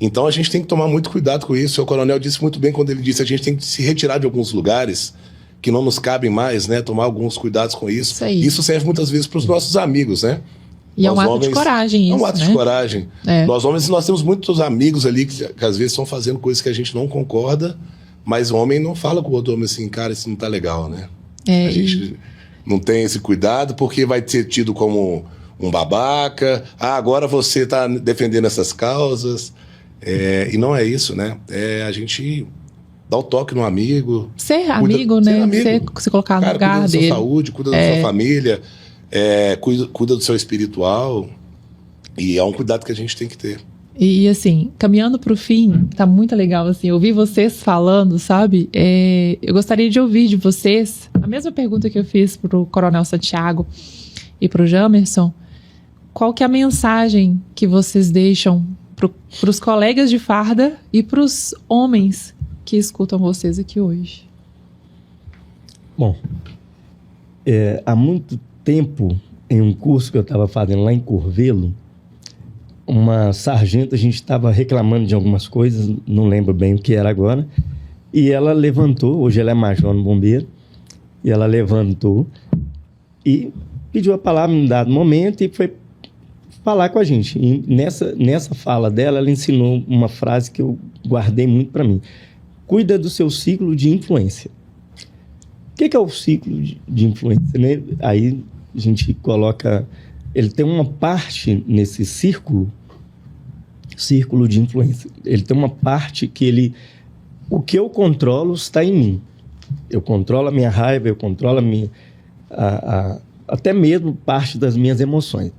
Então a gente tem que tomar muito cuidado com isso. O coronel disse muito bem quando ele disse, a gente tem que se retirar de alguns lugares que não nos cabem mais, né? Tomar alguns cuidados com isso. Isso serve muitas vezes para os nossos amigos, né? E é um ato de coragem isso, é um ato de coragem. Nós homens, nós temos muitos amigos ali que às vezes estão fazendo coisas que a gente não concorda, mas o homem não fala com o outro homem assim, cara, isso não tá legal, né? A gente não tem esse cuidado porque vai ser tido como um babaca. Agora você tá defendendo essas causas. E não é isso, né? A gente dá o toque no amigo. Ser amigo, né? Se colocar no lugar cuida dele. Da sua saúde, cuida da sua família. Cuida do seu espiritual, e é um cuidado que a gente tem que ter. E assim, caminhando para o fim, tá muito legal assim, ouvir vocês falando, sabe? Eu gostaria de ouvir de vocês a mesma pergunta que eu fiz pro Coronel Santiago e pro Jamerson. Qual que é a mensagem que vocês deixam pros colegas de farda e pros homens que escutam vocês aqui hoje? Bom, há muito tempo, em um curso que eu estava fazendo lá em Curvelo, uma sargenta, a gente estava reclamando de algumas coisas, não lembro bem o que era agora, e ela levantou, hoje ela é major no bombeiro, e ela levantou e pediu a palavra em um dado momento e foi falar com a gente. E nessa fala dela, ela ensinou uma frase que eu guardei muito para mim. Cuida do seu ciclo de influência. O que é o ciclo de influência? Né? Aí a gente coloca... Ele tem uma parte nesse círculo de influência. Ele tem uma parte que o que eu controlo está em mim. Eu controlo a minha raiva, eu controlo até mesmo parte das minhas emoções.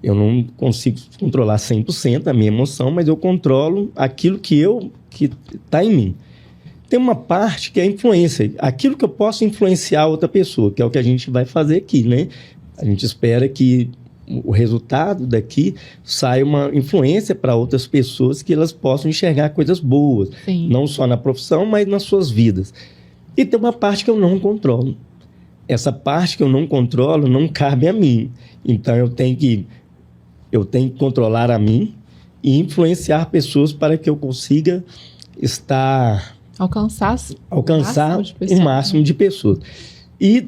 Eu não consigo controlar 100% a minha emoção, mas eu controlo aquilo que está em mim. Tem uma parte que é a influência, aquilo que eu posso influenciar outra pessoa, que é o que a gente vai fazer aqui, né? A gente espera que o resultado daqui saia uma influência para outras pessoas, que elas possam enxergar coisas boas, não só na profissão, mas nas suas vidas. E tem uma parte que eu não controlo. essa parte que eu não controlo não cabe a mim. Então eu tenho que controlar a mim e influenciar pessoas para que eu consiga alcançar o máximo de pessoas. E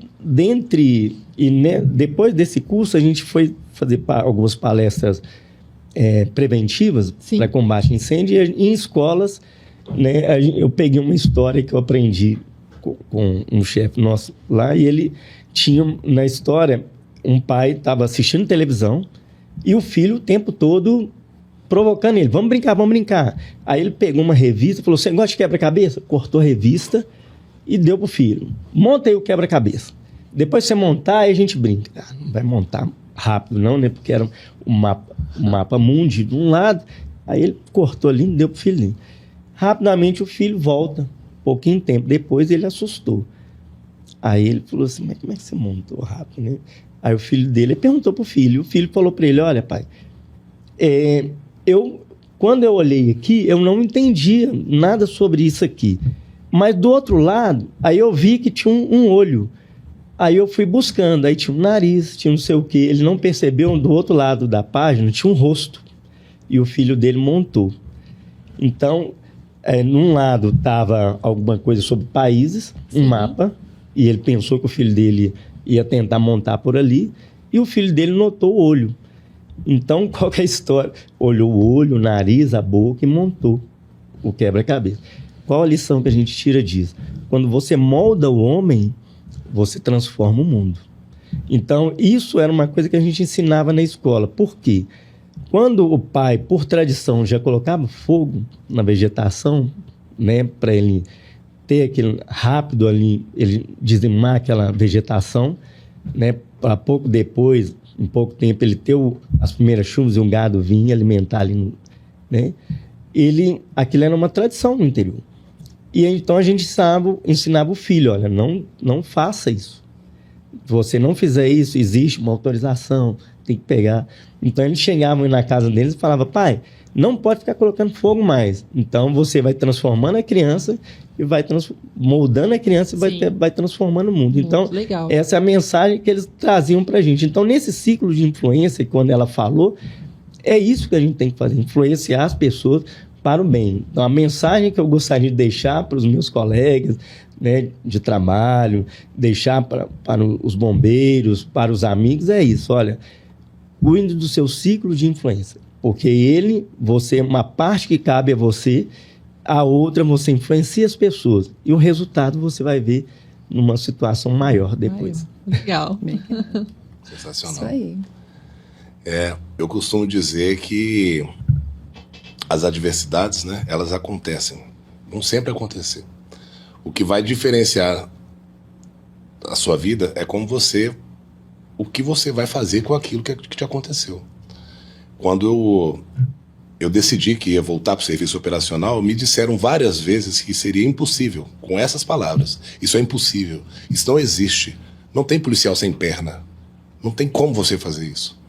depois desse curso a gente foi fazer algumas palestras preventivas para combate a incêndio em escolas, né? Eu peguei uma história que eu aprendi com um chefe nosso lá, e ele tinha, na história, um pai estava assistindo televisão e o filho o tempo todo provocando ele, vamos brincar. Aí ele pegou uma revista e falou, você gosta de quebra-cabeça? Cortou a revista e deu pro filho. Monta aí o quebra-cabeça. Depois que você montar, aí a gente brinca. Não vai montar rápido não, né? Porque era um mapa mundi de um lado. Aí ele cortou ali e deu pro filhinho. Rapidamente o filho volta. Pouquinho tempo depois ele assustou. Aí ele falou assim, mas como é que você montou rápido, né? Aí o filho dele perguntou pro filho. O filho falou para ele, olha pai, quando eu olhei aqui, eu não entendia nada sobre isso aqui. Mas do outro lado, aí eu vi que tinha um olho. Aí eu fui buscando, aí tinha um nariz, tinha não sei o quê. Ele não percebeu, do outro lado da página tinha um rosto. E o filho dele montou. Então, num lado estava alguma coisa sobre países, um mapa, e ele pensou que o filho dele ia tentar montar por ali, e o filho dele notou o olho. Então, qual que é a história? Olhou o olho, o nariz, a boca e montou o quebra-cabeça. Qual a lição que a gente tira disso? Quando você molda o homem, você transforma o mundo. Então, isso era uma coisa que a gente ensinava na escola. Por quê? Quando o pai, por tradição, já colocava fogo na vegetação, né, para ele ter aquele rápido ali, ele dizimar aquela vegetação, né, para pouco depois, em pouco tempo, ele ter as primeiras chuvas e o gado vinha alimentar ali, né? Aquilo era uma tradição no interior. E então a gente ensinava o filho, olha, não faça isso. Se você não fizer isso, existe uma autorização, tem que pegar. Então eles chegavam na casa deles e falavam, pai, não pode ficar colocando fogo mais. Então você vai transformando a criança e vai moldando a criança e vai transformando o mundo. Muito então, legal. Essa é a mensagem que eles traziam pra gente. Então, nesse ciclo de influência, quando ela falou, é isso que a gente tem que fazer, influenciar as pessoas para o bem. Então, a mensagem que eu gostaria de deixar para os meus colegas, né, de trabalho, deixar para os bombeiros, para os amigos, é isso. Olha, cuide do seu ciclo de influência, porque uma parte que cabe a você, a outra você influencia as pessoas e o resultado você vai ver numa situação maior depois. Legal. Sensacional. Isso aí. Eu costumo dizer que as adversidades, né, elas acontecem, vão sempre acontecer. O que vai diferenciar a sua vida é o que você vai fazer com aquilo que te aconteceu. Quando eu decidi que ia voltar para o serviço operacional, me disseram várias vezes que seria impossível, com essas palavras. Isso é impossível, isso não existe. Não tem policial sem perna. Não tem como você fazer isso.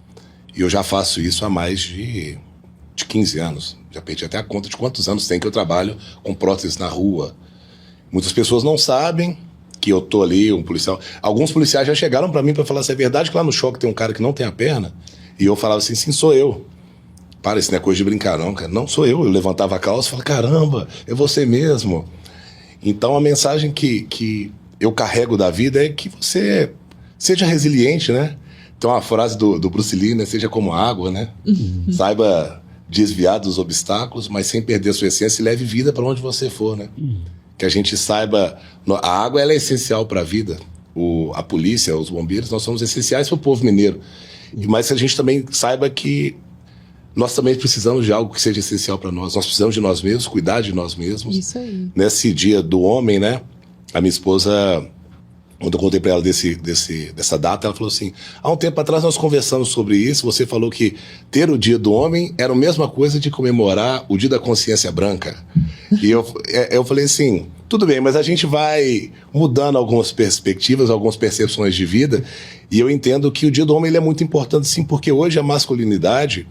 E eu já faço isso há mais de 15 anos. Já perdi até a conta de quantos anos tem que eu trabalho com próteses na rua. Muitas pessoas não sabem que eu tô ali, um policial. Alguns policiais já chegaram para mim para falar se é verdade que lá no choque tem um cara que não tem a perna. E eu falava assim, sim, sou eu. Para, isso não é coisa de brincar não, cara. Não, sou eu. Eu levantava a calça e falava, caramba, é você mesmo. Então a mensagem que eu carrego da vida é que você seja resiliente, né? Tem uma frase do Bruce Lee, né? Seja como água, né? Saiba desviar dos obstáculos, mas sem perder a sua essência, e leve vida para onde você for, né? Que a gente saiba... A água, ela é essencial para a vida. A polícia, os bombeiros, nós somos essenciais para o povo mineiro. Mas que a gente também saiba que nós também precisamos de algo que seja essencial para nós. Nós precisamos de nós mesmos, cuidar de nós mesmos. Isso aí. Nesse dia do homem, né? A minha esposa... Quando eu contei para ela dessa data, ela falou assim, há um tempo atrás nós conversamos sobre isso, você falou que ter o dia do homem era a mesma coisa de comemorar o dia da consciência branca. E eu falei assim, tudo bem, mas a gente vai mudando algumas perspectivas, algumas percepções de vida, e eu entendo que o dia do homem ele é muito importante sim, porque hoje a masculinidade,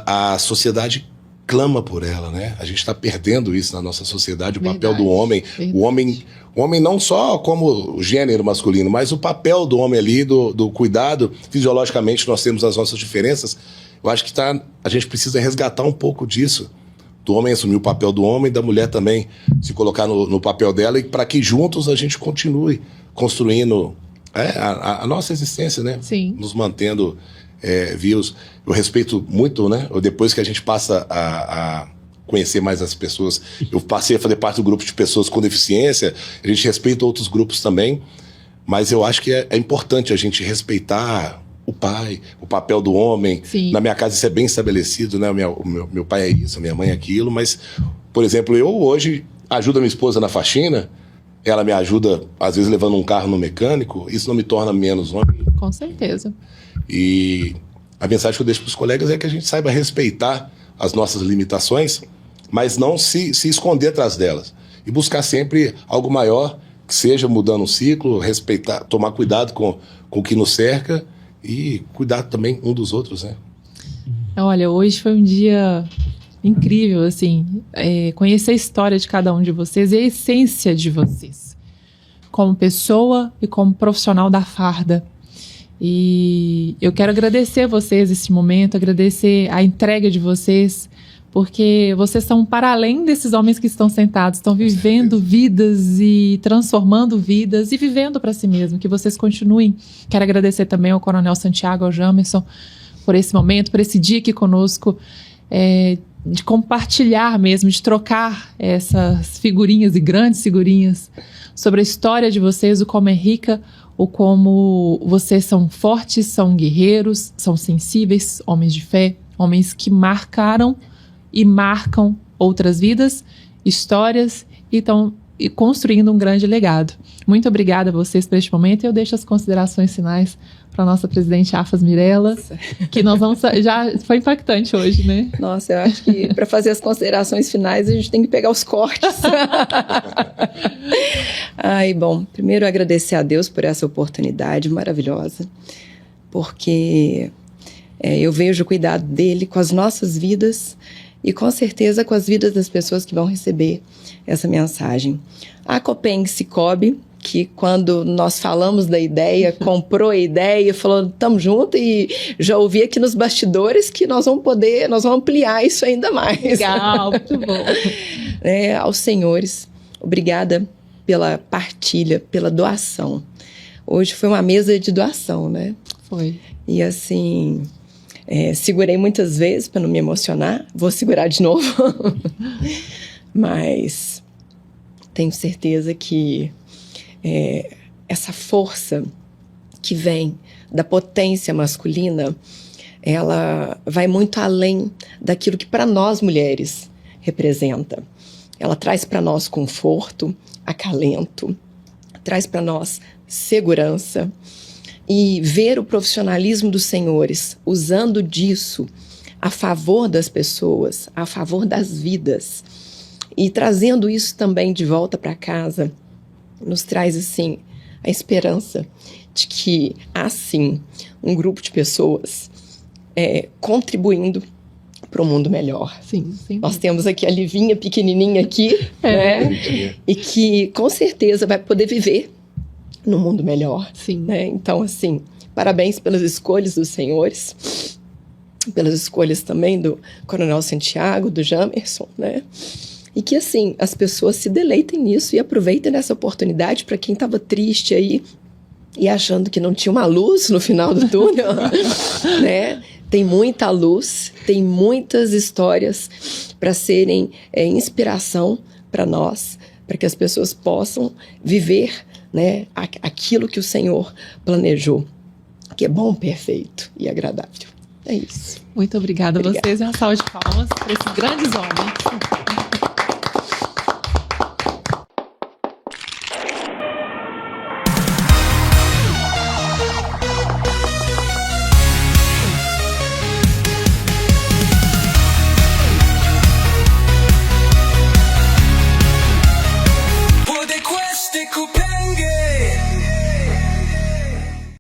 a sociedade clama por ela, né? A gente está perdendo isso na nossa sociedade, o papel do homem. O homem não só como o gênero masculino, mas o papel do homem ali, do cuidado. Fisiologicamente nós temos as nossas diferenças. Eu acho que a gente precisa resgatar um pouco disso. Do homem assumir o papel do homem, da mulher também se colocar no papel dela, e para que juntos a gente continue construindo a nossa existência, né? Sim. Nos mantendo vivos. Eu respeito muito, né? Depois que a gente passa a conhecer mais as pessoas, eu passei a fazer parte do grupo de pessoas com deficiência, a gente respeita outros grupos também, mas eu acho que é importante a gente respeitar o pai, o papel do homem. Sim. Na minha casa isso é bem estabelecido, né? Meu pai é isso, minha mãe é aquilo, mas, por exemplo, eu hoje ajudo a minha esposa na faxina, ela me ajuda, às vezes, levando um carro no mecânico, isso não me torna menos homem. Com certeza. E a mensagem que eu deixo para os colegas é que a gente saiba respeitar as nossas limitações, mas não se esconder atrás delas. E buscar sempre algo maior, que seja mudando um ciclo, respeitar, tomar cuidado com o que nos cerca, e cuidar também um dos outros, né? Olha, hoje foi um dia incrível, assim, conhecer a história de cada um de vocês e a essência de vocês, como pessoa e como profissional da farda. E eu quero agradecer a vocês esse momento, agradecer a entrega de vocês, porque vocês são para além desses homens que estão sentados, estão vivendo vidas e transformando vidas e vivendo para si mesmo, que vocês continuem. Quero agradecer também ao Coronel Santiago, ao Jamerson, por esse momento, por esse dia aqui conosco, de compartilhar mesmo, de trocar essas figurinhas e grandes figurinhas sobre a história de vocês, o como é rica, o como vocês são fortes, são guerreiros, são sensíveis, homens de fé, homens que marcaram e marcam outras vidas, histórias, e estão construindo um grande legado. Muito obrigada a vocês por este momento, e eu deixo as considerações finais para a nossa presidente Afas Mirella, que nós vamos... Já foi impactante hoje, né? Nossa, eu acho que para fazer as considerações finais a gente tem que pegar os cortes. Bom, primeiro agradecer a Deus por essa oportunidade maravilhosa, porque eu vejo o cuidado dele com as nossas vidas e com certeza com as vidas das pessoas que vão receber essa mensagem. A Copeng Cicobi, que quando nós falamos da ideia, comprou a ideia, falou, estamos juntos, e já ouvi aqui nos bastidores que nós vamos ampliar isso ainda mais. Legal, muito bom. Aos senhores, obrigada pela partilha, pela doação. Hoje foi uma mesa de doação, né? Foi. E assim... segurei muitas vezes para não me emocionar, vou segurar de novo, mas tenho certeza que essa força que vem da potência masculina, ela vai muito além daquilo que para nós mulheres representa. Ela traz para nós conforto, acalento, traz para nós segurança. E ver o profissionalismo dos senhores usando disso a favor das pessoas, a favor das vidas, e trazendo isso também de volta para casa, nos traz, assim, a esperança de que há, sim, um grupo de pessoas contribuindo para um mundo melhor. Sim, sim. Nós temos aqui a Livinha pequenininha aqui, né? E que, com certeza, vai poder viver no mundo melhor. Sim. Né? Então, assim, parabéns pelas escolhas dos senhores, pelas escolhas também do Coronel Santiago, do Jamerson, né? E que, assim, as pessoas se deleitem nisso e aproveitem dessa oportunidade para quem estava triste aí e achando que não tinha uma luz no final do túnel, né? Tem muita luz, tem muitas histórias para serem inspiração para nós, para que as pessoas possam viver, né, aquilo que o Senhor planejou, que é bom, perfeito e agradável. É isso. Muito obrigada a vocês, e uma salva de palmas para esses grandes homens.